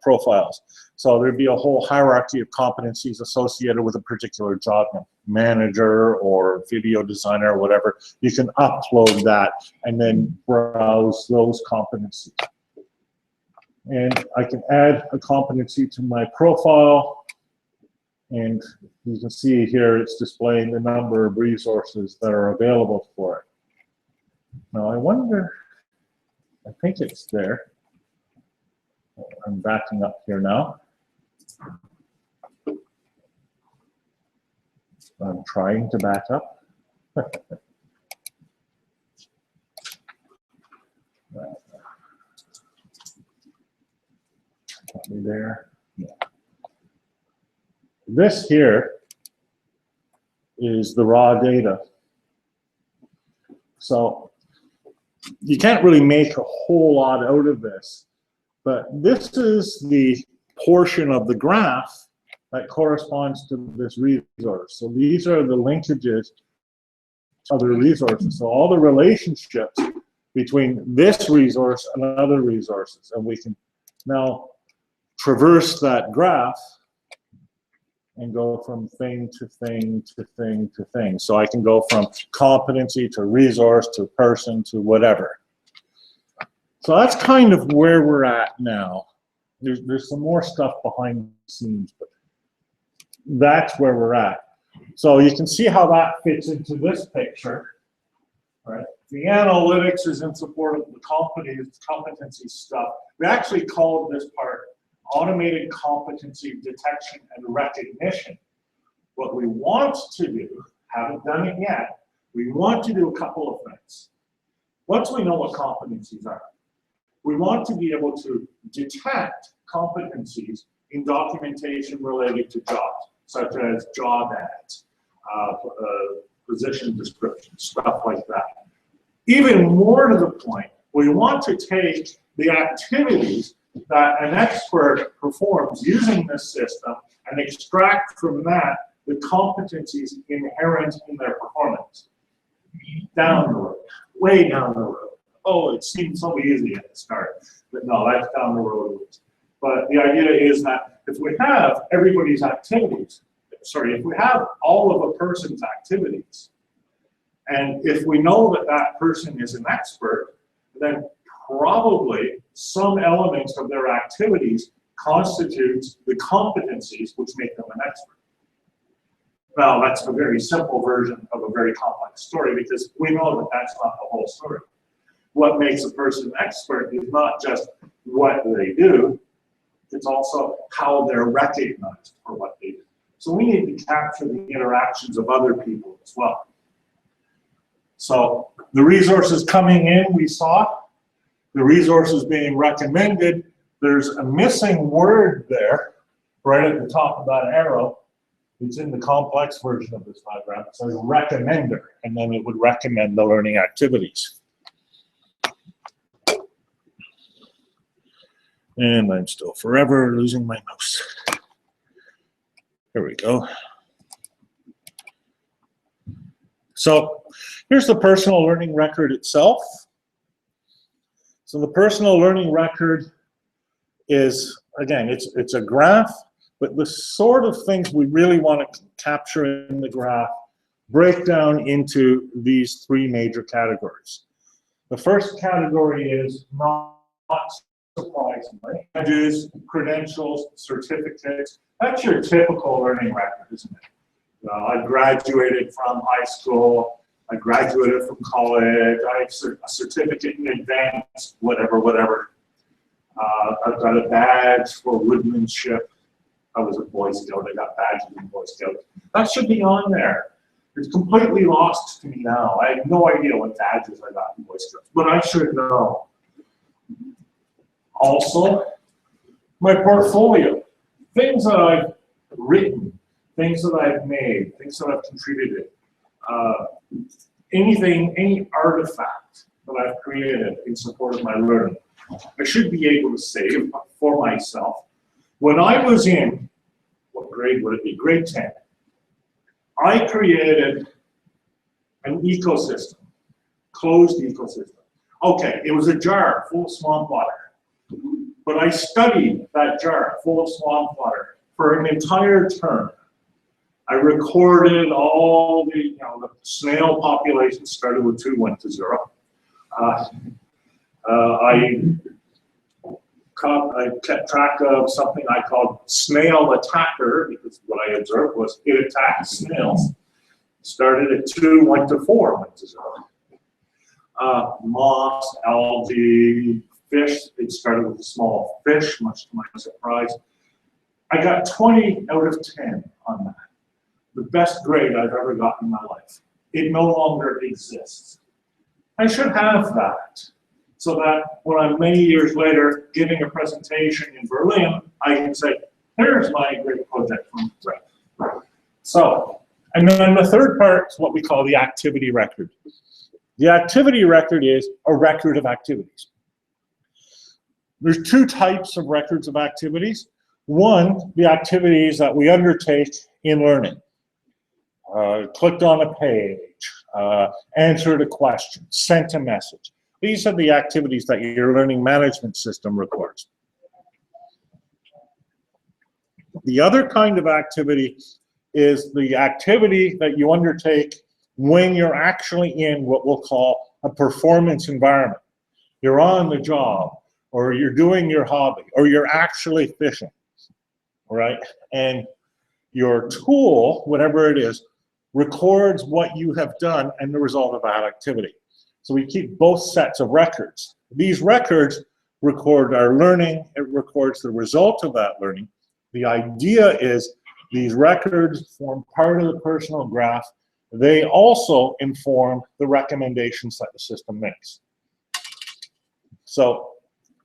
Speaker 1: profiles. So there'd be a whole hierarchy of competencies associated with a particular job, manager or video designer or whatever. You can upload that and then browse those competencies. And I can add a competency to my profile, and you can see here it's displaying the number of resources that are available for it. Now I wonder, I think it's there. I'm backing up here now. I'm trying to back up. Probably there. Yeah. This here is the raw data. So you can't really make a whole lot out of this, but this is the portion of the graph that corresponds to this resource. So these are the linkages to other resources. So all the relationships between this resource and other resources. And we can now traverse that graph and go from thing to thing to thing to thing. So I can go from competency to resource to person to whatever. So that's kind of where we're at now. There's some more stuff behind the scenes, but that's where we're at. So you can see how that fits into this picture, right? The analytics is in support of the competency stuff. We actually called this part automated competency detection and recognition. What we want to do, haven't done it yet, we want to do a couple of things. Once we know what competencies are, we want to be able to detect competencies in documentation related to jobs, such as job ads, position descriptions, stuff like that. Even more to the point, we want to take the activities that an expert performs using this system and extract from that the competencies inherent in their performance. Down the road, way down the road. Oh, it seemed so easy at the start, but no, that's down the road. But the idea is that if we have everybody's activities, sorry, if we have all of a person's activities, and if we know that that person is an expert, then probably some elements of their activities constitutes the competencies which make them an expert. Now, that's a very simple version of a very complex story because we know that that's not the whole story. What makes a person an expert is not just what they do, it's also how they're recognized for what they do. So we need to capture the interactions of other people as well. So the resources coming in, we saw. The resources being recommended, there's a missing word there, right at the top of that arrow. It's in the complex version of this diagram. It says recommender, and then it would recommend the learning activities. And I'm still forever losing my mouse. There we go. So here's the personal learning record itself. So the personal learning record is, again, it's a graph, but the sort of things we really want to capture in the graph break down into these three major categories. The first category is not surprisingly, badges, credentials, certificates. That's your typical learning record, isn't it? I graduated from high school, I graduated from college, I have a certificate in advanced, whatever. I've got a badge for woodmanship. I was a Boy Scout, I got badges in Boy Scouts. That should be on there. It's completely lost to me now. I have no idea what badges I got in Boy Scouts, but I should know. Also, my portfolio, things that I've written, things that I've made, things that I've contributed, any artifact that I've created in support of my learning, I should be able to save for myself. When I was in, what grade would it be? Grade 10. I created an ecosystem, closed ecosystem. Okay, it was a jar full of swamp water. But I studied that jar full of swamp water for an entire term. I recorded all the, the snail population started with 2, went to 0. I kept track of something I called snail attacker, because what I observed was it attacked snails. Started at 2, went to 4, went to 0. Moss, algae, fish, it started with a small fish, much to my surprise. I got 20 out of 10 on that. The best grade I've ever gotten in my life. It no longer exists. I should have that, so that when I'm many years later giving a presentation in Berlin, I can say, here's my great project from Brett. So, and then the third part is what we call the activity record. The activity record is a record of activities. There's 2 types of records of activities. One, the activities that we undertake in learning. Clicked on a page, answered a question, sent a message. These are the activities that your learning management system records. The other kind of activity is the activity that you undertake when you're actually in what we'll call a performance environment. You're on the job, or you're doing your hobby, or you're actually fishing, right? And your tool, whatever it is, records what you have done and the result of that activity. So we keep both sets of records. These records record our learning, it records the result of that learning. The idea is these records form part of the personal graph. They also inform the recommendations that the system makes. So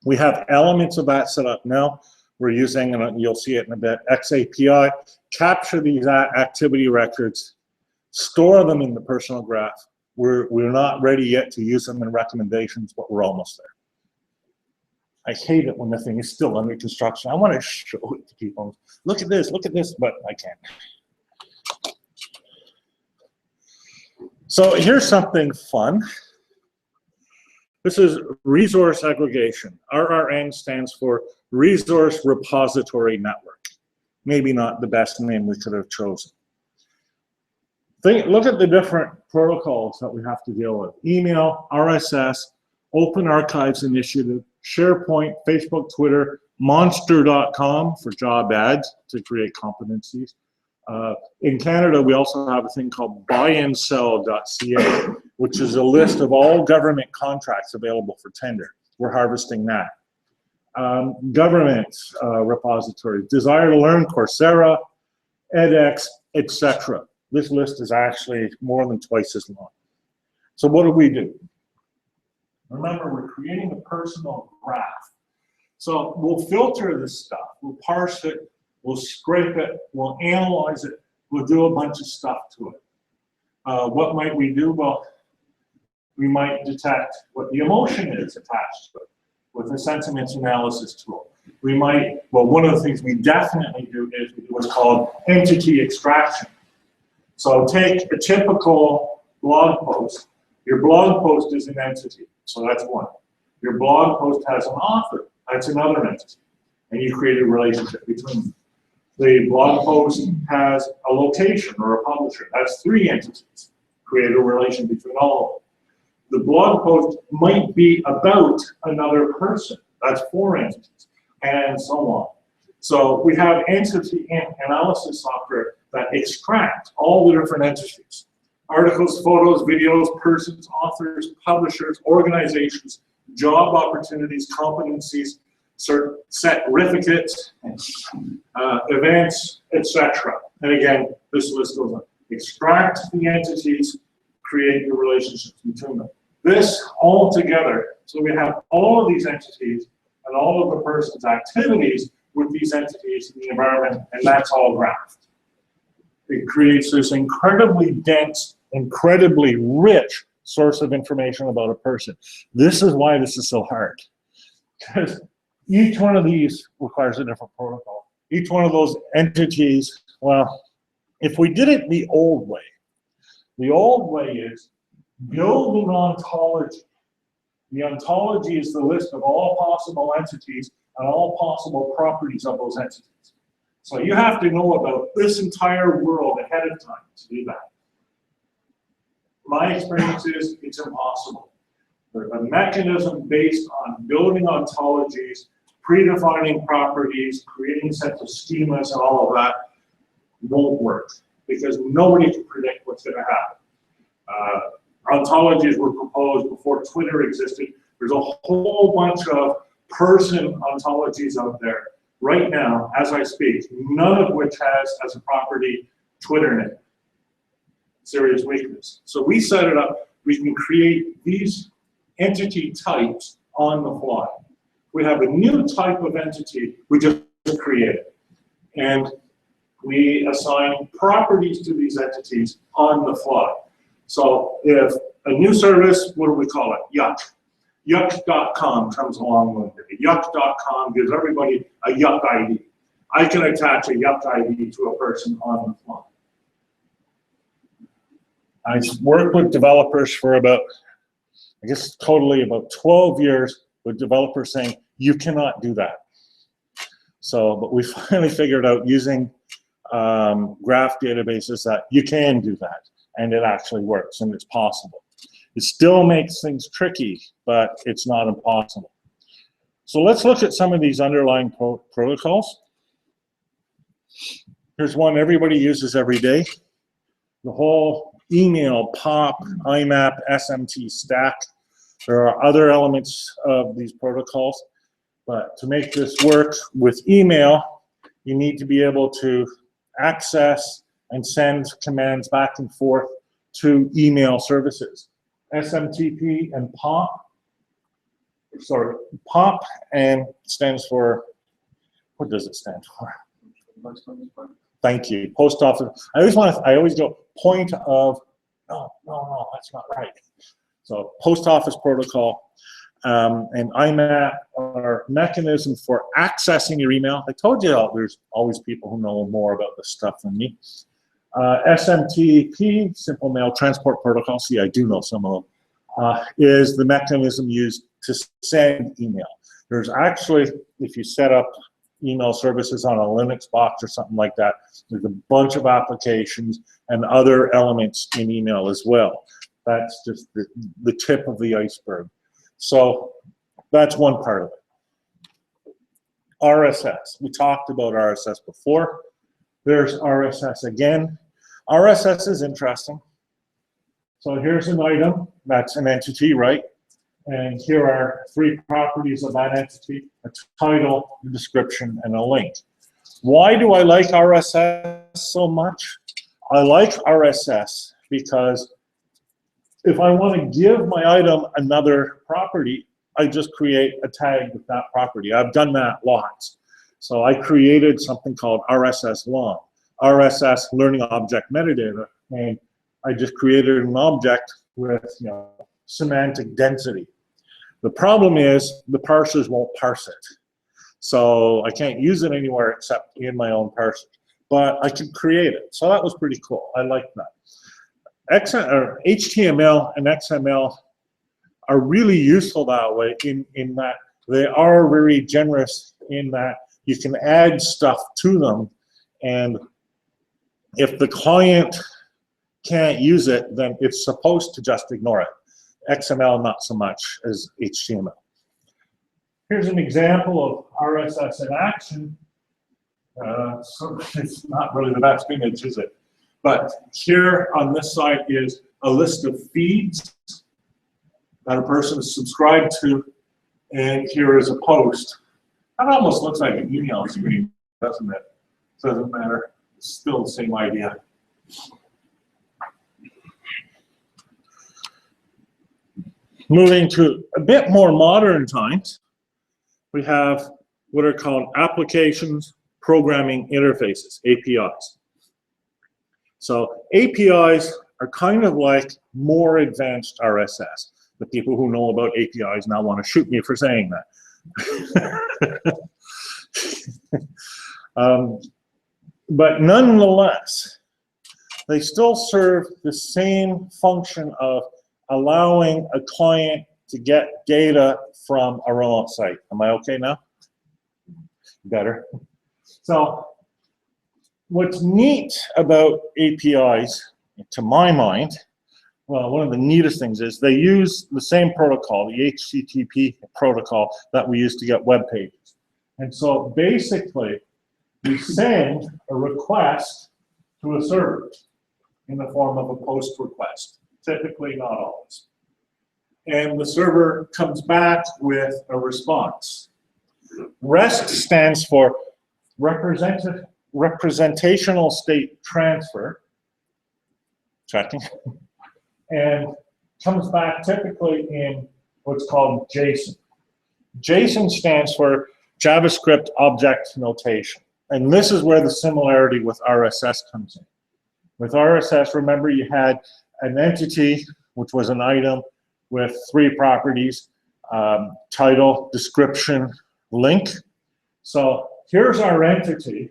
Speaker 1: we have elements of that set up now. We're using, and you'll see it in a bit, XAPI, capture these activity records, store them in the personal graph. We're not ready yet to use them in recommendations, but we're almost there. I hate it when the thing is still under construction. I want to show it to people. Look at this, but I can't. So here's something fun. This is resource aggregation. RRN stands for Resource Repository Network. Maybe not the best name we could have chosen. Look at the different protocols that we have to deal with. Email, RSS, Open Archives Initiative, SharePoint, Facebook, Twitter, Monster.com for job ads to create competencies. In Canada, we also have a thing called buyandsell.ca, which is a list of all government contracts available for tender. We're harvesting that. Government repositories, Desire to Learn, Coursera, edX, etc. This list is actually more than twice as long. So what do? Remember, we're creating a personal graph. So we'll filter this stuff, we'll parse it, we'll scrape it, we'll analyze it, we'll do a bunch of stuff to it. What might we do? Well, we might detect what the emotion is attached to it with a sentiments analysis tool. We might, well, one of the things we definitely do is we do what's called entity extraction. So take a typical blog post. Your blog post is an entity, so that's one. Your blog post has an author, that's another entity. And you create a relationship between them. The blog post has a location or a publisher, that's 3 entities. Create a relation between all of them. The blog post might be about another person, that's 4 entities, and so on. So we have entity analysis software that extract all the different entities. Articles, photos, videos, persons, authors, publishers, organizations, job opportunities, competencies, certificates, events, etc. And again, this list goes on. Extract the entities, create the relationships between them. This all together, so we have all of these entities and all of the person's activities with these entities in the environment, and that's all graphed. It creates this incredibly dense, incredibly rich source of information about a person. This is why this is so hard. Because each one of these requires a different protocol. Each one of those entities, well, if we did it the old way is build an ontology. The ontology is the list of all possible entities and all possible properties of those entities. So you have to know about this entire world ahead of time to do that. My experience is it's impossible. A mechanism based on building ontologies, predefining properties, creating sets of schemas and all of that won't work because nobody can predict what's going to happen. Ontologies were proposed before Twitter existed. There's a whole bunch of person ontologies out there right now, as I speak, none of which has as a property Twitter in it. Serious weakness. So we set it up, we can create these entity types on the fly. We have a new type of entity we just created. And we assign properties to these entities on the fly. So if a new service, what do we call it? Yuck. Yuck.com comes along with it. Yuck.com gives everybody a Yuck ID. I can attach a Yuck ID to a person on the fly. I've worked with developers for about, I guess totally about 12 years with developers saying, you cannot do that. So, but we finally figured out using graph databases that you can do that. And it actually works and it's possible. It still makes things tricky, but it's not impossible. So let's look at some of these underlying protocols. Here's one everybody uses every day. The whole email, POP, IMAP, SMT stack. There are other elements of these protocols, but to make this work with email, you need to be able to access and send commands back and forth to email services. SMTP and POP, sorry, POP and stands for, what does it stand for? Thank you, post office. I always go point of, no, that's not right. So post office protocol and IMAP are mechanisms for accessing your email. I told you there's always people who know more about this stuff than me. SMTP, Simple Mail Transport Protocol, see I do know some of them, is the mechanism used to send email. There's actually, if you set up email services on a Linux box or something like that, there's a bunch of applications and other elements in email as well. That's just the tip of the iceberg. So that's one part of it. RSS, we talked about RSS before. There's RSS again. RSS is interesting. So here's an item, that's an entity, right? And here are 3 properties of that entity, a title, a description, and a link. Why do I like RSS so much? I like RSS because if I want to give my item another property, I just create a tag with that property. I've done that lots. So I created something called RSS long, RSS learning object metadata, and I just created an object with semantic density. The problem is the parsers won't parse it. So I can't use it anywhere except in my own parser. But I can create it. So that was pretty cool. I liked that. HTML and XML are really useful that way in that they are very generous in that you can add stuff to them, and if the client can't use it, then it's supposed to just ignore it. XML not so much as HTML. Here's an example of RSS in action. So it's not really the best image, is it? But here on this side is a list of feeds that a person is subscribed to, and here is a post. That almost looks like an email screen, doesn't it? Doesn't matter. It's still the same idea. Moving to a bit more modern times, we have what are called applications programming interfaces, APIs. So APIs are kind of like more advanced RSS. The people who know about APIs now want to shoot me for saying that. But nonetheless, they still serve the same function of allowing a client to get data from a remote site. Am I okay now? Better. So what's neat about APIs, to my mind, well, one of the neatest things is they use the same protocol, the HTTP protocol that we use to get web pages. And so basically, we send a request to a server in the form of a post request, typically not always. And the server comes back with a response. REST stands for Representational State Transfer, checking, and comes back typically in what's called JSON. JSON stands for JavaScript Object Notation. And this is where the similarity with RSS comes in. With RSS, remember you had an entity, which was an item with 3 properties, title, description, link. So here's our entity.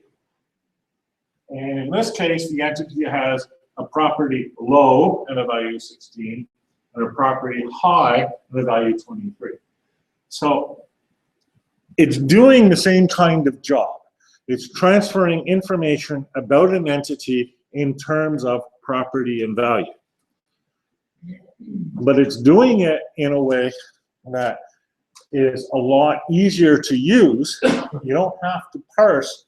Speaker 1: And in this case, the entity has a property low and a value 16, and a property high and a value 23. So it's doing the same kind of job. It's transferring information about an entity in terms of property and value. But it's doing it in a way that is a lot easier to use. You don't have to parse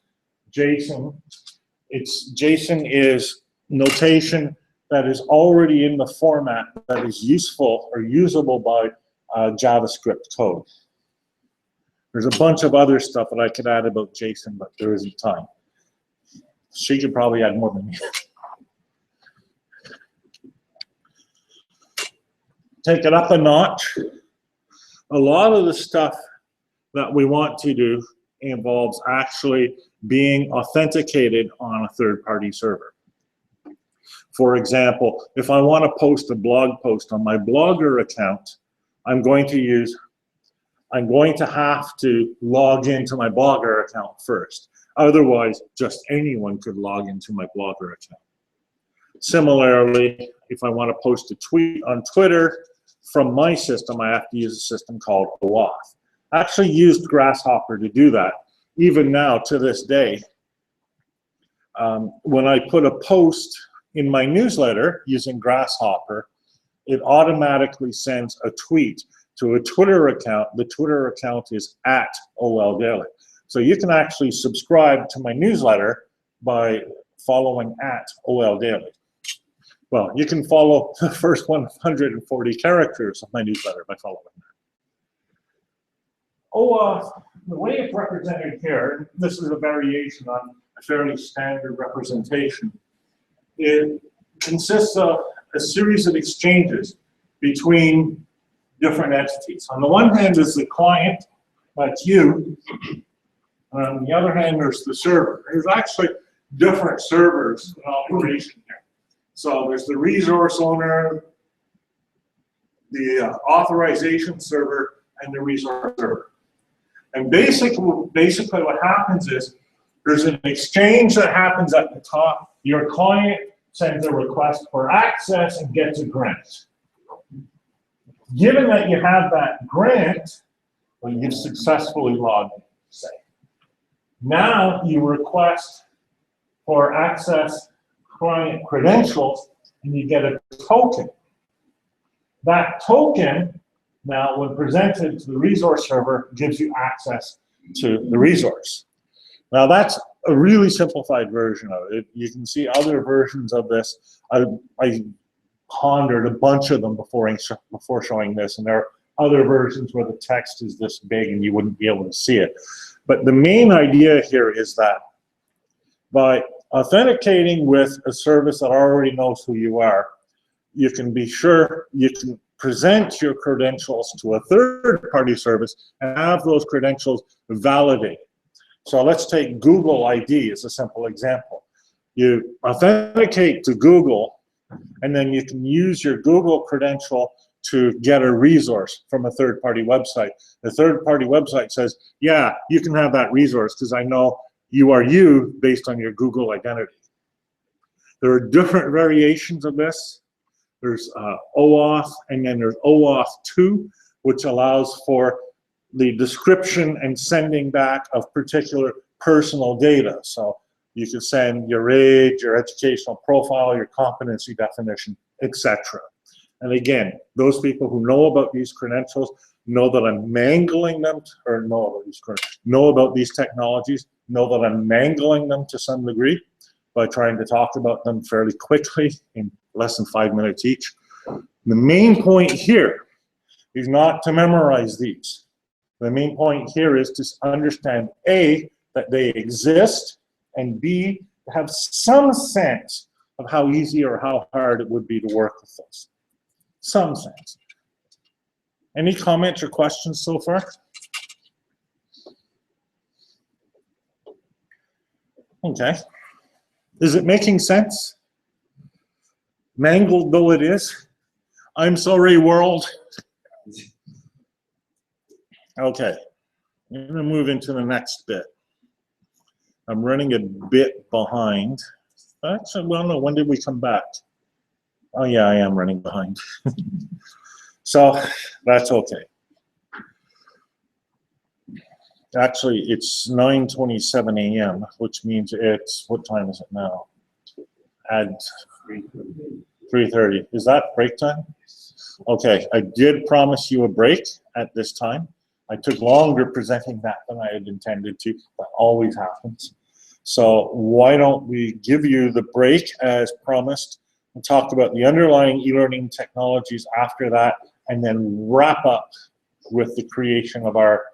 Speaker 1: JSON. JSON is notation that is already in the format that is useful or usable by JavaScript code. There's a bunch of other stuff that I could add about JSON, but there isn't time. She could probably add more than me. Take it up a notch. A lot of the stuff that we want to do involves actually being authenticated on a third-party server. For example, if I want to post a blog post on my Blogger account, I'm going to have to log into my Blogger account first. Otherwise, just anyone could log into my Blogger account. Similarly, if I want to post a tweet on Twitter from my system, I have to use a system called OAuth. I actually used Grasshopper to do that. Even now, to this day, when I put a post in my newsletter using Grasshopper, it automatically sends a tweet to a Twitter account. The Twitter account is @OLDaily. So you can actually subscribe to my newsletter by following @OLDaily. Well, you can follow the first 140 characters of my newsletter by following that. OAuth, the way it's represented here, this is a variation on a fairly standard representation. It consists of a series of exchanges between different entities. On the one hand is the client, that's you. And on the other hand, there's the server. There's actually different servers in operation here. So there's the resource owner, the authorization server, and the resource server. And basically what happens is there's an exchange that happens at the top. Your client sends a request for access and gets a grant. Given that you have that grant, well, you've successfully logged in, say. Now you request for access client credentials and you get a token. That token, now when presented to the resource server, gives you access to the resource. Now that's a really simplified version of it. You can see other versions of this. I pondered a bunch of them before showing this, and there are other versions where the text is this big and you wouldn't be able to see it. But the main idea here is that by authenticating with a service that already knows who you are, you can be sure you can present your credentials to a third-party service and have those credentials validated. So let's take Google ID as a simple example. You authenticate to Google, and then you can use your Google credential to get a resource from a third-party website. The third-party website says, yeah, you can have that resource because I know you are you based on your Google identity. There are different variations of this. There's OAuth, and then there's OAuth 2, which allows for the description and sending back of particular personal data. So you can send your age, your educational profile, your competency definition, etc. And again, those people who know about these credentials know that I'm mangling them, or know about these technologies, know that I'm mangling them to some degree by trying to talk about them fairly quickly in less than 5 minutes each. The main point here is not to memorize these. The main point here is to understand A, that they exist, and B, to have some sense of how easy or how hard it would be to work with those. Some sense. Any comments or questions so far? Okay. Is it making sense? Mangled though it is? I'm sorry, world. Okay, I'm gonna move into the next bit. I'm running a bit behind. Actually, well, no, when did we come back? Oh yeah, I am running behind. So that's okay. Actually, it's 9:27 a.m., which means it's, what time is it now? At 3:30. Is that break time? Okay, I did promise you a break at this time. I took longer presenting that than I had intended to. That always happens. So why don't we give you the break as promised and talk about the underlying e-learning technologies after that, and then wrap up with the creation of our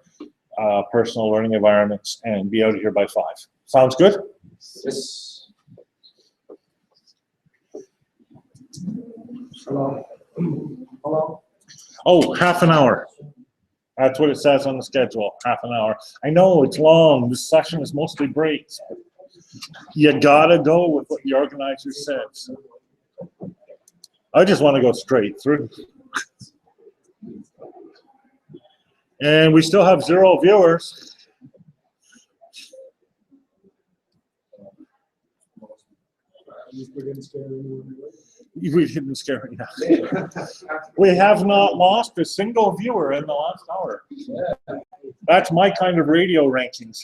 Speaker 1: personal learning environments and be out of here by 5. Sounds good?
Speaker 12: Yes. Hello. Hello.
Speaker 1: Oh, half an hour. That's what it says on the schedule, half an hour. I know it's long. This session is mostly breaks. But you gotta go with what the organizer said. So I just want to go straight through. And we still have 0 viewers. We didn't scare enough. We have not lost a single viewer in the last hour. That's my kind of radio rankings.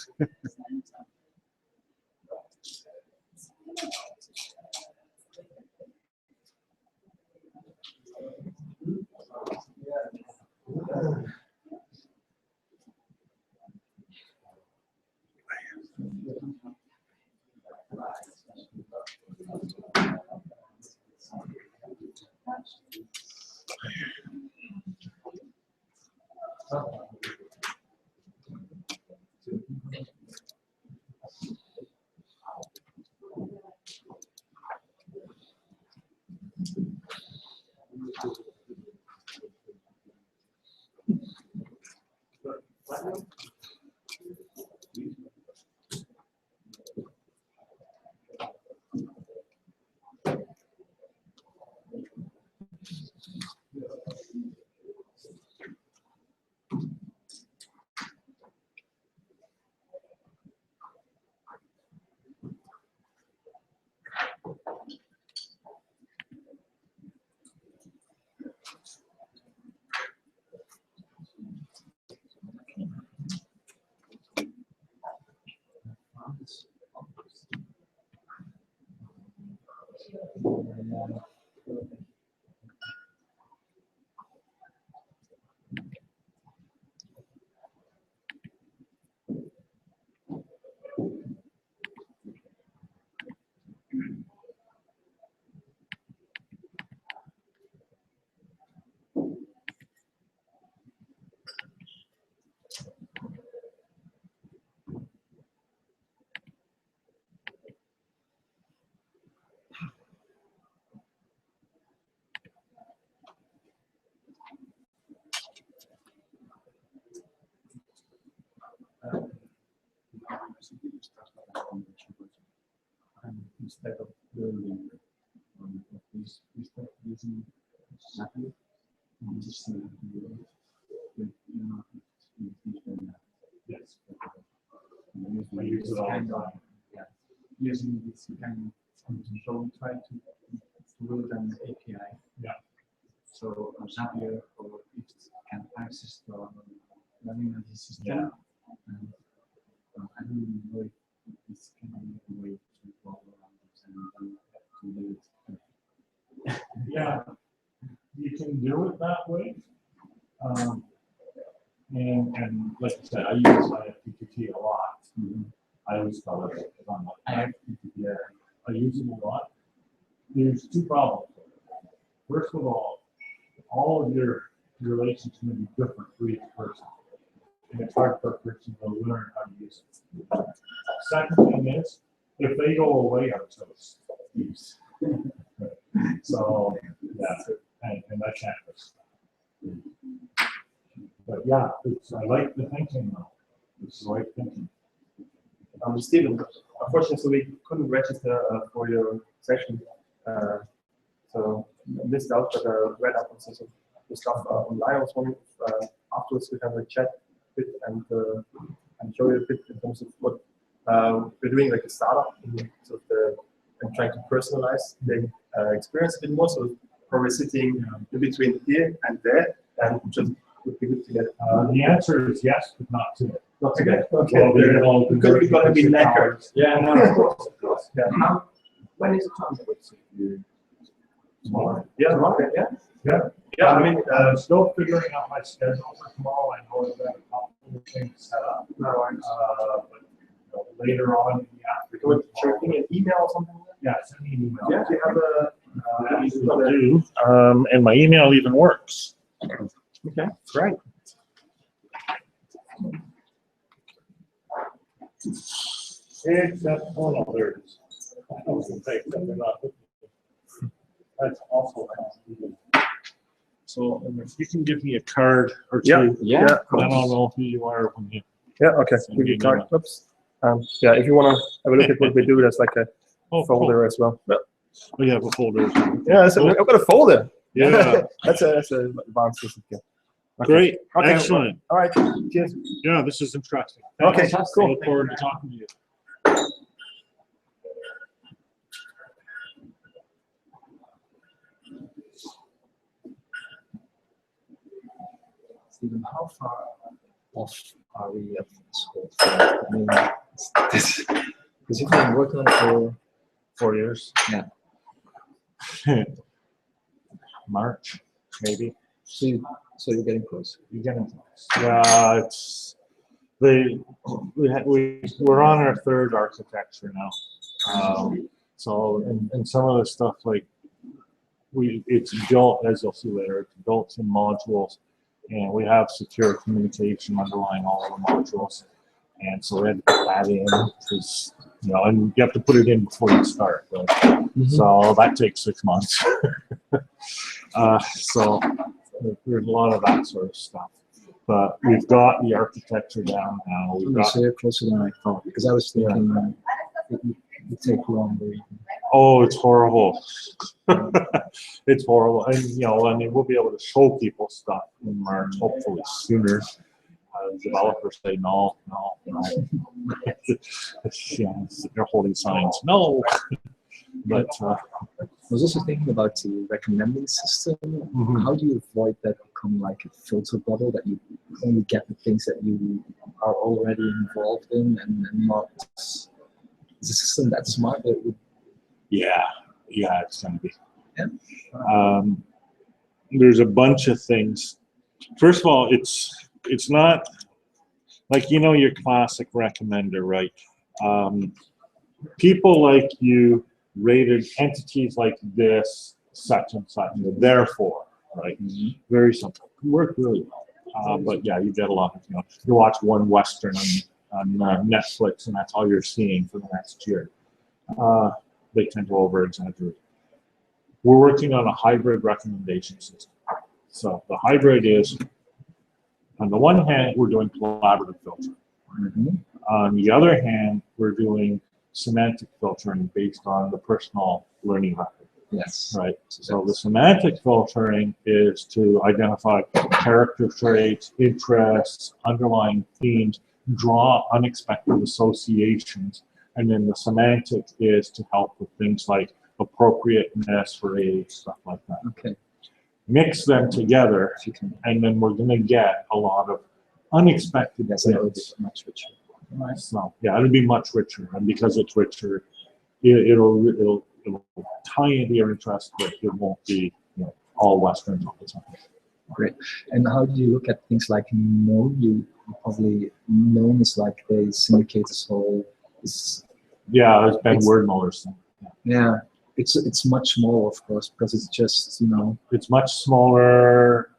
Speaker 10: Instead of building, we start using Zapier. Just yes.
Speaker 5: I use it all the time.
Speaker 10: Yeah. Using this kind of control, try to build an API.
Speaker 5: Yeah.
Speaker 10: So Zapier or it can access the learning of the system.
Speaker 5: Yeah.
Speaker 10: And I don't know if this can be a way to follow around and to do it.
Speaker 1: Yeah, you can do it that way. And like I said, I use IFTTT a lot. I always call it because I'm like, IFTTT, I use it a lot. There's two problems. First of all of your relations may be different for each person. And it's hard for a person to learn how to use it. Second thing is, if they go away, I'm toast. So, yeah, and I can't. But yeah, I like the thinking though. It's the right thinking.
Speaker 13: Stephen, unfortunately, we couldn't register for your session. So missed out, but read up on some of the stuff online. I was wondering if afterwards we have a chat bit and show you a bit in terms of what we're doing, like a startup in sort of and trying to personalize the experience a bit more. So probably sitting in between here and there, and just would be good to get.
Speaker 1: The answer is yes, but not today.
Speaker 13: Not today. Okay.
Speaker 1: Well,
Speaker 13: Because we're going to be knackered.
Speaker 1: Yeah, no, of course.
Speaker 13: Yeah. When is the time? Tomorrow. Yeah, tomorrow. Yeah.
Speaker 1: Yeah.
Speaker 13: Yeah. I mean,
Speaker 1: I'm still figuring out my schedule for tomorrow. I know I've got a couple of things set up. But later on in the afternoon.
Speaker 13: Should we an email or something?
Speaker 1: Yeah, send me an email.
Speaker 13: Yeah, do you have
Speaker 1: and my email even works.
Speaker 13: Okay, great.
Speaker 1: Except, oh no, there it is. I was gonna say, except they're not looking. That's also complicated. So if you can give me a card or two,
Speaker 13: Yeah.
Speaker 1: then I'll know who you are when you.
Speaker 13: Yeah, okay. Give you a card. Oops. Yeah, if you want to have a look at what we do, there's like a folder as well. Yeah.
Speaker 1: We have a folder.
Speaker 13: Yeah, I've got a folder.
Speaker 1: Yeah.
Speaker 13: that's an advanced system. Okay.
Speaker 1: Great.
Speaker 13: Okay.
Speaker 1: Excellent.
Speaker 13: All right. Cheers.
Speaker 1: Yeah, this is interesting.
Speaker 13: Okay,
Speaker 1: Thanks.
Speaker 13: cool.
Speaker 1: Look forward to talking to you.
Speaker 2: Stephen, how far off are we of this whole thing? I mean, because you've been working on it for
Speaker 1: 4 years.
Speaker 2: Yeah.
Speaker 1: March, maybe.
Speaker 2: So you're getting close.
Speaker 1: You're getting close. Yeah, it's we're on our third architecture now. So and some of the stuff like it's built, as you'll see later, it's built in modules, and we have secure communication underlying all of the modules. And so we had to put that in because, and you have to put it in before you start. Right? So that takes 6 months. So there's a lot of that sort of stuff. But we've got the architecture down now.
Speaker 2: So you're closer than I thought, because I was thinking it would take longer.
Speaker 1: Oh, it's horrible. It's horrible. And, we'll be able to show people stuff in March, hopefully sooner. Developers say no. They're holding signs. No. But
Speaker 2: I was also thinking about the recommending system. How do you avoid that becoming like a filter bubble, that you only get the things that you are already involved in, and not is a system that smart that would.
Speaker 1: Yeah, Yeah, it's going to be.
Speaker 2: Yeah.
Speaker 1: There's a bunch of things. First of all, it's not like, you know, your classic recommender, right? People like you rated entities like this, such and such, therefore, right? Very simple. Worked really well. But yeah, you get a lot of, you know, you watch one Western on Netflix and that's all you're seeing for the next year. They tend to over exaggerate. We're working on a hybrid recommendation system. So the hybrid is, on the one hand, we're doing collaborative filtering. On the other hand, we're doing semantic filtering based on the personal learning record.
Speaker 2: Yes.
Speaker 1: Right. So the semantic filtering is to identify character traits, interests, underlying themes, draw unexpected associations, and then the semantic is to help with things like appropriateness for age, stuff like that.
Speaker 2: Okay.
Speaker 1: Mix them together, and then we're going to get a lot of unexpected hits.
Speaker 2: Much richer.
Speaker 1: Right. So yeah, it'll be much richer, and because it's richer, it'll tie into your interest, but it won't be, you know, all Westerns all the time.
Speaker 2: Great. And how do you look at things like GNOME? You probably GNOME is like they syndicate this whole.
Speaker 1: Yeah, it's Ben Wordmuller's thing.
Speaker 2: Yeah, it's much more, of course, because it's just, you know.
Speaker 1: It's much smaller.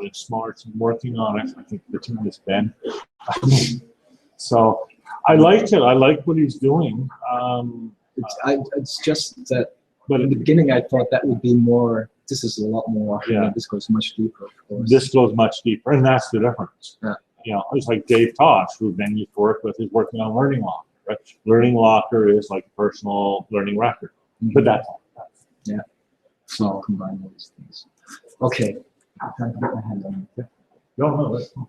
Speaker 1: It's smaller team working on it. I think the team is Ben. So I liked it. I like what he's doing.
Speaker 2: It's just that, but in the beginning I thought that would be more. This is a lot more.
Speaker 1: Yeah.
Speaker 2: This goes much deeper, of course.
Speaker 1: This goes much deeper, and that's the difference.
Speaker 2: Yeah.
Speaker 1: You know, it's like Dave Tosh, who Ben used to work with, is working on Learning Locker. Right? Learning Locker is like a personal learning record, but that's all.
Speaker 2: Yeah. So combine all these things. Okay. I'm trying to get my hand on it.
Speaker 1: No, that's fine.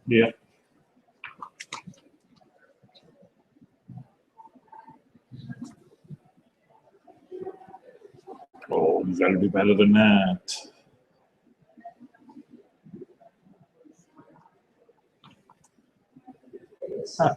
Speaker 1: Yeah. Oh, you gotta do better than that. Huh.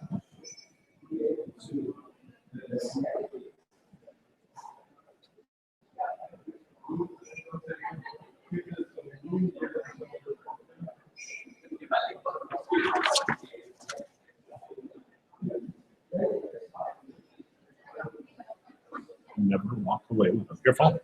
Speaker 1: Never walk away with your phone.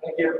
Speaker 13: Thank you.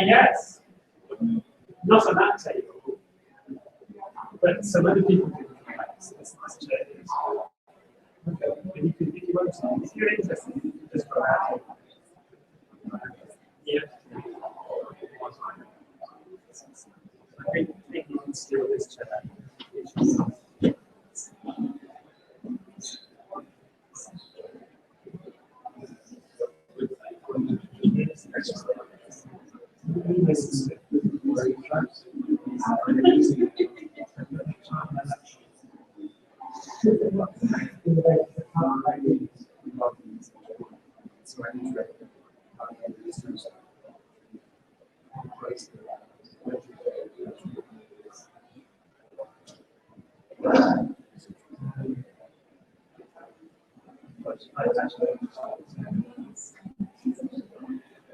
Speaker 5: Yes, not on that table, but some other people can collect this changes. Okay, but if you want to, if you're interested, you can just go out. Yeah. I think you can steal this chair.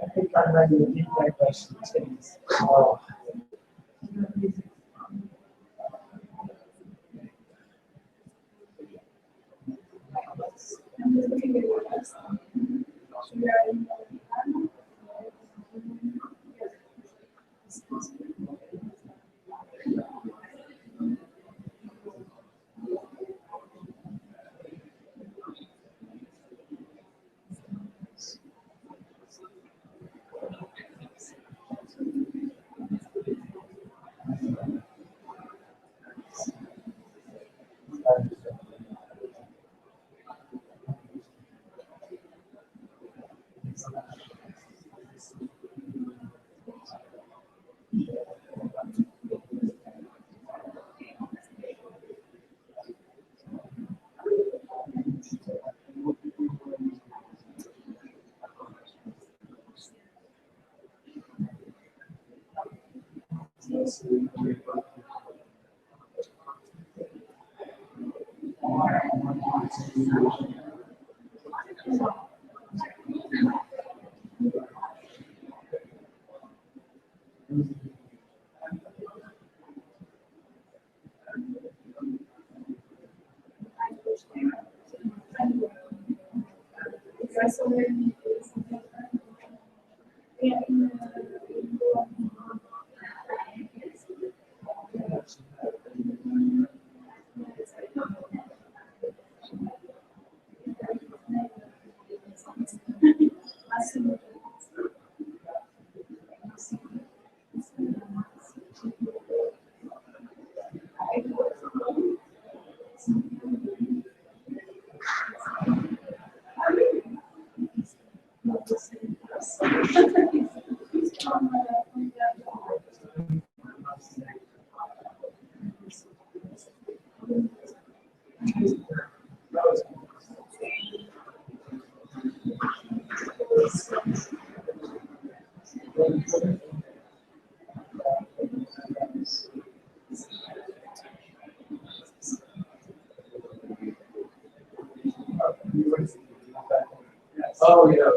Speaker 5: I think I'm ready to keep my questions. Oh.
Speaker 4: Oh, yeah.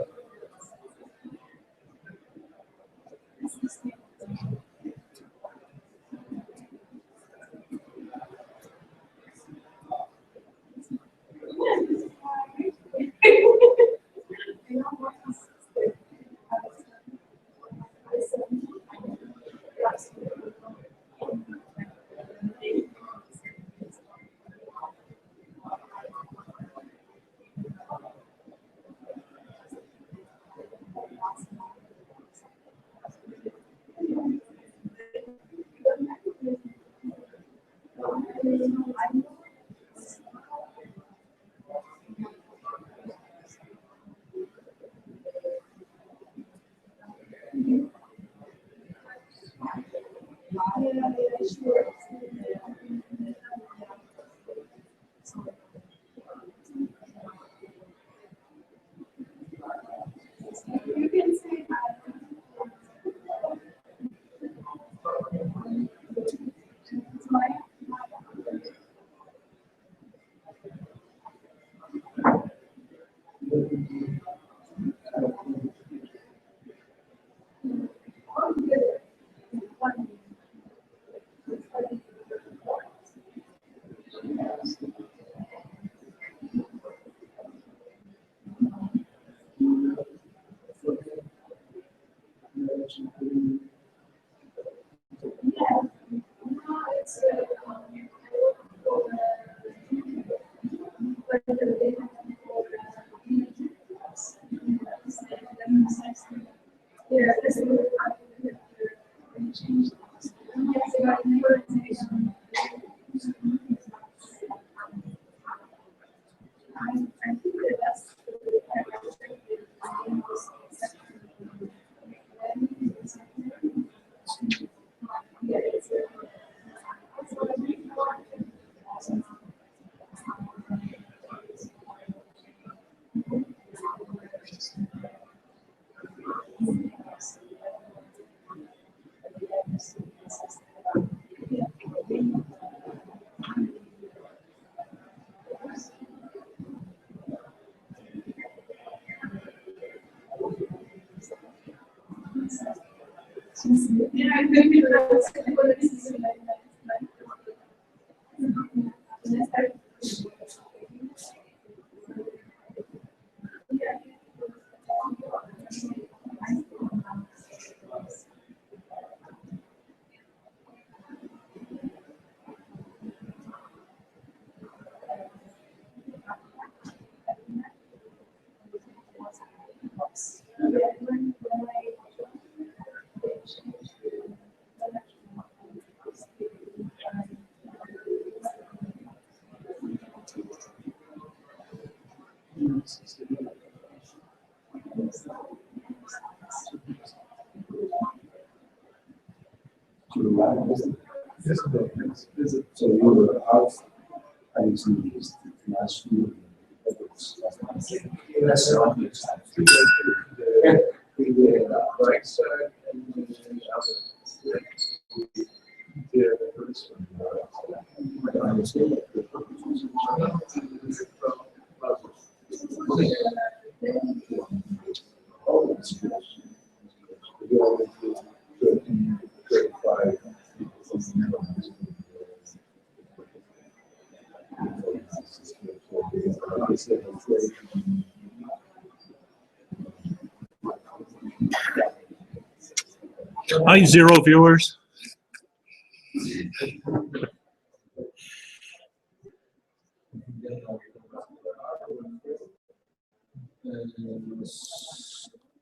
Speaker 10: So you were out, I was in the last year. That's the obvious.
Speaker 4: Right side and the
Speaker 1: Hi, 0 viewers.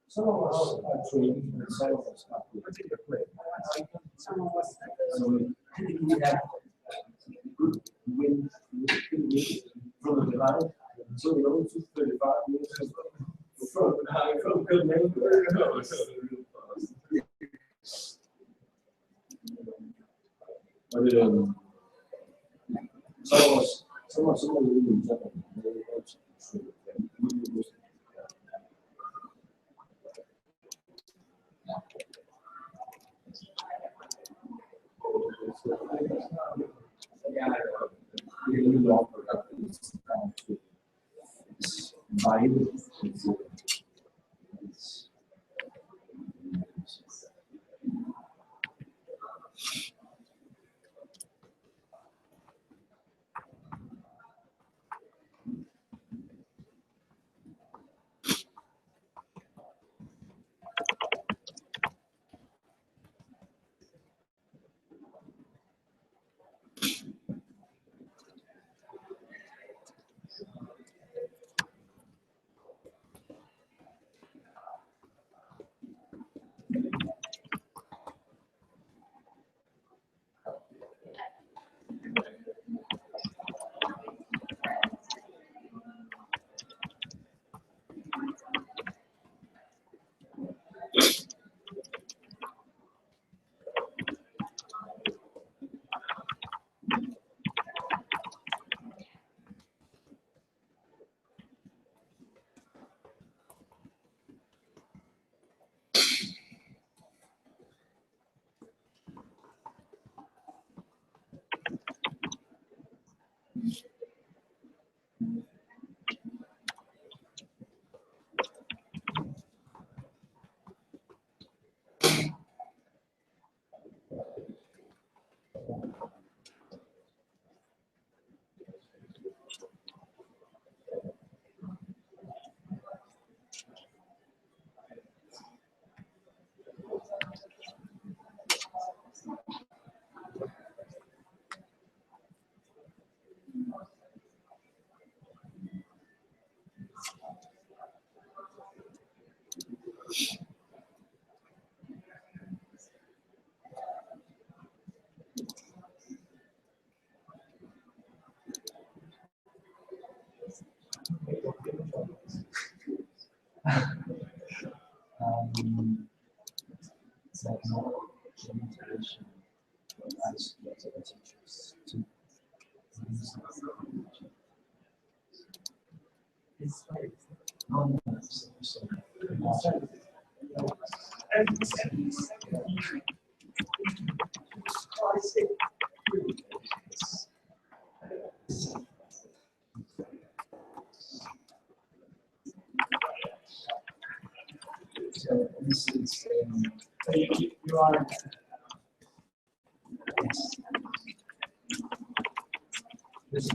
Speaker 10: Some of us are trained and some of us are play. So we have good win from the line. So we only took 35 minutes from good neighbor. Some of the
Speaker 2: It's like more motivation as teachers to use it's like so this is you are this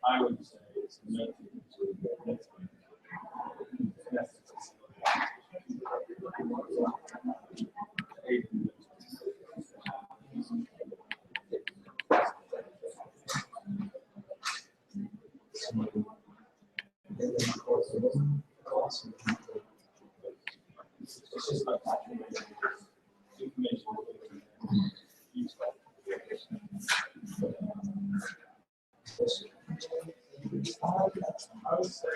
Speaker 7: I would say it's nothing to I would say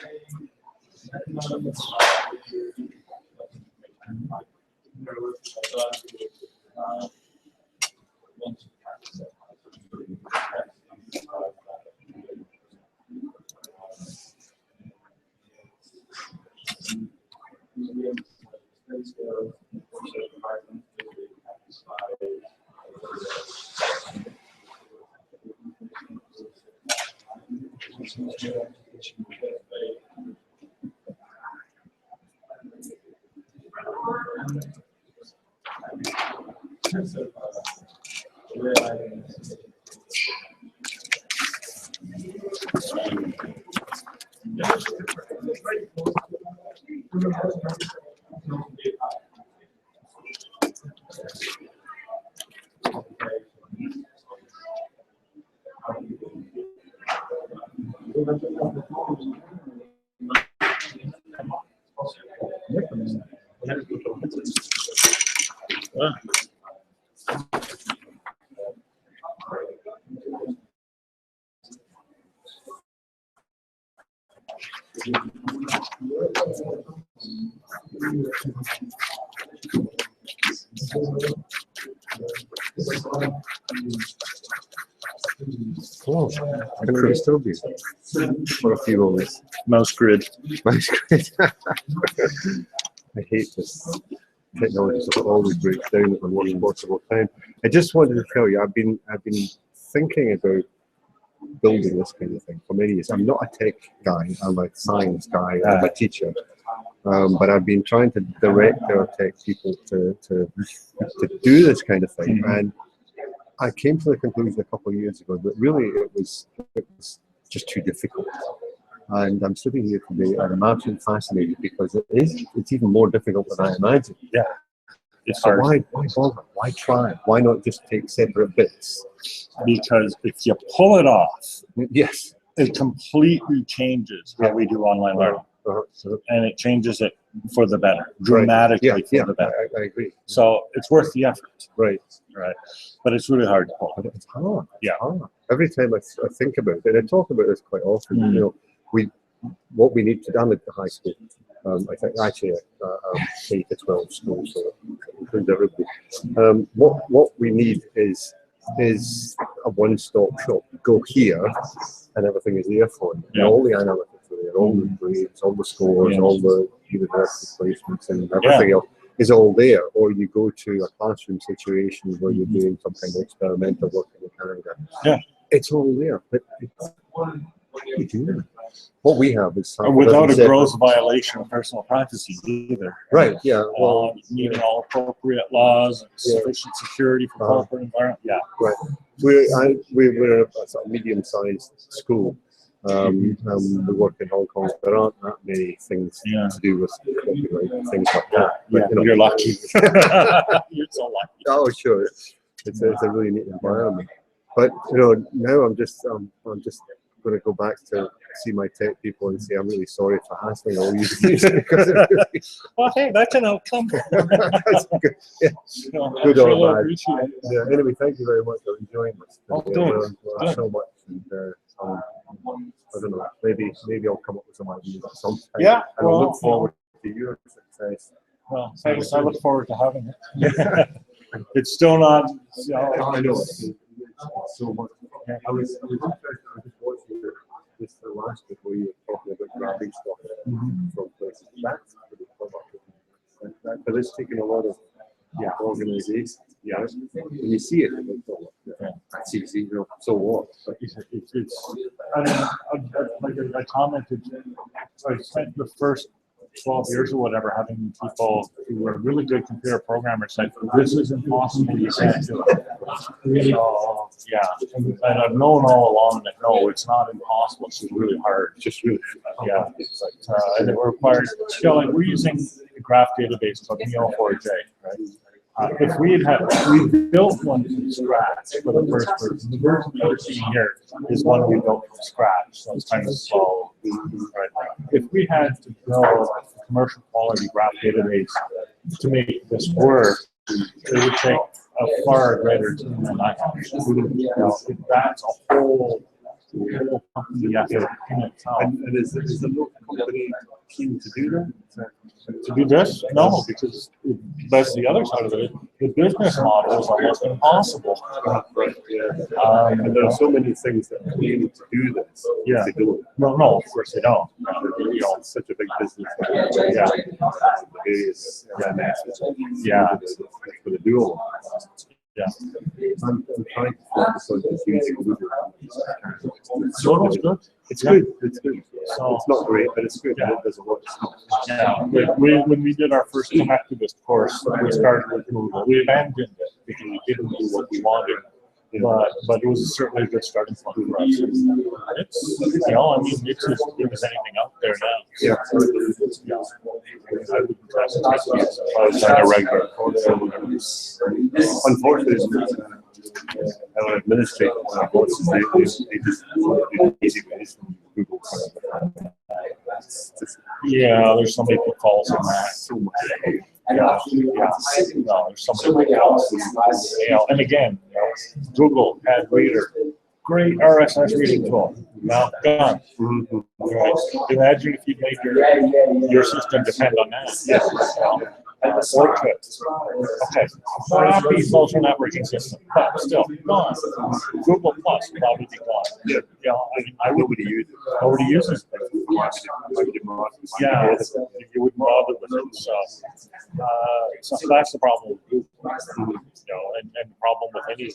Speaker 14: Oh, I could still be for a few moments.
Speaker 1: Mouse grid.
Speaker 14: Mouse grid. I hate this. Technology sort of always breaks down at the worst possible time. I just wanted to tell you, I've been thinking about building this kind of thing for many years. I'm not a tech guy. I'm a science guy. I'm a teacher. But I've been trying to direct our tech people to do this kind of thing, and I came to the conclusion a couple of years ago that really it was just too difficult. And I'm sitting here today and I'm absolutely fascinated because it's even more difficult than I imagined.
Speaker 1: Yeah. It's
Speaker 14: so
Speaker 1: hard.
Speaker 14: Why bother? Why try? Why not just take separate bits?
Speaker 1: Because if you pull it off,
Speaker 14: yes,
Speaker 1: it completely changes how we do online learning. and it changes it for the better, dramatically for the better.
Speaker 14: I agree.
Speaker 1: So it's worth the effort.
Speaker 14: Right.
Speaker 1: Right. But it's really hard to pull.
Speaker 14: It's hard.
Speaker 1: Yeah.
Speaker 14: Every time I think about it, and I talk about this quite often, you know, what we need to do at the high school. I think actually K to 12 schools, so it includes everybody. What we need is a one-stop shop. You go here, and everything is there for you. And all the analytics are there, all the grades, all the scores, all the university placements, and everything else is all there. Or you go to a classroom situation where you're doing some kind of experimental work in Canada.
Speaker 1: Yeah,
Speaker 14: it's all there. But you do. What we have is
Speaker 1: without a gross violation of personal privacy either.
Speaker 14: Right. Yeah. Well,
Speaker 1: meeting all appropriate laws and sufficient security for corporate environment. Yeah.
Speaker 14: Right. We're a sort of medium-sized school. We work in Hong Kong. There aren't that many things to do with copyright and things like that. But, you know,
Speaker 1: you're lucky. You're so lucky.
Speaker 14: Oh, sure. It's a really neat environment. But you know, now I'm just going to go back to see my tech people and say I'm really sorry for hassling all you things.
Speaker 1: Well, hey, that's an outcome.
Speaker 14: That's good. Yeah. Good or bad. Yeah. Anyway, thank you very much for enjoying this. So much. And, I don't know. Maybe I'll come up with some ideas at some time.
Speaker 1: Yeah.
Speaker 14: And I'll look forward to your success.
Speaker 1: Well, thanks. I look forward to having it. It's still not.
Speaker 14: I know. It's so much. I was just watching this last week where you were talking about grabbing stuff from places. That's pretty clever. But it's taken a lot of organisation. Yeah. When you see it, that's easy. You know, so what? But
Speaker 1: it's I mean, I commented. I spent the first 12 years or whatever having people who were really good computer programmers say, this is impossible, you can't do it. So, yeah, and I've known all along that no, it's not impossible, it's just really hard.
Speaker 14: Just really
Speaker 1: hard. And it requires, like we're using a graph database called Neo4j, right? If we built one from scratch for the first person, the first 13 years is one we built from scratch, so it's kind of slow. Right? If we had to build a commercial quality graph database to make this work, it would take a far greater team than I have. That's a whole company effort in itself.
Speaker 14: And is the local company keen to do that?
Speaker 1: To do this? No, because that's the other side of it. The business model is almost impossible.
Speaker 14: Right. Yeah. And there are so many things that claim to do this.
Speaker 1: Yeah.
Speaker 14: They don't.
Speaker 1: No, of course they don't.
Speaker 14: It's such a big business. Yeah. The various for the dual.
Speaker 1: Yeah.
Speaker 14: I'm trying to focus on this using Google.
Speaker 1: Google's good.
Speaker 14: It's good. It's good.
Speaker 1: So,
Speaker 14: it's not great, but it's good. Yeah. There's a lot of stuff.
Speaker 1: Yeah. When we did our first connectivist course, we started with Google. We abandoned it because we didn't do what we wanted. But it was certainly a good starting point for us. It's, I mean, it's as good as anything out there now.
Speaker 14: Yeah.
Speaker 1: I wouldn't test it if I was on a regular course.
Speaker 14: Unfortunately, our administrators, they just do easy ways from Google.
Speaker 1: Yeah, there's so many pitfalls in that.
Speaker 14: So much.
Speaker 1: No, there's something else. And again, Google had Reader, great RSS reading tool. Now done. Right. Imagine if you made your system depend on that.
Speaker 14: Yes.
Speaker 1: Or could. Okay. Crappy social networking system, but still gone. Google Plus would probably be gone.
Speaker 14: Yeah.
Speaker 1: I
Speaker 14: nobody uses it.
Speaker 1: Nobody uses it. Yeah, you wouldn't bother with it. So that's the problem with Google. And the problem with any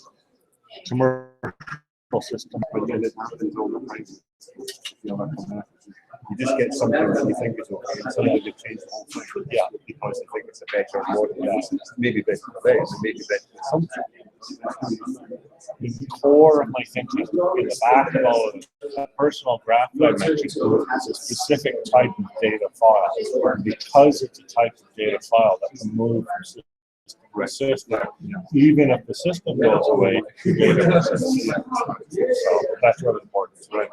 Speaker 1: commercial system.
Speaker 14: And it happens all the time. You just get something that you think is okay, and suddenly they change the whole thing. Yeah, because they think it's a better model. Maybe better for them, maybe better for something.
Speaker 1: The core of my thinking in the back of all of the personal graph that I mentioned is a specific type of data file. Because it's a type of data file that can move from system to system, even if the system goes away, the data will. So that's really important. Right.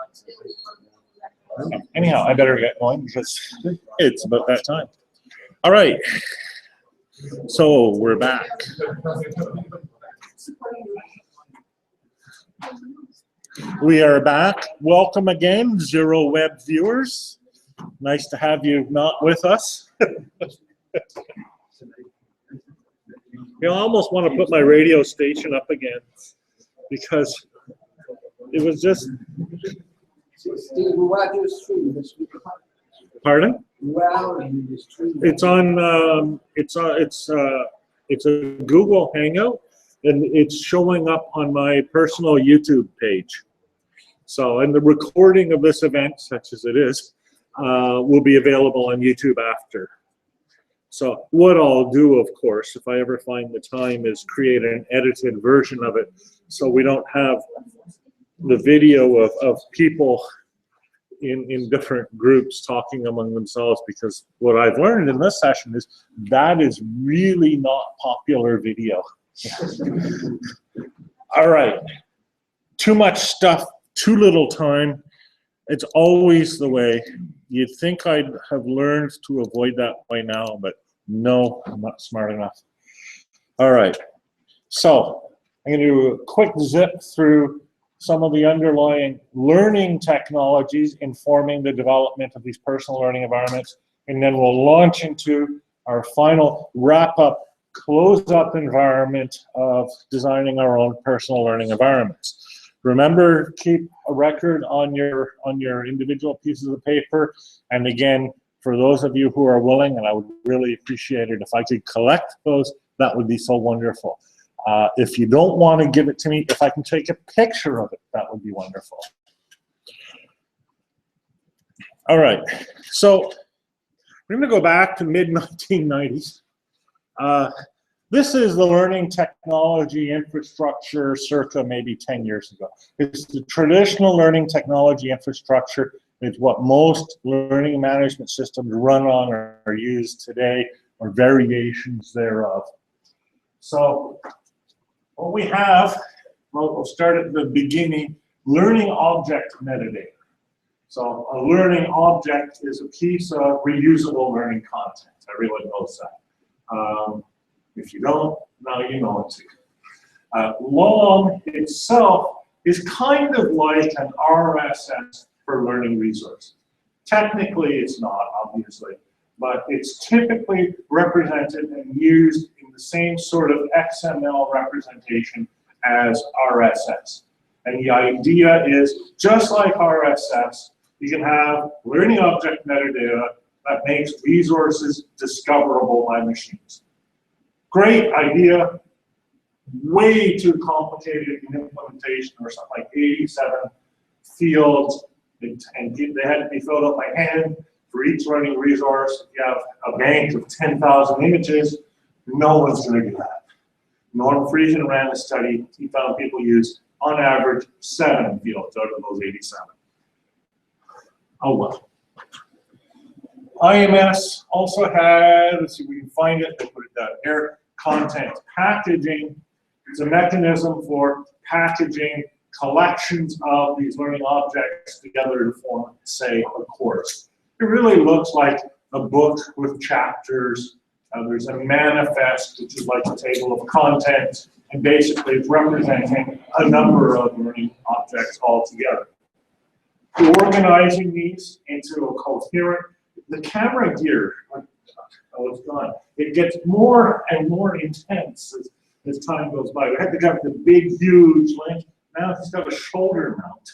Speaker 1: Anyhow, I better get going because it's about that time. All right. So we're back. We are back. Welcome again, Zero Web viewers. Nice to have you not with us. I almost want to put my radio station up again because it was just. Pardon? It's on. It's a Google Hangout, and it's showing up on my personal YouTube page. So, and the recording of this event, such as it is, will be available on YouTube after. So what I'll do, of course, if I ever find the time, is create an edited version of it so we don't have the video of people in different groups talking among themselves, because what I've learned in this session is that is really not popular video. All right, too much stuff, too little time. It's always the way. You'd think I'd have learned to avoid that by now, but no, I'm not smart enough. All right, so I'm going to do a quick zip through some of the underlying learning technologies informing the development of these personal learning environments, and then we'll launch into our final wrap-up, close-up environment of designing our own personal learning environments. Remember, keep a record on your individual pieces of paper, and again, for those of you who are willing, and I would really appreciate it if I could collect those, that would be so wonderful. If you don't want to give it to me, if I can take a picture of it, that would be wonderful. All right, so we're going to go back to mid-1990s. This is the learning technology infrastructure circa maybe 10 years ago. It's the traditional learning technology infrastructure. It's what most learning management systems run on or are used today, or variations thereof. So what we have, well, we'll start at the beginning, learning object metadata. So a learning object is a piece of reusable learning content. Everyone knows that. If you don't, now you know it too. LOM itself is kind of like an RSS for learning resource. Technically, it's not, obviously, but it's typically represented and used in the same sort of XML representation as RSS. And the idea is, just like RSS, you can have learning object metadata that makes resources discoverable by machines. Great idea, way too complicated in implementation, or something like 87 fields, and they had to be filled out by hand for each learning resource. If you have a bank of 10,000 images, no one's going to do that. Norm Friesen ran a study. He found people use, on average, 7 fields out of those 87. Oh well. IMS also had, let's see if we can find it, they put it down here, content packaging. It's a mechanism for packaging collections of these learning objects together to form, say, a course. It really looks like a book with chapters. There's a manifest, which is like a table of contents, and basically it's representing a number of learning objects all together. Organizing these into a coherent, the camera gear, oh, it's gone. It gets more and more intense as time goes by. We had to get the big, huge lens. Now it's got a shoulder mount.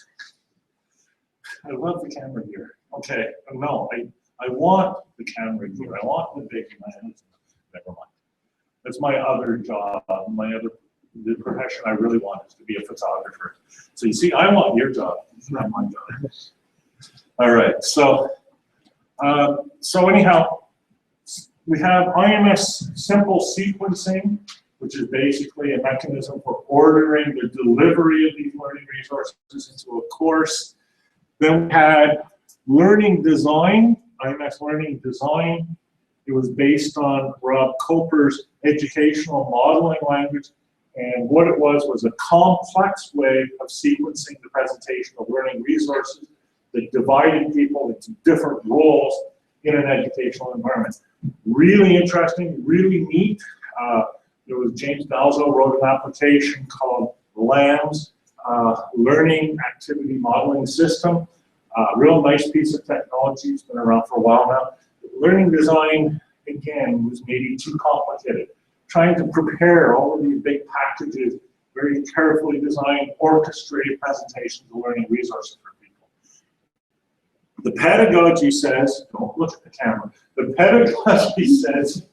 Speaker 1: I love the camera gear. Okay, no, I want the camera gear. I want the big lens. Never mind. That's my other job. The profession I really want is to be a photographer. So you see, I want your job. It's not my job. All right. So anyhow, we have IMS simple sequencing, which is basically a mechanism for ordering the delivery of these learning resources into a course. Then we had learning design, IMS learning design. It was based on Rob Coper's educational modeling language. And what it was a complex way of sequencing the presentation of learning resources that divided people into different roles in an educational environment. Really interesting, really neat. There was James Dalzell wrote an application called LAMS, Learning Activity Modeling System. Real nice piece of technology. It's been around for a while now. Learning design, again, was maybe too complicated. Trying to prepare all of these big packages, very carefully designed, orchestrated presentations of learning resources for people. The pedagogy says, don't look at the camera, the pedagogy says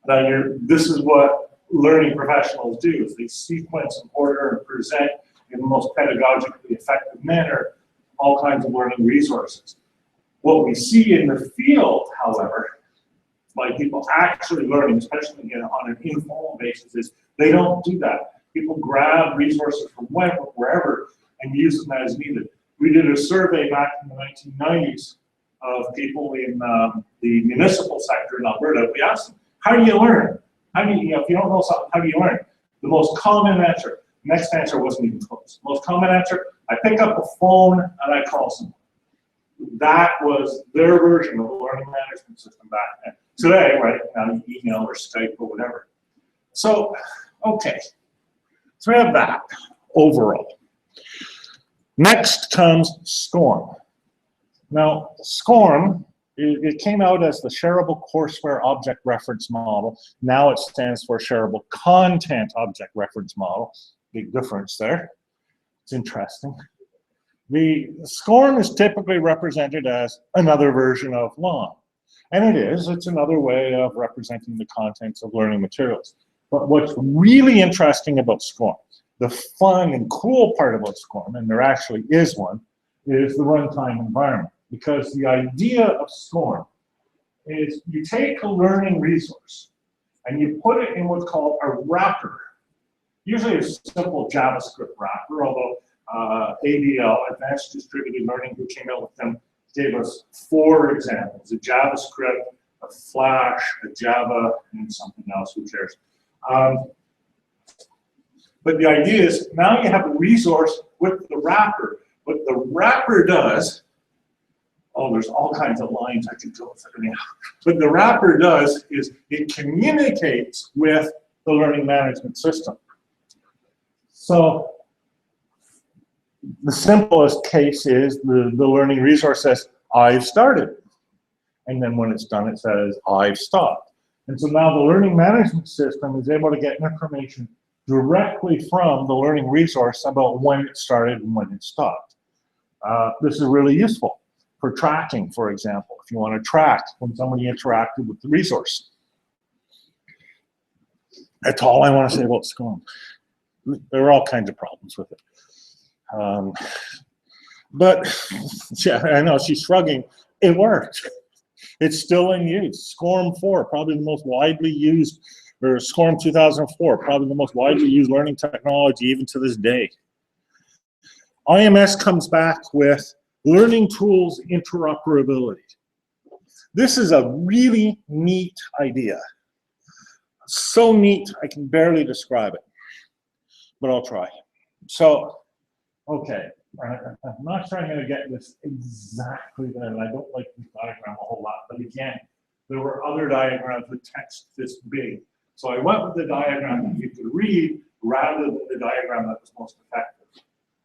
Speaker 1: that this is what learning professionals do, is they sequence and order and present in the most pedagogically effective manner all kinds of learning resources. What we see in the field, however, by people actually learning, especially on an informal basis, is they don't do that. People grab resources from wherever and use them as needed. We did a survey back in the 1990s of people in the municipal sector in Alberta. We asked them, how do you learn? How do you, if you don't know something, how do you learn? The most common answer, next answer wasn't even close. Most common answer, I pick up a phone and I call someone. That was their version of a learning management system back then. Today, right now, email or Skype or whatever. So, okay, so we have that overall. Next comes SCORM. Now, SCORM, it came out as the Shareable Courseware Object Reference Model. Now it stands for Shareable Content Object Reference Model. Big difference there. It's interesting. The SCORM is typically represented as another version of LOM. And it is. It's another way of representing the contents of learning materials. But what's really interesting about SCORM, the fun and cool part about SCORM, and there actually is one, is the runtime environment. Because the idea of SCORM is you take a learning resource and you put it in what's called a wrapper. Usually a simple JavaScript wrapper, although ADL, Advanced Distributed Learning, who came out with them, gave us 4 examples: a JavaScript, a Flash, a Java, and something else, who cares? But the idea is now you have a resource with the wrapper. What the wrapper does, oh, there's all kinds of lines I could go through now. What the wrapper does is it communicates with the learning management system. So the simplest case is the learning resource says, I've started. And then when it's done, it says, I've stopped. And so now the learning management system is able to get information directly from the learning resource about when it started and when it stopped. This is really useful for tracking, for example, if you want to track when somebody interacted with the resource. That's all I want to say about SCORM. There are all kinds of problems with it. But yeah, I know she's shrugging. It worked. It's still in use. SCORM 4, probably the most widely used, or SCORM 2004, probably the most widely used learning technology even to this day. IMS comes back with learning tools interoperability. This is a really neat idea. So neat, I can barely describe it, but I'll try. So, okay, I'm not sure I'm going to get this exactly there, and I don't like this diagram a whole lot, but again, there were other diagrams with text this big. So I went with the diagram that you could read rather than the diagram that was most effective.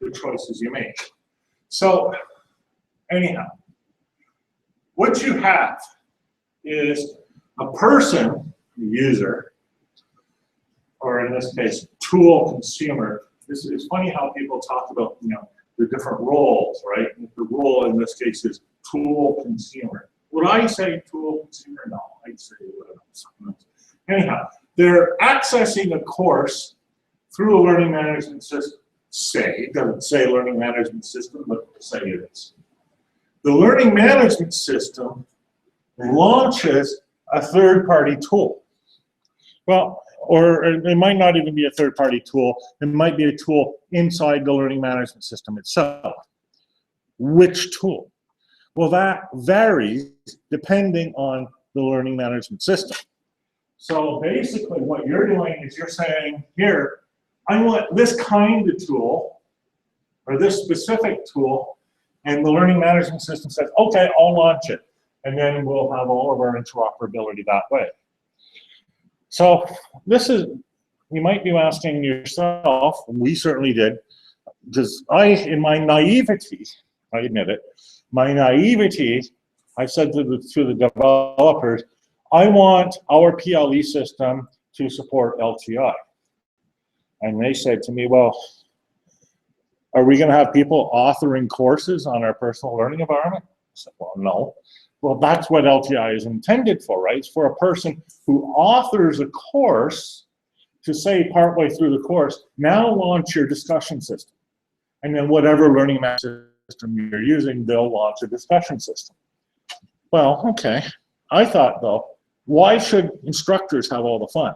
Speaker 1: The choices you make. So, anyhow, what you have is a person, the user, or in this case, tool consumer. This is funny how people talk about, you know, the different roles, right? The role in this case is tool consumer. Would I say tool consumer? No, I'd say something else. Anyhow, they're accessing a course through a learning management system. Say, it doesn't say learning management system, but say it is. The learning management system launches a third-party tool. Well, or it might not even be a third-party tool. It might be a tool inside the learning management system itself. Which tool? Well, that varies depending on the learning management system. So basically what you're doing is you're saying, here, I want this kind of tool or this specific tool, and the learning management system says, okay, I'll launch it. And then we'll have all of our interoperability that way. So this is, you might be asking yourself, and we certainly did, because in my naivety, I admit it, my naivety, I said to the developers, I want our PLE system to support LTI. And they said to me, well, are we going to have people authoring courses on our personal learning environment? I said, well, no. Well, that's what LTI is intended for, right? It's for a person who authors a course to say partway through the course, now launch your discussion system. And then whatever learning management system you're using, they'll launch a discussion system. Well, okay. I thought, though, why should instructors have all the fun?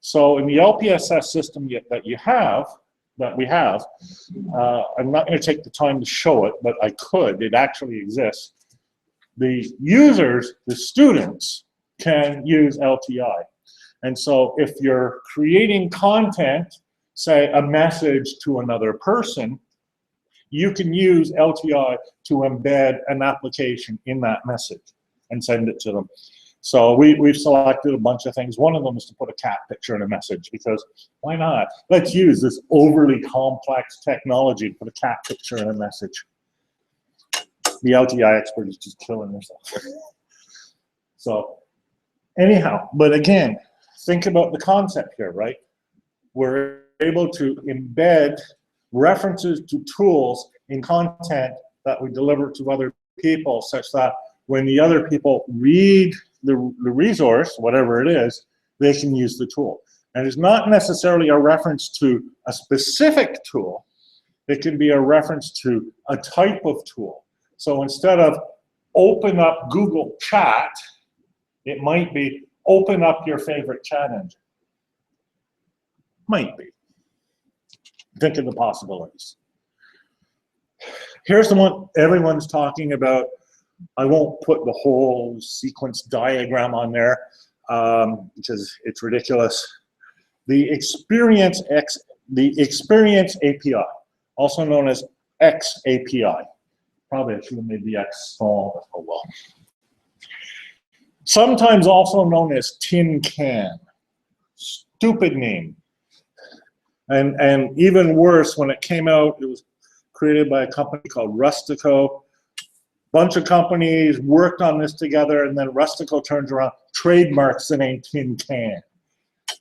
Speaker 1: So in the LPSS system that we have, I'm not going to take the time to show it, but I could. It actually exists. The users, the students, can use LTI. And so if you're creating content, say a message to another person, you can use LTI to embed an application in that message and send it to them. So we've selected a bunch of things. One of them is to put a cat picture in a message, because why not? Let's use this overly complex technology to put a cat picture in a message. The LTI expert is just killing herself. So anyhow, but again, think about the concept here, right? We're able to embed references to tools in content that we deliver to other people, such that when the other people read the resource, whatever it is, they can use the tool. And it's not necessarily a reference to a specific tool. It can be a reference to a type of tool. So instead of open up Google Chat, it might be open up your favorite chat engine. Might be. Think of the possibilities. Here's the one everyone's talking about. I won't put the whole sequence diagram on there because it's ridiculous. The Experience API, also known as X API. Probably I should have made the X small, oh well. Sometimes also known as Tin Can. Stupid name. And even worse, when it came out, it was created by a company called Rustico. Bunch of companies worked on this together, and then Rustico turns around, trademarks the name Tin Can.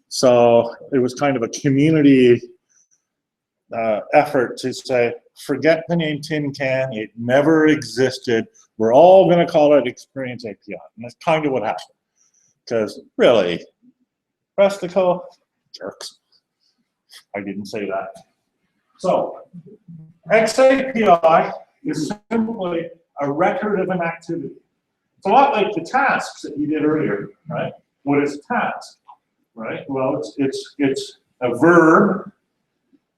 Speaker 1: So it was kind of a community effort to say, forget the name Tin Can, it never existed. We're all going to call it Experience API. And that's kind of what happened. Because really, Rustico, jerks. I didn't say that. So, XAPI is simply a record of an activity. It's a lot like the tasks that you did earlier, right? What is a task, right? Well, it's a verb.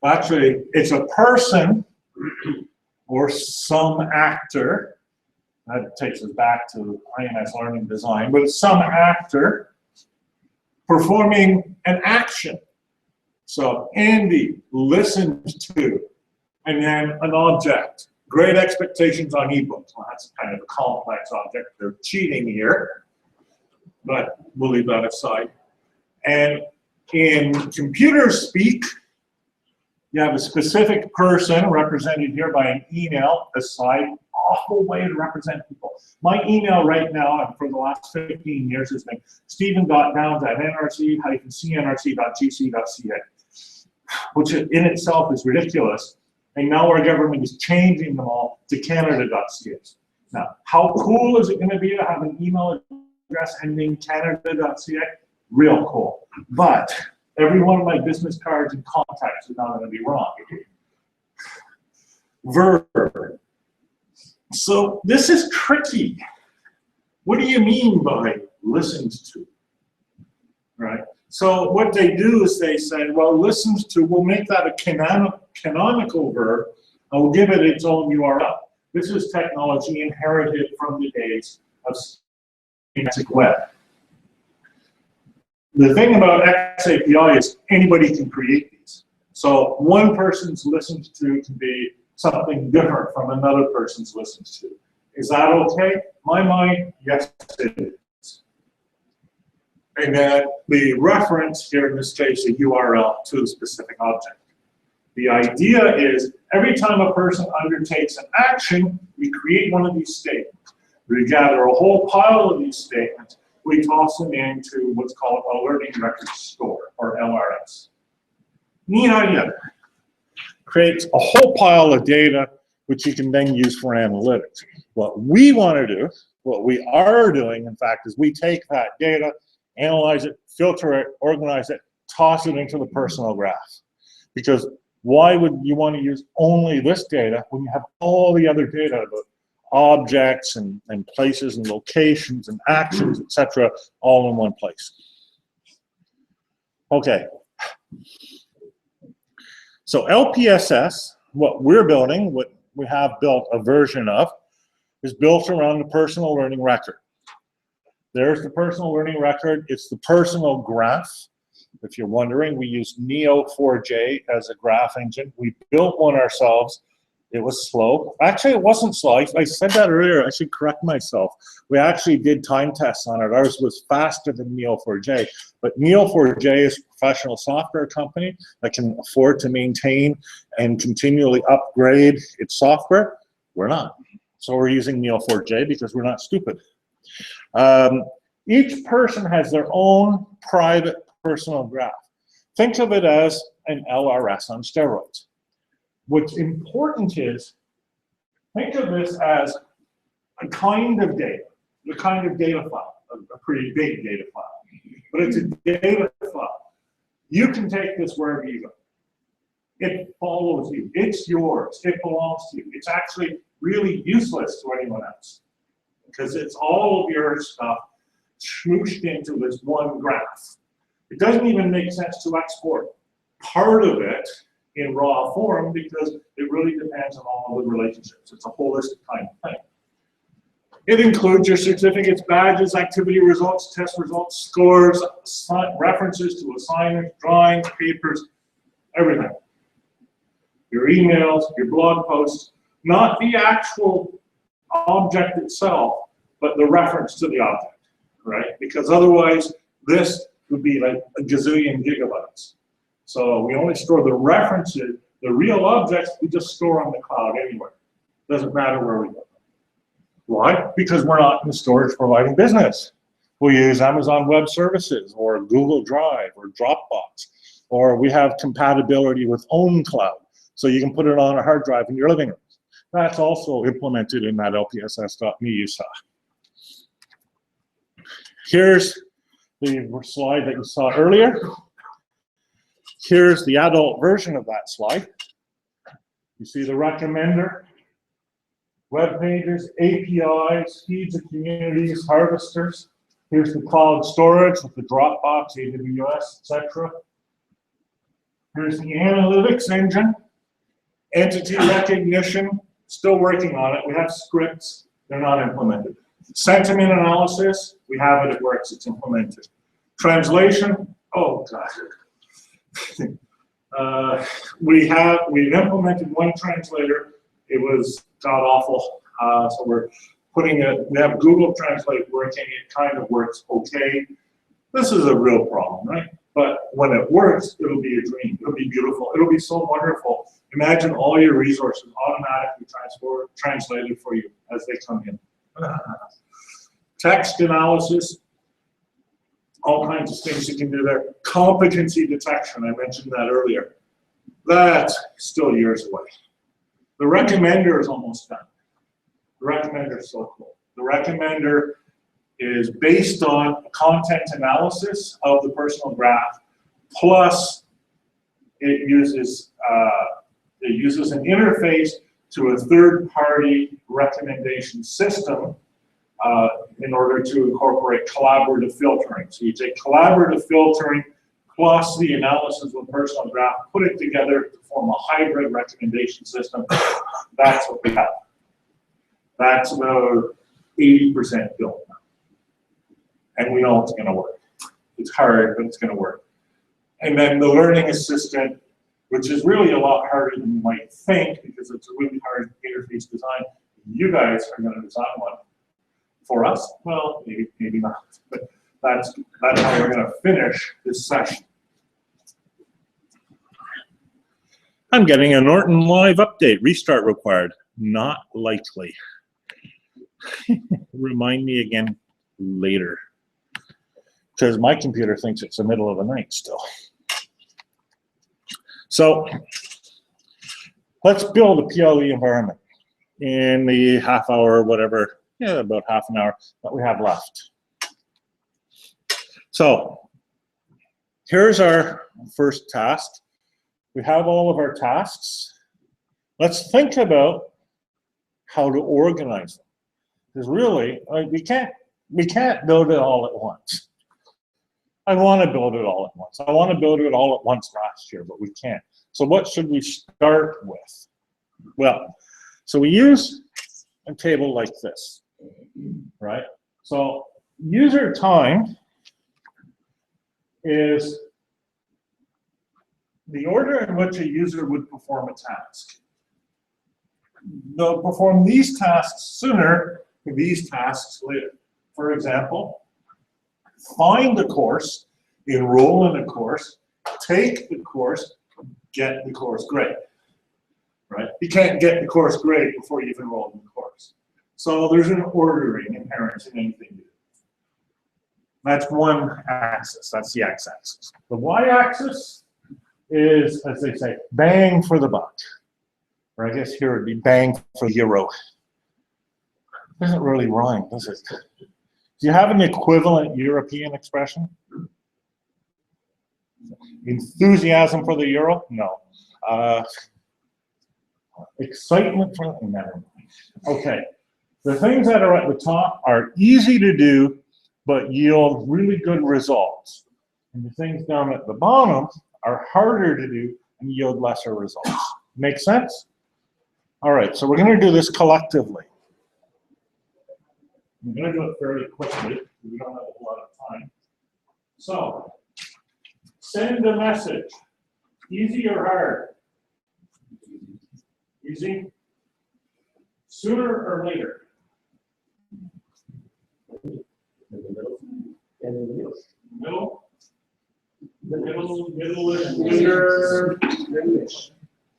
Speaker 1: Actually, it's a person or some actor. That takes us back to IMS learning design, but it's some actor performing an action. So Andy listened to, and then an object. Great expectations on ebooks. Well, that's kind of a complex object. They're cheating here, but we'll leave that aside. And in computer speak, you have a specific person represented here by an email aside. Awful way to represent people. My email right now, and for the last 15 years, has been stephen.downs@nrc-cnrc.gc.ca, which in itself is ridiculous. And now our government is changing them all to Canada.ca. Now, how cool is it going to be to have an email address ending Canada.ca? Real cool. But every one of my business cards and contacts is not going to be wrong. Verb. So this is tricky. What do you mean by listened to? Right? So what they do is they say, well, listens to, we'll make that a canonical verb, and we'll give it its own URL. This is technology inherited from the days of semantic web. The thing about XAPI is anybody can create these. So one person's listened to can be something different from another person's listened to. Is that okay? In my mind, yes, it is. And then the reference here in this case, a URL to a specific object. The idea is every time a person undertakes an action, we create one of these statements. We gather a whole pile of these statements, we toss them into what's called a learning record store, or LRS. Neat idea. Creates a whole pile of data which you can then use for analytics. What we want to do, what we are doing, in fact, is we take that data, analyze it, filter it, organize it, toss it into the personal graph. Because why would you want to use only this data when you have all the other data about objects and places and locations and actions, etc., all in one place? Okay. So LPSS, what we're building, what we have built a version of, is built around the personal learning record. There's the personal learning record. It's the personal graph. If you're wondering, we use Neo4j as a graph engine. We built one ourselves. It was slow. Actually, it wasn't slow. I said that earlier. I should correct myself. We actually did time tests on it. Ours was faster than Neo4j. But Neo4j is a professional software company that can afford to maintain and continually upgrade its software. We're not. So we're using Neo4j because we're not stupid. Each person has their own private personal graph. Think of it as an LRS on steroids. What's important is, think of this as a kind of data, the kind of data file, a pretty big data file, but it's a data file. You can take this wherever you go. It follows you, it's yours, it belongs to you. It's actually really useless to anyone else because it's all of your stuff smooshed into this one graph. It doesn't even make sense to export part of it in raw form because it really depends on all the relationships. It's a holistic kind of thing. It includes your certificates, badges, activity results, test results, scores, references to assignments, drawings, papers, everything. Your emails, your blog posts, not the actual object itself, but the reference to the object, right? Because otherwise, this would be like a gazillion gigabytes. So we only store the references, the real objects, we just store on the cloud anywhere. Doesn't matter where we go. Why? Because we're not in the storage providing business. We use Amazon Web Services or Google Drive or Dropbox, or we have compatibility with OwnCloud. So you can put it on a hard drive in your living room. That's also implemented in that lpss.me you saw. Here's the slide that you saw earlier. Here's the adult version of that slide. You see the recommender, web pages, APIs, feeds of communities, harvesters. Here's the cloud storage with the Dropbox, AWS, etc. Here's the analytics engine, entity recognition, still working on it. We have scripts, they're not implemented. Sentiment analysis, we have it, it works, it's implemented. Translation, oh God. We've implemented one translator. It was god awful. So we're putting it, we have Google Translate working, it kind of works okay. This is a real problem, right? But when it works, it'll be a dream. It'll be beautiful. It'll be so wonderful. Imagine all your resources automatically translated for you as they come in. Text analysis, all kinds of things you can do there. Competency detection, I mentioned that earlier. That's still years away. The recommender is almost done. The recommender is so cool. The recommender is based on content analysis of the personal graph, plus it uses an interface to a third-party recommendation system in order to incorporate collaborative filtering. So you take collaborative filtering plus the analysis of the personal graph, put it together to form a hybrid recommendation system. That's what we have. That's about 80% built now. And we know it's going to work. It's hard, but it's going to work. And then the learning assistant, which is really a lot harder than you might think because it's a really hard interface design. You guys are going to design one for us. Well, maybe not, but that's how we're going to finish this session. I'm getting a Norton Live update. Restart required. Not likely. Remind me again later. Because my computer thinks it's the middle of the night still. So let's build a PLE environment in the half hour or whatever, yeah, about half an hour that we have left. So here's our first task. We have all of our tasks. Let's think about how to organize them. Because really, we can't build it all at once. I want to build it all at once. I want to build it all at once last year, but we can't. So what should we start with? Well, so we use a table like this, right? So user time is the order in which a user would perform a task. They'll perform these tasks sooner than these tasks later. For example, find the course, enroll in a course, take the course, get the course grade, right? You can't get the course grade before you've enrolled in the course. So there's an ordering inherent in anything you do. That's one axis, that's the x-axis. The y-axis is, as they say, bang for the buck. Or I guess here it would be bang for the euro. Doesn't really rhyme, does it? Do you have an equivalent European expression? Enthusiasm for the euro? No. Excitement for the, no. Okay. The things that are at the top are easy to do, but yield really good results. And the things down at the bottom are harder to do and yield lesser results. Make sense? All right, so we're going to do this collectively. I'm going to do it fairly quickly. We don't have a whole lot of time. So, send a message. Easy or hard? Easy. Sooner or later? Middle. Middle is later.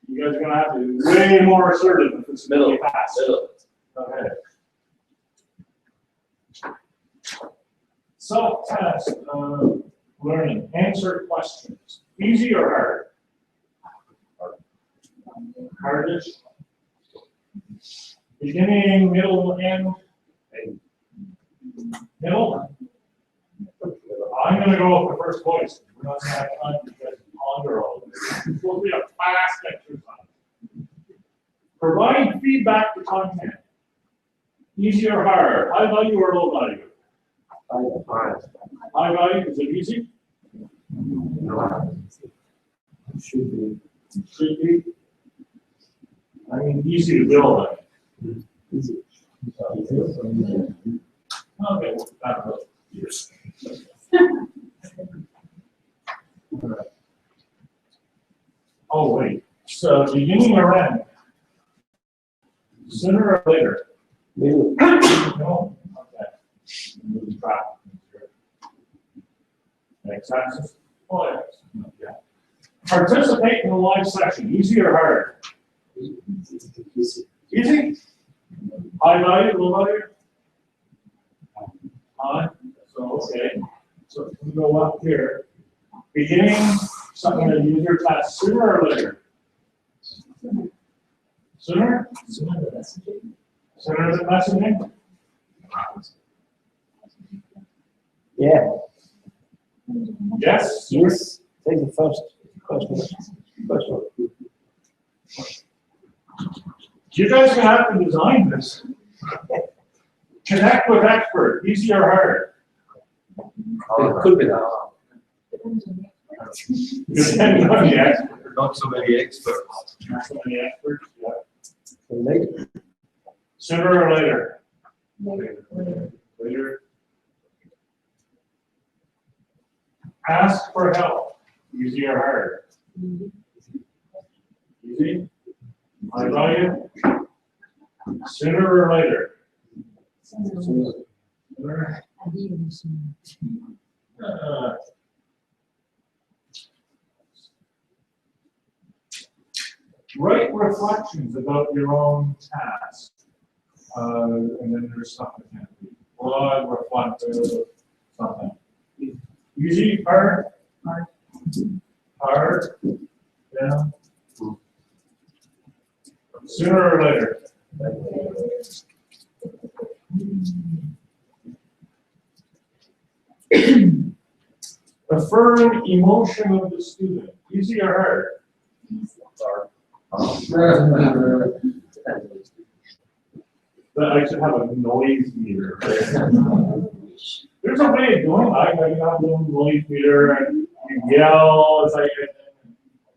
Speaker 1: You guys are going to have to be way more assertive if it's middle fast. Okay. Self-test learning. Answer questions. Easy or hard? Hardish. Beginning, middle, end. Middle. I'm going to go with the first voice. We're not going to have time to ponder all of this. It's supposed to be a fast exercise. Provide feedback to content. Easy or hard? High value or low value? High value, is it easy? No. Should be. Should be. I mean, easy to build. Easy. Okay, well, that was years. Oh, wait. So, beginning or end? Sooner or later? Later. No? Okay. Moving track. Next axis. Oh, yes. Yeah. Participate in a live session. Easy or hard? Easy. Easy? High value, low value? High. So, okay. So, we go up here. Beginning, something that user task sooner or later? Sooner? Sooner than messaging. Sooner than messaging?
Speaker 10: Yeah.
Speaker 1: Yes?
Speaker 10: Yes. Take the first one.
Speaker 1: You guys gonna have to design this. Connect with expert, easy or hard?
Speaker 4: It could be that.
Speaker 1: Depending on the expert.
Speaker 4: Not so many experts.
Speaker 1: Not so many experts, yeah.
Speaker 10: Later.
Speaker 1: Sooner or later?
Speaker 6: Later.
Speaker 1: Later. Ask for help, easy or hard? Easy? High value? Sooner or later? Sooner. Write reflections about your own task. And then there's something that can be broad, reflective, something. Easy, hard? Hard? Yeah. Sooner or later? Affirm emotion of the student. Easy or hard? I should have a noise meter. There's a way of doing it. I have a little noise meter and you yell as I get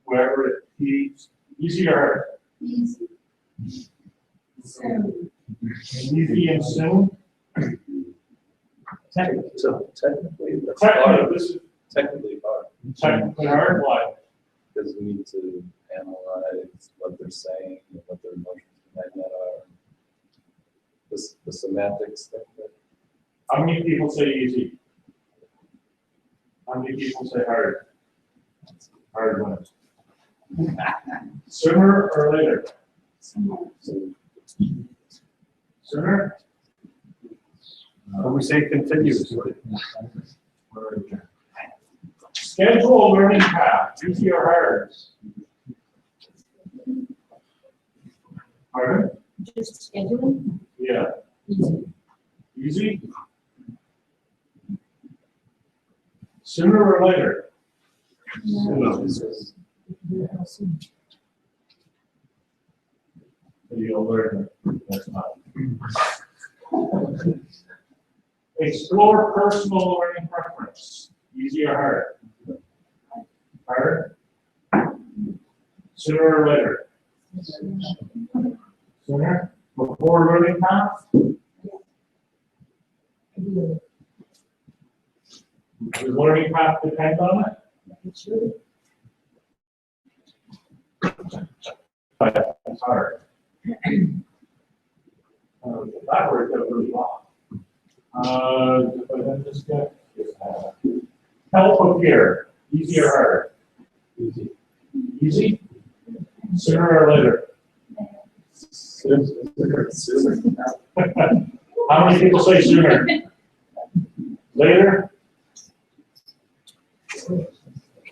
Speaker 1: wherever it peaks. Easy or hard?
Speaker 6: Easy.
Speaker 1: Easy and soon?
Speaker 7: Technically,
Speaker 1: This is
Speaker 7: technically hard.
Speaker 1: technically hard. Why?
Speaker 7: Because we need to analyze what they're saying and what their emotions behind that are. The semantics stuff.
Speaker 1: How many people say easy? How many people say hard? Hard wins. Sooner or later? Sooner?
Speaker 14: When we say continuous.
Speaker 1: Schedule a learning path, easy or hard? Pardon?
Speaker 6: Just scheduling?
Speaker 1: Yeah.
Speaker 6: Easy.
Speaker 1: Easy? Sooner or later? You'll learn it. That's not. Explore personal learning preference. Easy or hard? Hard? Sooner or later? Sooner? Before learning path? Does learning path depend on it? It's hard. That worked out really well. But then just get help appear. Easy or hard? Easy. Easy? Sooner or later? Sooner. How many people say sooner? Later?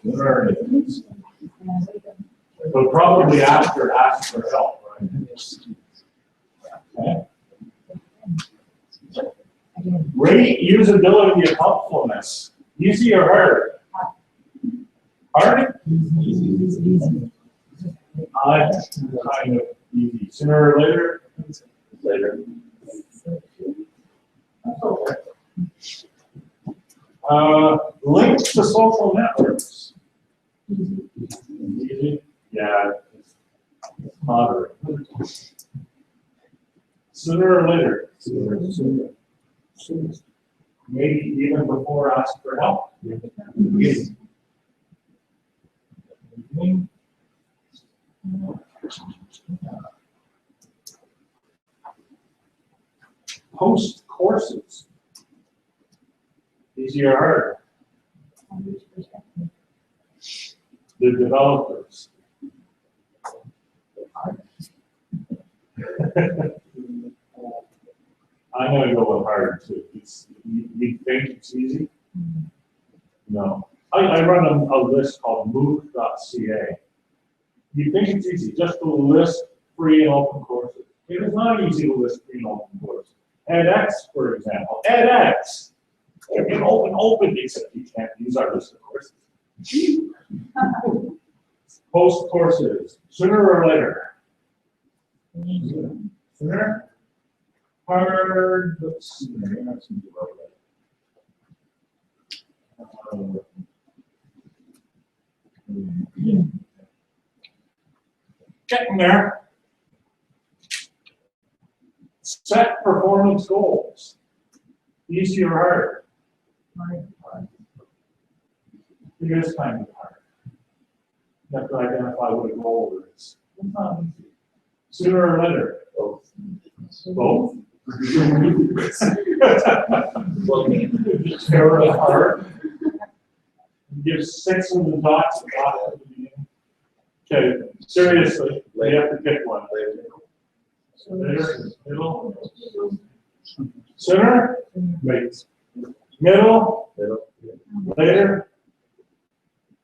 Speaker 1: Sooner. But probably after ask for help, right? Okay. Rate usability and helpfulness. Easy or hard? Hard? Easy. Kind of easy. Sooner or later? Later. Okay. Links to social networks. Easy. Yeah. It's moderate. Sooner or later? Sooner. Maybe even before ask for help. Easy. Post courses. Easy or hard? The developers. I'm going to go with hard too. You think it's easy? No. I run a list called move.ca. You think it's easy just to list free and open courses. It is not easy to list free and open courses. edX, for example. edX. You can open, except you can't use our list of courses. Post courses, sooner or later? Sooner? Hard, let's see. Getting there. Set performance goals. Easy or hard? Hard. It is kind of hard. You have to identify what a goal is.
Speaker 5: Sooner or later? Both. Both? Very hard. Give 6 of the dots at the beginning. Okay, seriously, we have to pick one. Later, middle. Sooner? Wait. Middle? Later?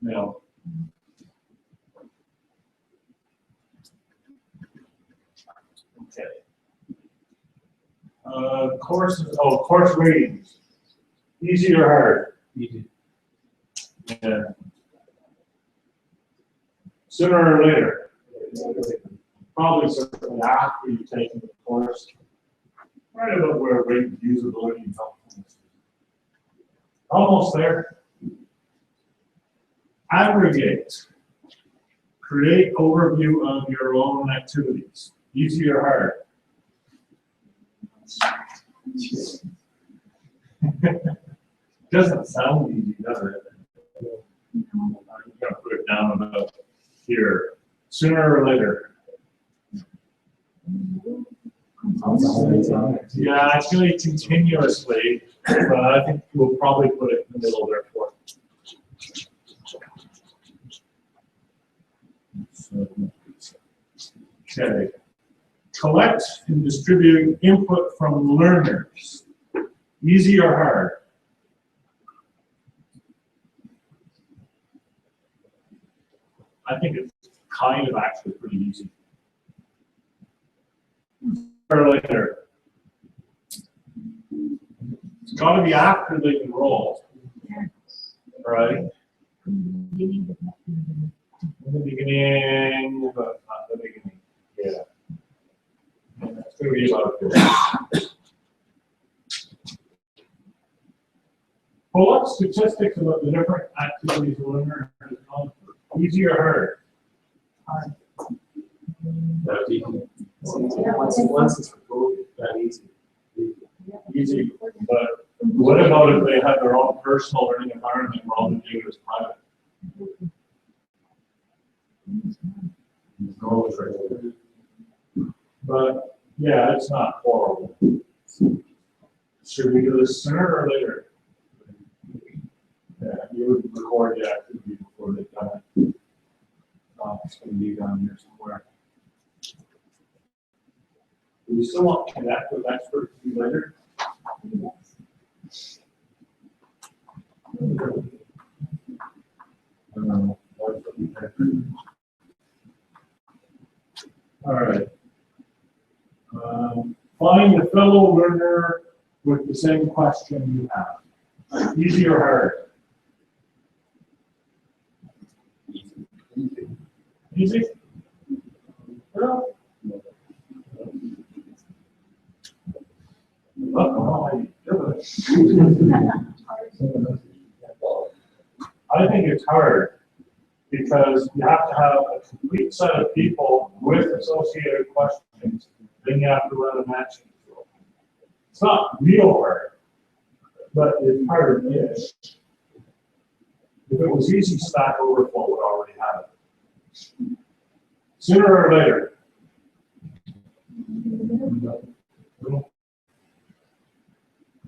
Speaker 5: No. Okay. Courses, course ratings. Easy or hard? Easy. Yeah. Sooner or later? Probably certainly after you've taken the course. Right about where rate usability and helpfulness. Almost there. Aggregate. Create overview of your own activities. Easy or hard? Doesn't sound easy, does it? I'm gonna put it down about here. Sooner or later? Yeah, it's going to be continuously, but I think we'll probably put it in the middle therefore. Okay. Collect and distribute input from learners. Easy or hard? I think it's kind of actually pretty easy. Or later. It's got to be after they enroll, right? In the beginning, but not the beginning. Yeah. It's going to be about this. Pull up statistics about the different activities a learner has gone through. Easy or hard? Hard. That's easy. Once it's recorded, that easy. Easy. But what about if they have their own personal learning environment where all the data is private? But yeah, it's not horrible. Should we do this sooner or later? Yeah, you would record the activity before they've done it. It's going to be down here somewhere. Do we still want to connect with experts to do later? All right. Find a fellow learner with the same question you have. Easy or hard? Easy? Well, I think it's hard because you have to have a complete set of people with associated questions, then you have to run a matching tool. It's not real hard, but it's hard-ish. If it was easy, Stack Overflow would already have it. Sooner or later?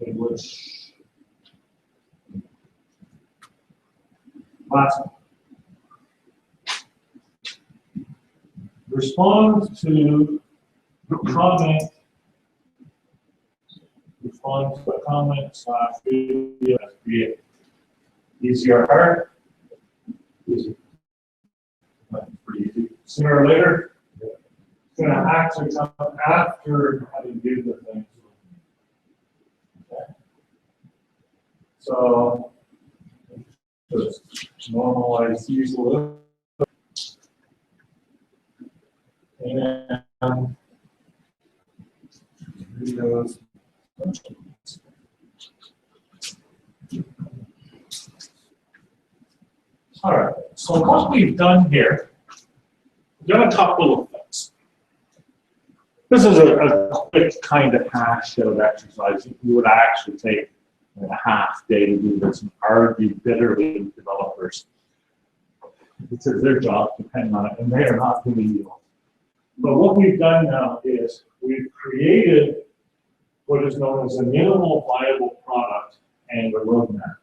Speaker 5: English. Last one. Respond to comment. Respond to a comment / video as created. Easy or hard? Easy. That's pretty easy. Sooner or later? It's going to actually come after having viewed the thing. Okay. So just normalize these a little. And videos. All right, so what we've done here, we've done a couple of things. This is a quick kind of hash out exercise. You would actually take a half day to do this and argue bitterly with developers because their jobs depend on it, and they are not going to yield.
Speaker 1: But what we've done now is we've created what is known as a minimal viable product and a roadmap.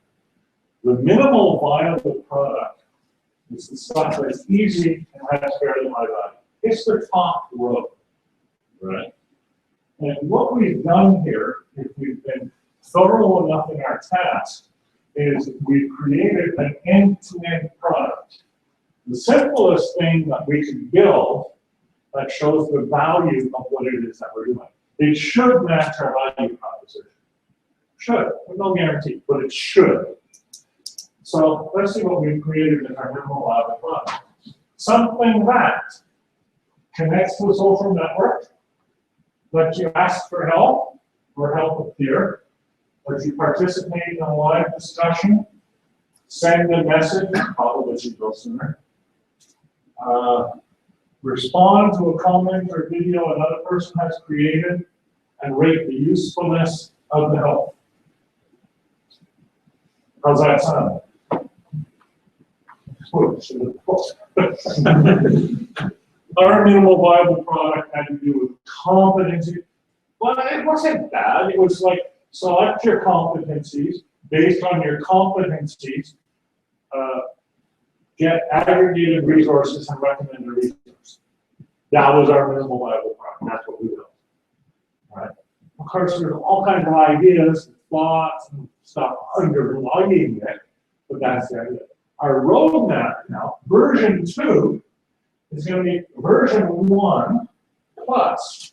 Speaker 1: The minimal viable product is the stuff that's easy and has fairly high value. It's the top row, right? And what we've done here, if we've been thorough enough in our task, is we've created an end-to-end product. The simplest thing that we can build that shows the value of what it is that we're doing. It should match our value proposition. Should, with no guarantee, but it should. So let's see what we've created in our minimal viable product. Something that connects to a social network, lets you ask for help or help appear, lets you participate in a live discussion, send a message, probably should go sooner, respond to a comment or video another person has created, and rate the usefulness of the help. How's that sound? Our minimal viable product had to do with competency. Well, it wasn't bad. It was like, select your competencies. Based on your competencies, get aggregated resources and recommend a resource. That was our minimal viable product. That's what we built. All right. Of course, there's all kinds of ideas, thoughts, and stuff underlying it, but that's the idea. Our roadmap now, version 2, is going to be version 1 plus.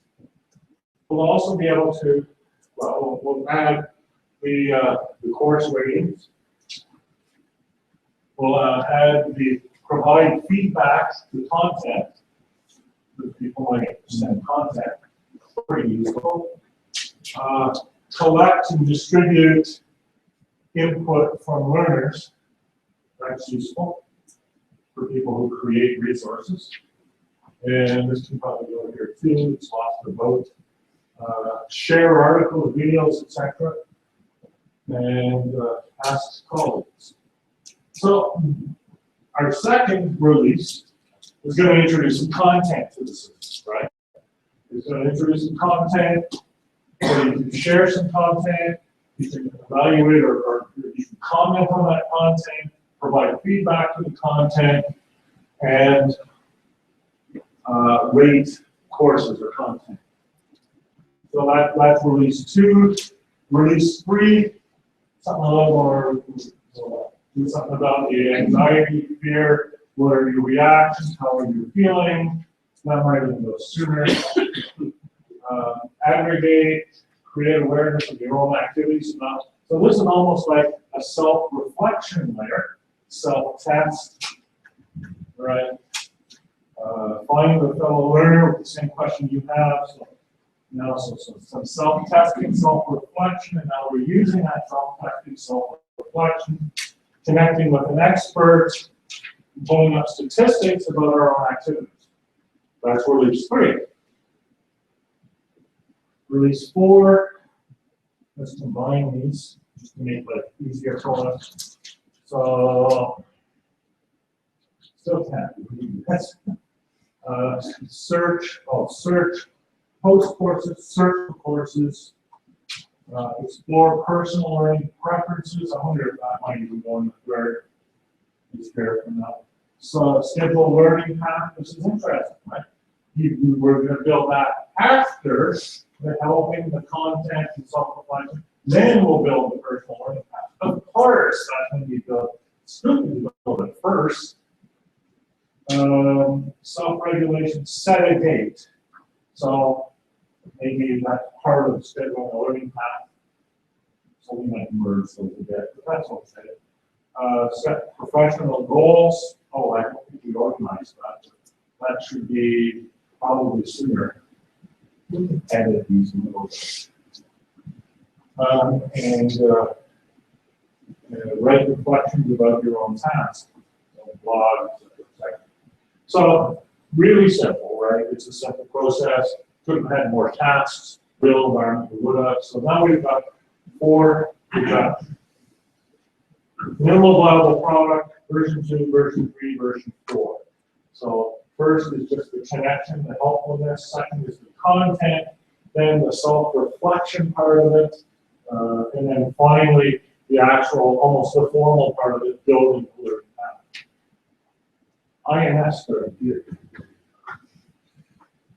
Speaker 1: We'll also be able to, well, we'll add the course ratings. We'll provide feedback to content. People might send content, pretty useful. Collect and distribute input from learners. That's useful for people who create resources. And this can probably go here too. It's lots of vote. Share articles, videos, etc. And ask colleagues. So our second release is going to introduce some content to the system, right? It's going to introduce some content, so you can share some content, you can evaluate or you can comment on that content, provide feedback to the content, and rate courses or content. So that's release 2. Release 3, something a little more, do something about the anxiety, fear, what are your reactions, how are you feeling, that might even go sooner. Aggregate, create awareness of your own activities. So this is almost like a self-reflection layer, self-test, right? Finding the fellow learner with the same question you have. So, so some self-testing, self-reflection, and now we're using that self-testing, self-reflection, connecting with an expert, pulling up statistics about our own activities. That's release 3. Release 4, let's combine these just to make it easier for us. So, still can't do this. Search, post courses, search for courses, explore personal learning preferences. I wonder if that might even go in the third. It's fair from now. So, schedule a learning path. This is interesting, right? We're going to build that after the helping, the content, and self-reflection. Then we'll build the personal learning path. Of course, that's when we build. It's good to build it first. Self-regulation, set a date. So maybe that's part of scheduling a learning path. So we might merge those a bit, but that's okay. Set professional goals. Oh, I don't think we organized that. That should be probably sooner. We can edit these a little bit. Write reflections about your own task. Blogs, etc. So really simple, right? It's a simple process. Couldn't have had more tasks. Real environment we would have. So now we've got 4. We've got minimal viable product, version 2, version 3, version 4. So First is just the connection, the helpfulness. Second is the content. Then the self-reflection part of it. And then finally, the actual, almost the formal part of it, building the learning path. INS therapy.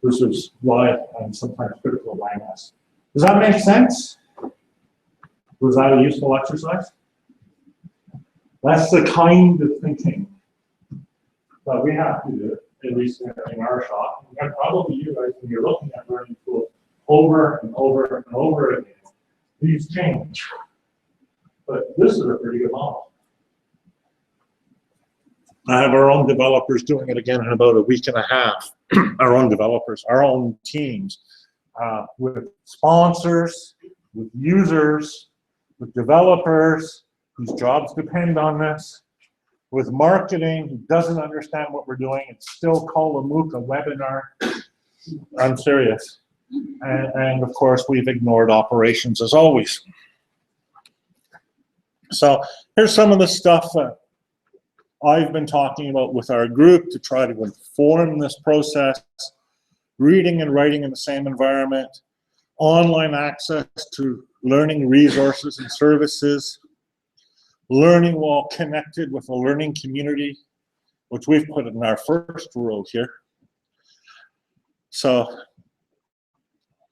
Speaker 1: This is why I'm sometimes critical of INS. Does that make sense? Was that a useful exercise? That's the kind of thinking that we have to do, at least in our shop. And probably you guys, when you're looking at learning tools over and over and over again, these change. But this is a pretty good model. I have our own developers doing it again in about a week and a half. Our own developers, our own teams, with sponsors, with users, with developers whose jobs depend on this, with marketing who doesn't understand what we're doing and still call a MOOC a webinar. I'm serious. And of course, we've ignored operations as always. So here's some of the stuff that I've been talking about with our group to try to inform this process. Reading and writing in the same environment, online access to learning resources and services, learning while connected with a learning community, which we've put in our first row here. So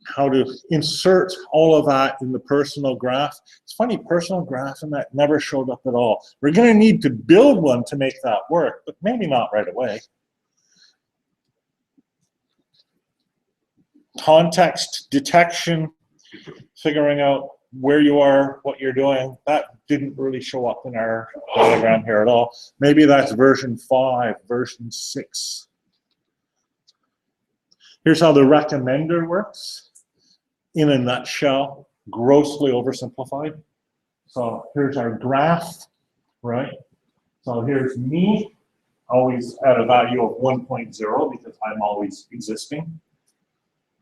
Speaker 1: how to insert all of that in the personal graph. It's funny, personal graph and that never showed up at all. We're going to need to build one to make that work, but maybe not right away. Context detection, figuring out where you are, what you're doing, that didn't really show up in our diagram here at all. Maybe that's version 5, version 6. Here's how the recommender works. In a nutshell, grossly oversimplified. So here's our graph, right? So here's me, always at a value of 1.0 because I'm always existing.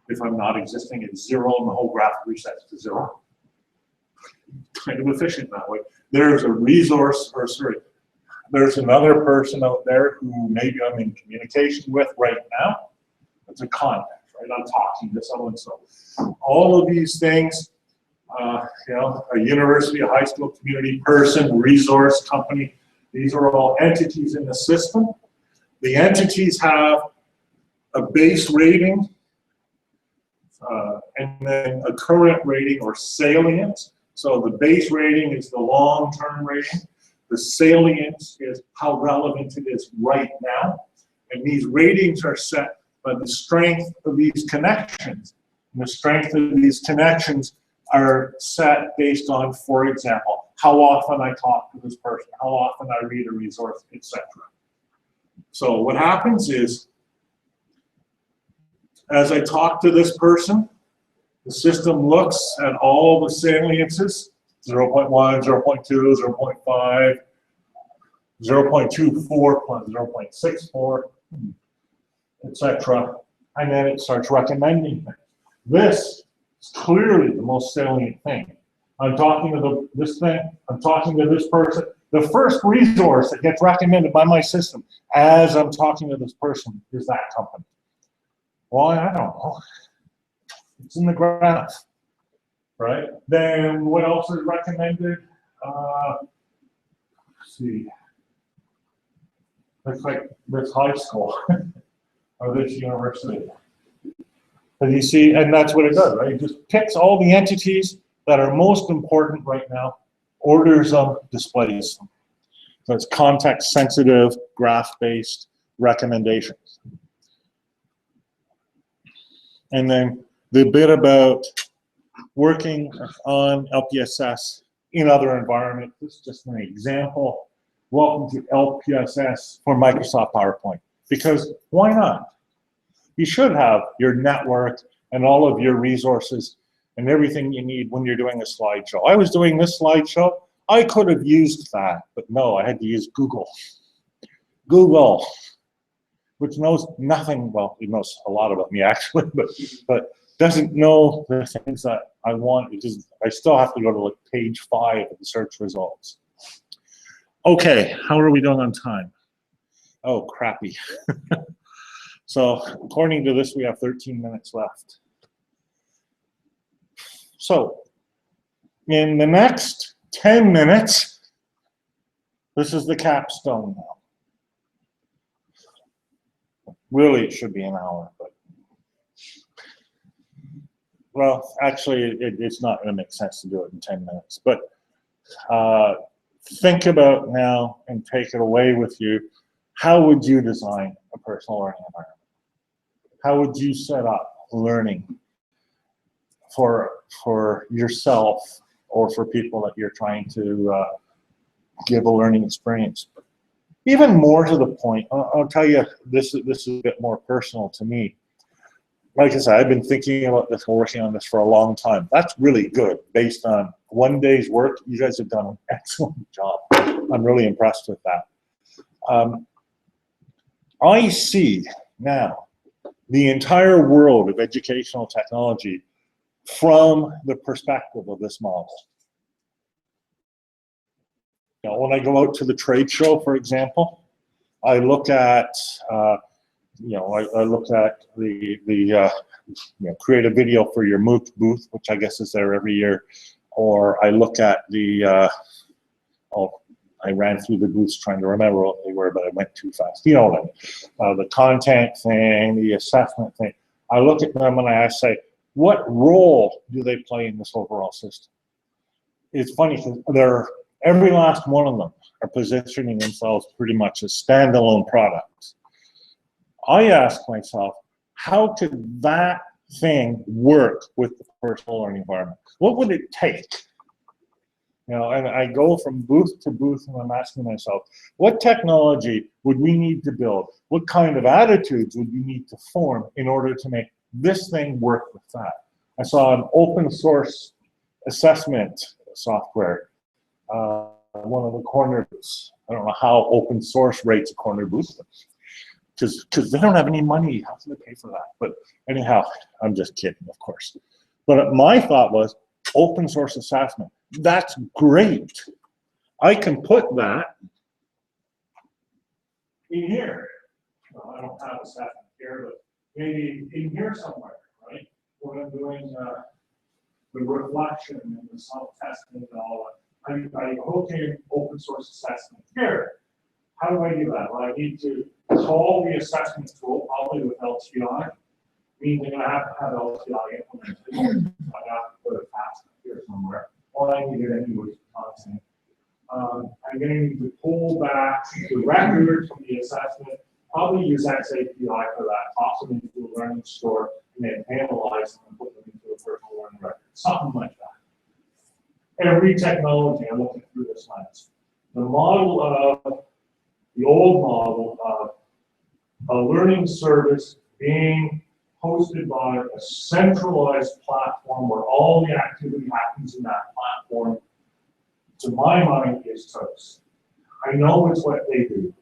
Speaker 1: If I'm not existing, it's 0 and the whole graph resets to 0. Kind of efficient that way. There's a resource, or sorry, there's another person out there who maybe I'm in communication with right now. It's a contact. Right? I'm talking to someone. So all of these things, you know, a university, a high school, community, person, resource, company, these are all entities in the system. The entities have a base rating and then a current rating or salience. So the base rating is the long-term rating. The salience is how relevant it is right now. And these ratings are set by the strength of these connections. And the strength of these connections are set based on, for example, how often I talk to this person, how often I read a resource, etc. So what happens is, as I talk to this person, the system looks at all the saliences, 0.1, 0.2, 0.5, 0.24 plus 0.64, etc. And then it starts recommending things. This is clearly the most salient thing. I'm talking to this thing, I'm talking to this person. The first resource that gets recommended by my system as I'm talking to this person is that company. Well, I don't know. It's in the graph, right? Then what else is recommended? Let's see. Looks like this high school or this university. And you see, and that's what it does, right? It just picks all the entities that are most important right now, orders them, displays them. So it's context-sensitive, graph-based recommendations. And then the bit about working on LPSS in other environments. This is just an example. Welcome to LPSS for Microsoft PowerPoint. Because why not? You should have your network and all of your resources and everything you need when you're doing a slideshow. I was doing this slideshow. I could have used that, but no, I had to use Google. Google, which knows nothing, well, it knows a lot about me actually, but doesn't know the things that I want. It just, I still have to go to like page 5 of the search results. Okay, how are we doing on time? Oh, crappy. So according to this, we have 13 minutes left. So in the next 10 minutes, this is the capstone now. Really, it should be an hour, but well, actually, it's not going to make sense to do it in 10 minutes. But think about now and take it away with you. How would you design a personal learning environment? How would you set up learning for yourself or for people that you're trying to give a learning experience? Even more to the point, I'll tell you, this is a bit more personal to me. Like I said, I've been thinking about this, working on this for a long time. That's really good. Based on one day's work, you guys have done an excellent job. I'm really impressed with that. I see now the entire world of educational technology from the perspective of this model. You know, when I go out to the trade show, for example, I look at, I look at create a video for your MOOC booth, which I guess is there every year, or I look at the, I ran through the booths trying to remember what they were, but I went too fast. You know what I mean? The content thing, the assessment thing. I look at them and I say, what role do they play in this overall system? It's funny because every last one of them are positioning themselves pretty much as standalone products. I ask myself, how could that thing work with the personal learning environment? What would it take? You know, and I go from booth to booth and I'm asking myself, what technology would we need to build? What kind of attitudes would we need to form in order to make this thing work with that? I saw an open source assessment software, one of the corner booths. I don't know how open source rates a corner booth, because they don't have any money. How can they pay for that? But anyhow, I'm just kidding, of course. But my thought was, open source assessment. That's great. I can put that in here. Well, I don't have assessment here, but maybe in here somewhere, right? When I'm doing the reflection and the self-testing and all that. I hook in open source assessment here. How do I do that? Well, I need to call the assessment tool, probably with LTI, meaning I have to have LTI implemented. I have to put a task here somewhere. All I need to get anyway is content. I'm going to need to pull back the records from the assessment, probably use XAPI for that, toss them into a learning store, and then analyze them and put them into a personal learning record, something like that. Every technology, I'm looking through this lens. The model of, the old model of a learning service being hosted by a centralized platform where all the activity happens in that platform, to my mind, is toast. I know it's what they do.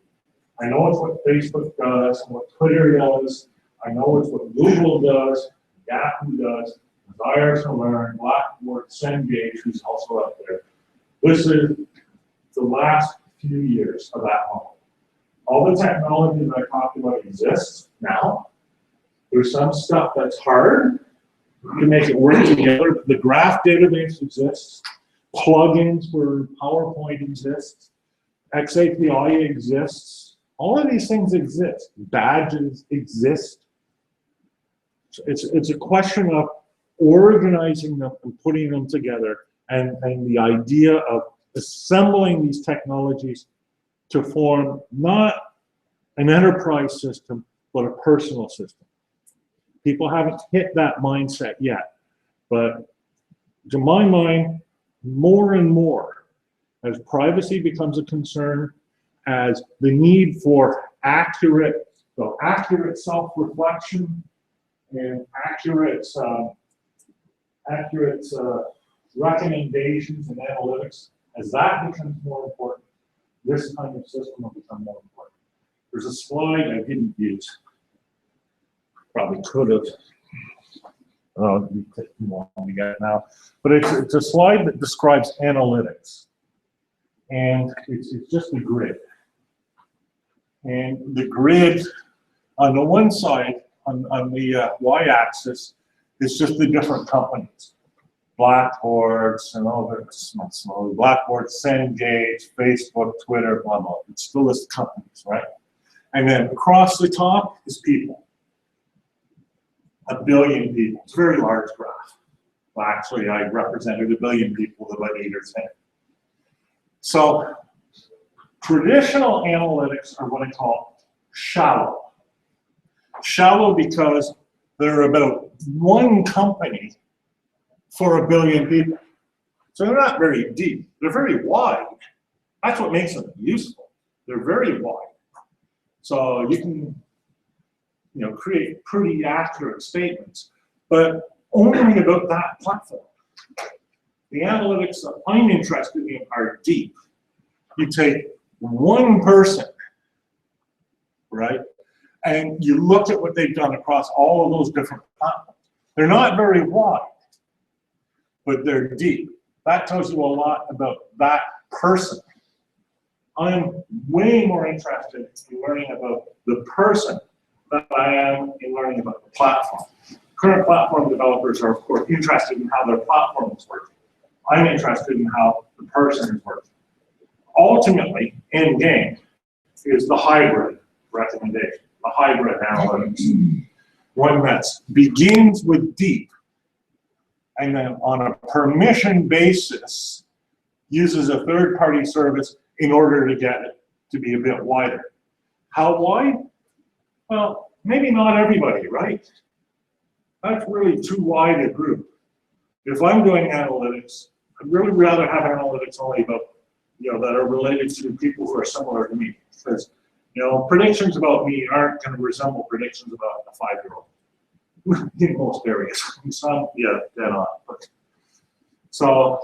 Speaker 1: I know it's what Facebook does, and what Twitter does. I know it's what Google does, Yahoo does, Desire to Learn, Blackboard, Cengage, who's also up there. This is the last few years of that model. All the technology that I talked about exists now. There's some stuff that's hard to make it work together. The graph database exists. Plugins for PowerPoint exists. XAPI exists. All of these things exist. Badges exist. It's a question of organizing them and putting them together, and the idea of assembling these technologies to form not an enterprise system, but a personal system. People haven't hit that mindset yet, but to my mind, more and more, as privacy becomes a concern, as the need for accurate self-reflection and accurate recommendations and analytics, as that becomes more important, this kind of system will become more important. There's a slide I didn't use. Probably could have. We got it now. But it's a slide that describes analytics. And it's just a grid. And the grid On the one side, on the y-axis, is just the different companies. Blackboards and all the Blackboard, Cengage, Facebook, Twitter, blah, blah. It's still lists companies, right? And then across the top is people. 1 billion people. It's a very large graph. Well, actually, I represented 1 billion people with about 8 or 10. So traditional analytics are what I call shallow. Shallow because they're about one company for 1 billion people. So they're not very deep. They're very wide. That's what makes them useful. They're very wide. So you can, create pretty accurate statements, but only about that platform. The analytics that I'm interested in are deep. You take one person, right, and you look at what they've done across all of those different platforms. They're not very wide, but they're deep. That tells you a lot about that person. I'm way more interested in learning about the person than I am in learning about the platform. Current platform developers are, of course, interested in how their platform is working. I'm interested in how the person is working. Ultimately, in game, is the hybrid recommendation, the hybrid analytics. One that begins with deep, and then on a permission basis, uses a third-party service in order to get it to be a bit wider. How wide? Well, maybe not everybody, right? That's really too wide a group. If I'm doing analytics, I'd really rather have analytics only about, that are related to people who are similar to me. Because, predictions about me aren't going to resemble predictions about a 5-year-old in most areas. Some, yeah, dead on. But, so,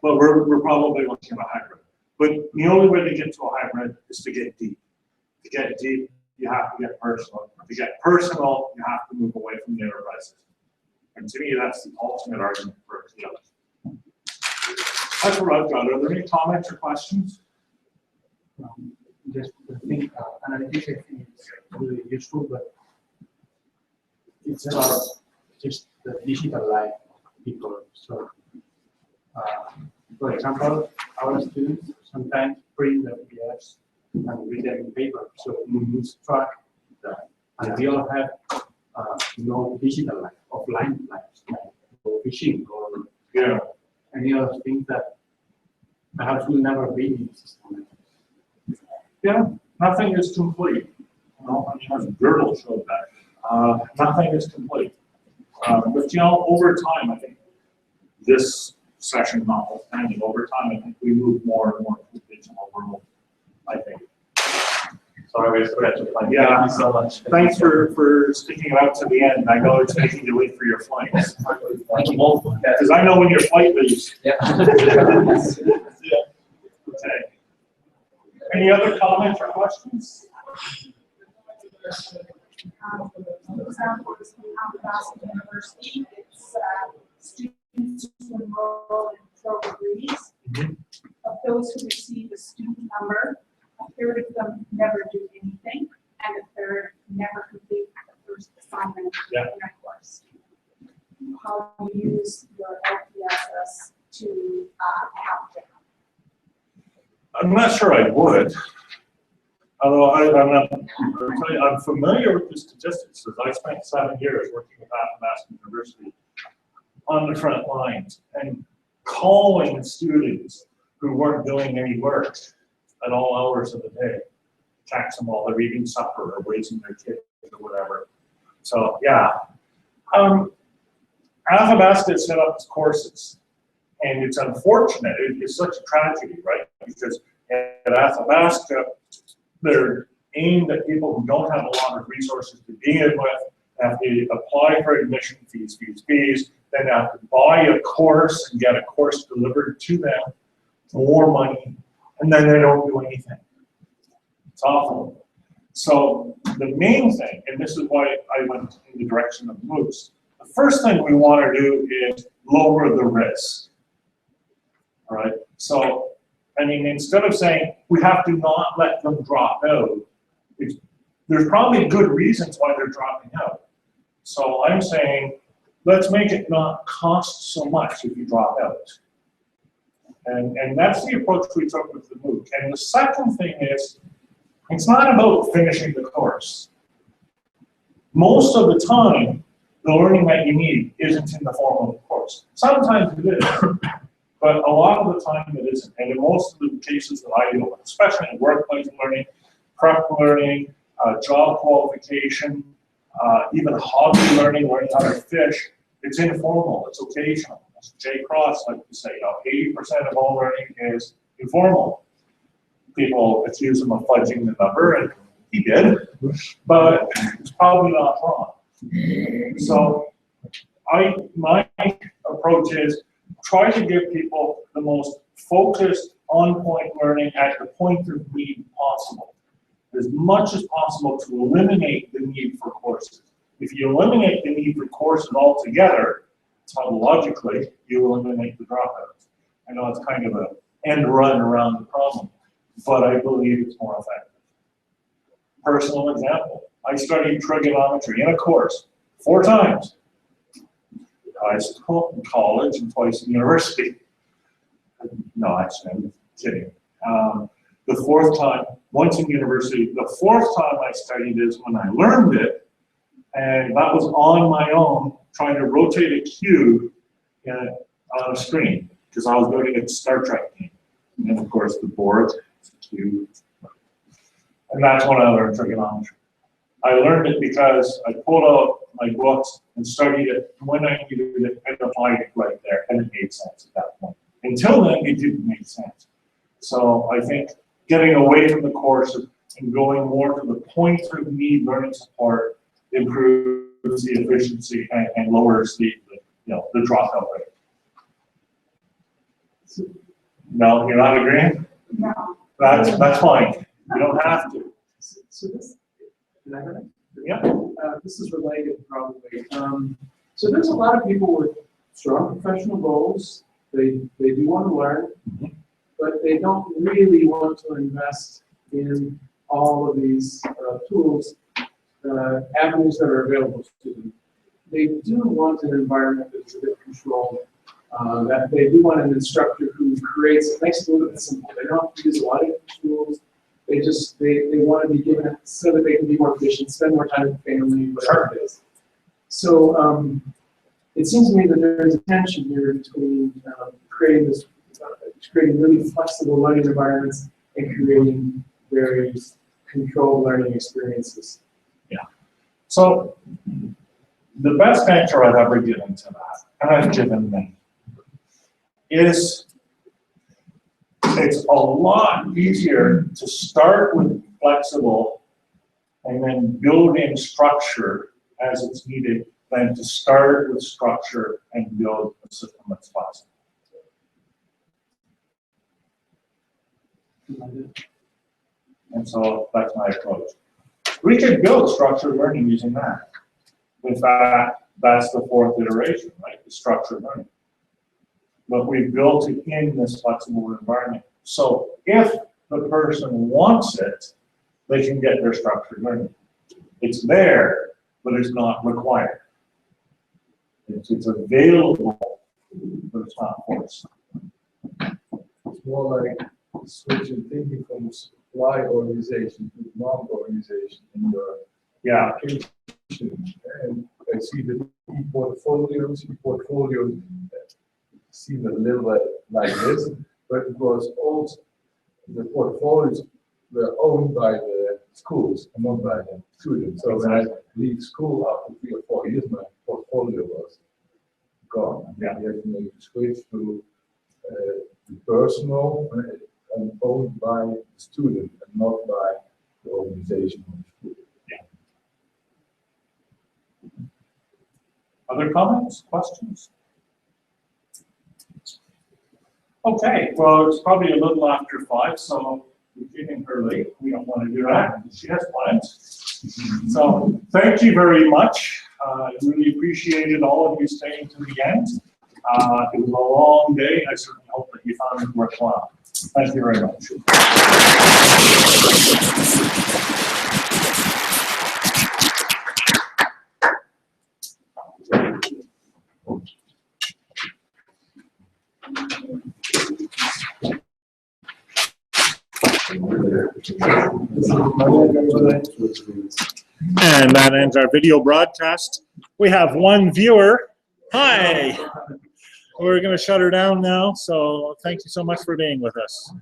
Speaker 1: but we're probably looking at a hybrid. But the only way to get to a hybrid is to get deep. To get deep, you have to get personal. To get personal, you have to move away from the enterprise system. And to me, that's the ultimate argument for the other. That's what I've got. Are there any comments or questions?
Speaker 10: Just I think analytics I think is really useful, but it's about just the digital life of people. So, for example, our students sometimes print the PDFs and read them in paper, so we lose track that. And we all have no digital life, offline lives, like go fishing or any other things that perhaps will never be in the system.
Speaker 1: Yeah, nothing is complete. As Girdle showed that. Nothing is complete. But over time, I think this session notwithstanding, over time, I think we move more and more to the digital world, I think.
Speaker 7: Sorry, we forgot to plan.
Speaker 1: Yeah.
Speaker 7: Thank you so much.
Speaker 1: Thanks for sticking it out to the end. I know it's making you wait for your flights. Because I know when your flight leaves.
Speaker 2: Yeah.
Speaker 1: Yeah. Okay. Any other comments or questions?
Speaker 8: For example, this Boston University, it's students who enroll in pro degrees. Of those who receive a student number, a third of them never do anything, and a third never complete the first assignment in a course. How do you use your LPSS to help them?
Speaker 1: I'm not sure I would. Although I'm familiar with the statistics, because I spent 7 years working with Athabasca University on the front lines and calling students who weren't doing any work at all hours of the day, catch them while they're eating supper or raising their kids or whatever. So yeah, Athabasca set up its courses, and it's unfortunate. It's such a tragedy, right? Because at Athabasca, they're aimed at people who don't have a lot of resources to begin with, have to apply for admission fees, then have to buy a course and get a course delivered to them, more money, and then they don't do anything. It's awful. So the main thing, and this is why I went in the direction of MOOCs, the first thing we want to do is lower the risk. All right? So, I mean, instead of saying we have to not let them drop out, it's there's probably good reasons why they're dropping out. So I'm saying, let's make it not cost so much if you drop out. And that's the approach we took with the MOOC. And the second thing is, it's not about finishing the course. Most of the time, the learning that you need isn't in the form of the course. Sometimes it is, but a lot of the time it isn't. And in most of the cases that I deal with, especially in workplace learning, prep learning, job qualification, even hobby learning, learning how to fish, it's informal, it's occasional. As Jay Cross likes to say, 80% of all learning is informal. People accuse him of fudging the number, and he did, but it's probably not wrong. So my approach is try to give people the most focused, on-point learning at the point of need possible. As much as possible to eliminate the need for courses. If you eliminate the need for courses altogether, tautologically, you eliminate the dropouts. I know it's kind of an end run around the problem, but I believe it's more effective. Personal example, I studied trigonometry in a course 4 times. Twice in college and twice in university. No, actually, I'm kidding. The 4th time, once in university, the 4th time I studied is when I learned it, and that was on my own, trying to rotate a cube on a screen, because I was building a Star Trek game. And of course, the board, the cube. And that's when I learned trigonometry. I learned it because I pulled out my books and studied it when I needed it and applied it right there, and it made sense at that point. Until then, it didn't make sense. So I think getting away from the course and going more to the point of need learning support improves the efficiency and lowers the dropout rate. No, you're not agreeing?
Speaker 8: No.
Speaker 1: That's fine. You don't have to.
Speaker 9: So this, did I hear that?
Speaker 1: Yeah.
Speaker 9: This is related probably. So there's a lot of people with strong professional goals. They do want to learn, but they don't really want to invest in all of these tools, avenues that are available to them. They do want an environment that's a bit controlled. That they do want an instructor who creates, makes it a little bit simple. They don't have to use a lot of tools. They want to be given it so that they can be more efficient, spend more time with family, whatever it is. So it seems to me that there's a tension here between creating really flexible learning environments and creating very controlled learning experiences.
Speaker 1: Yeah. So the best answer I've ever given to that, and I've given many, is it's a lot easier to start with flexible and then build in structure as it's needed than to start with structure and build a system that's flexible. And so that's my approach. We could build structured learning using that. In fact, that's the 4th iteration, right? The structured learning. But we built it in this flexible environment. So if the person wants it, they can get their structured learning. It's there, but it's not required. It's available, but it's not forced.
Speaker 4: It's more like switching thinking from supply organization to demand organization in your application. And I see the e-portfolios seem a little bit like this, but it was also the portfolios were owned by the schools and not by the students. So when I leave school after 3 or 4 years, my portfolio was gone. Yeah. You have to make a switch to the personal and owned by the student and not by the organization of the school.
Speaker 1: Yeah. Other comments, questions? Okay, well, it's probably a little after 5, so we're getting her late. We don't want to do that. She has plans. So thank you very much. I really appreciated all of you staying to the end. It was a long day. I certainly hope that you found it worthwhile. Thank you very much. And that ends our video broadcast. We have one viewer. Hi. We're going to shut her down now. So thank you so much for being with us.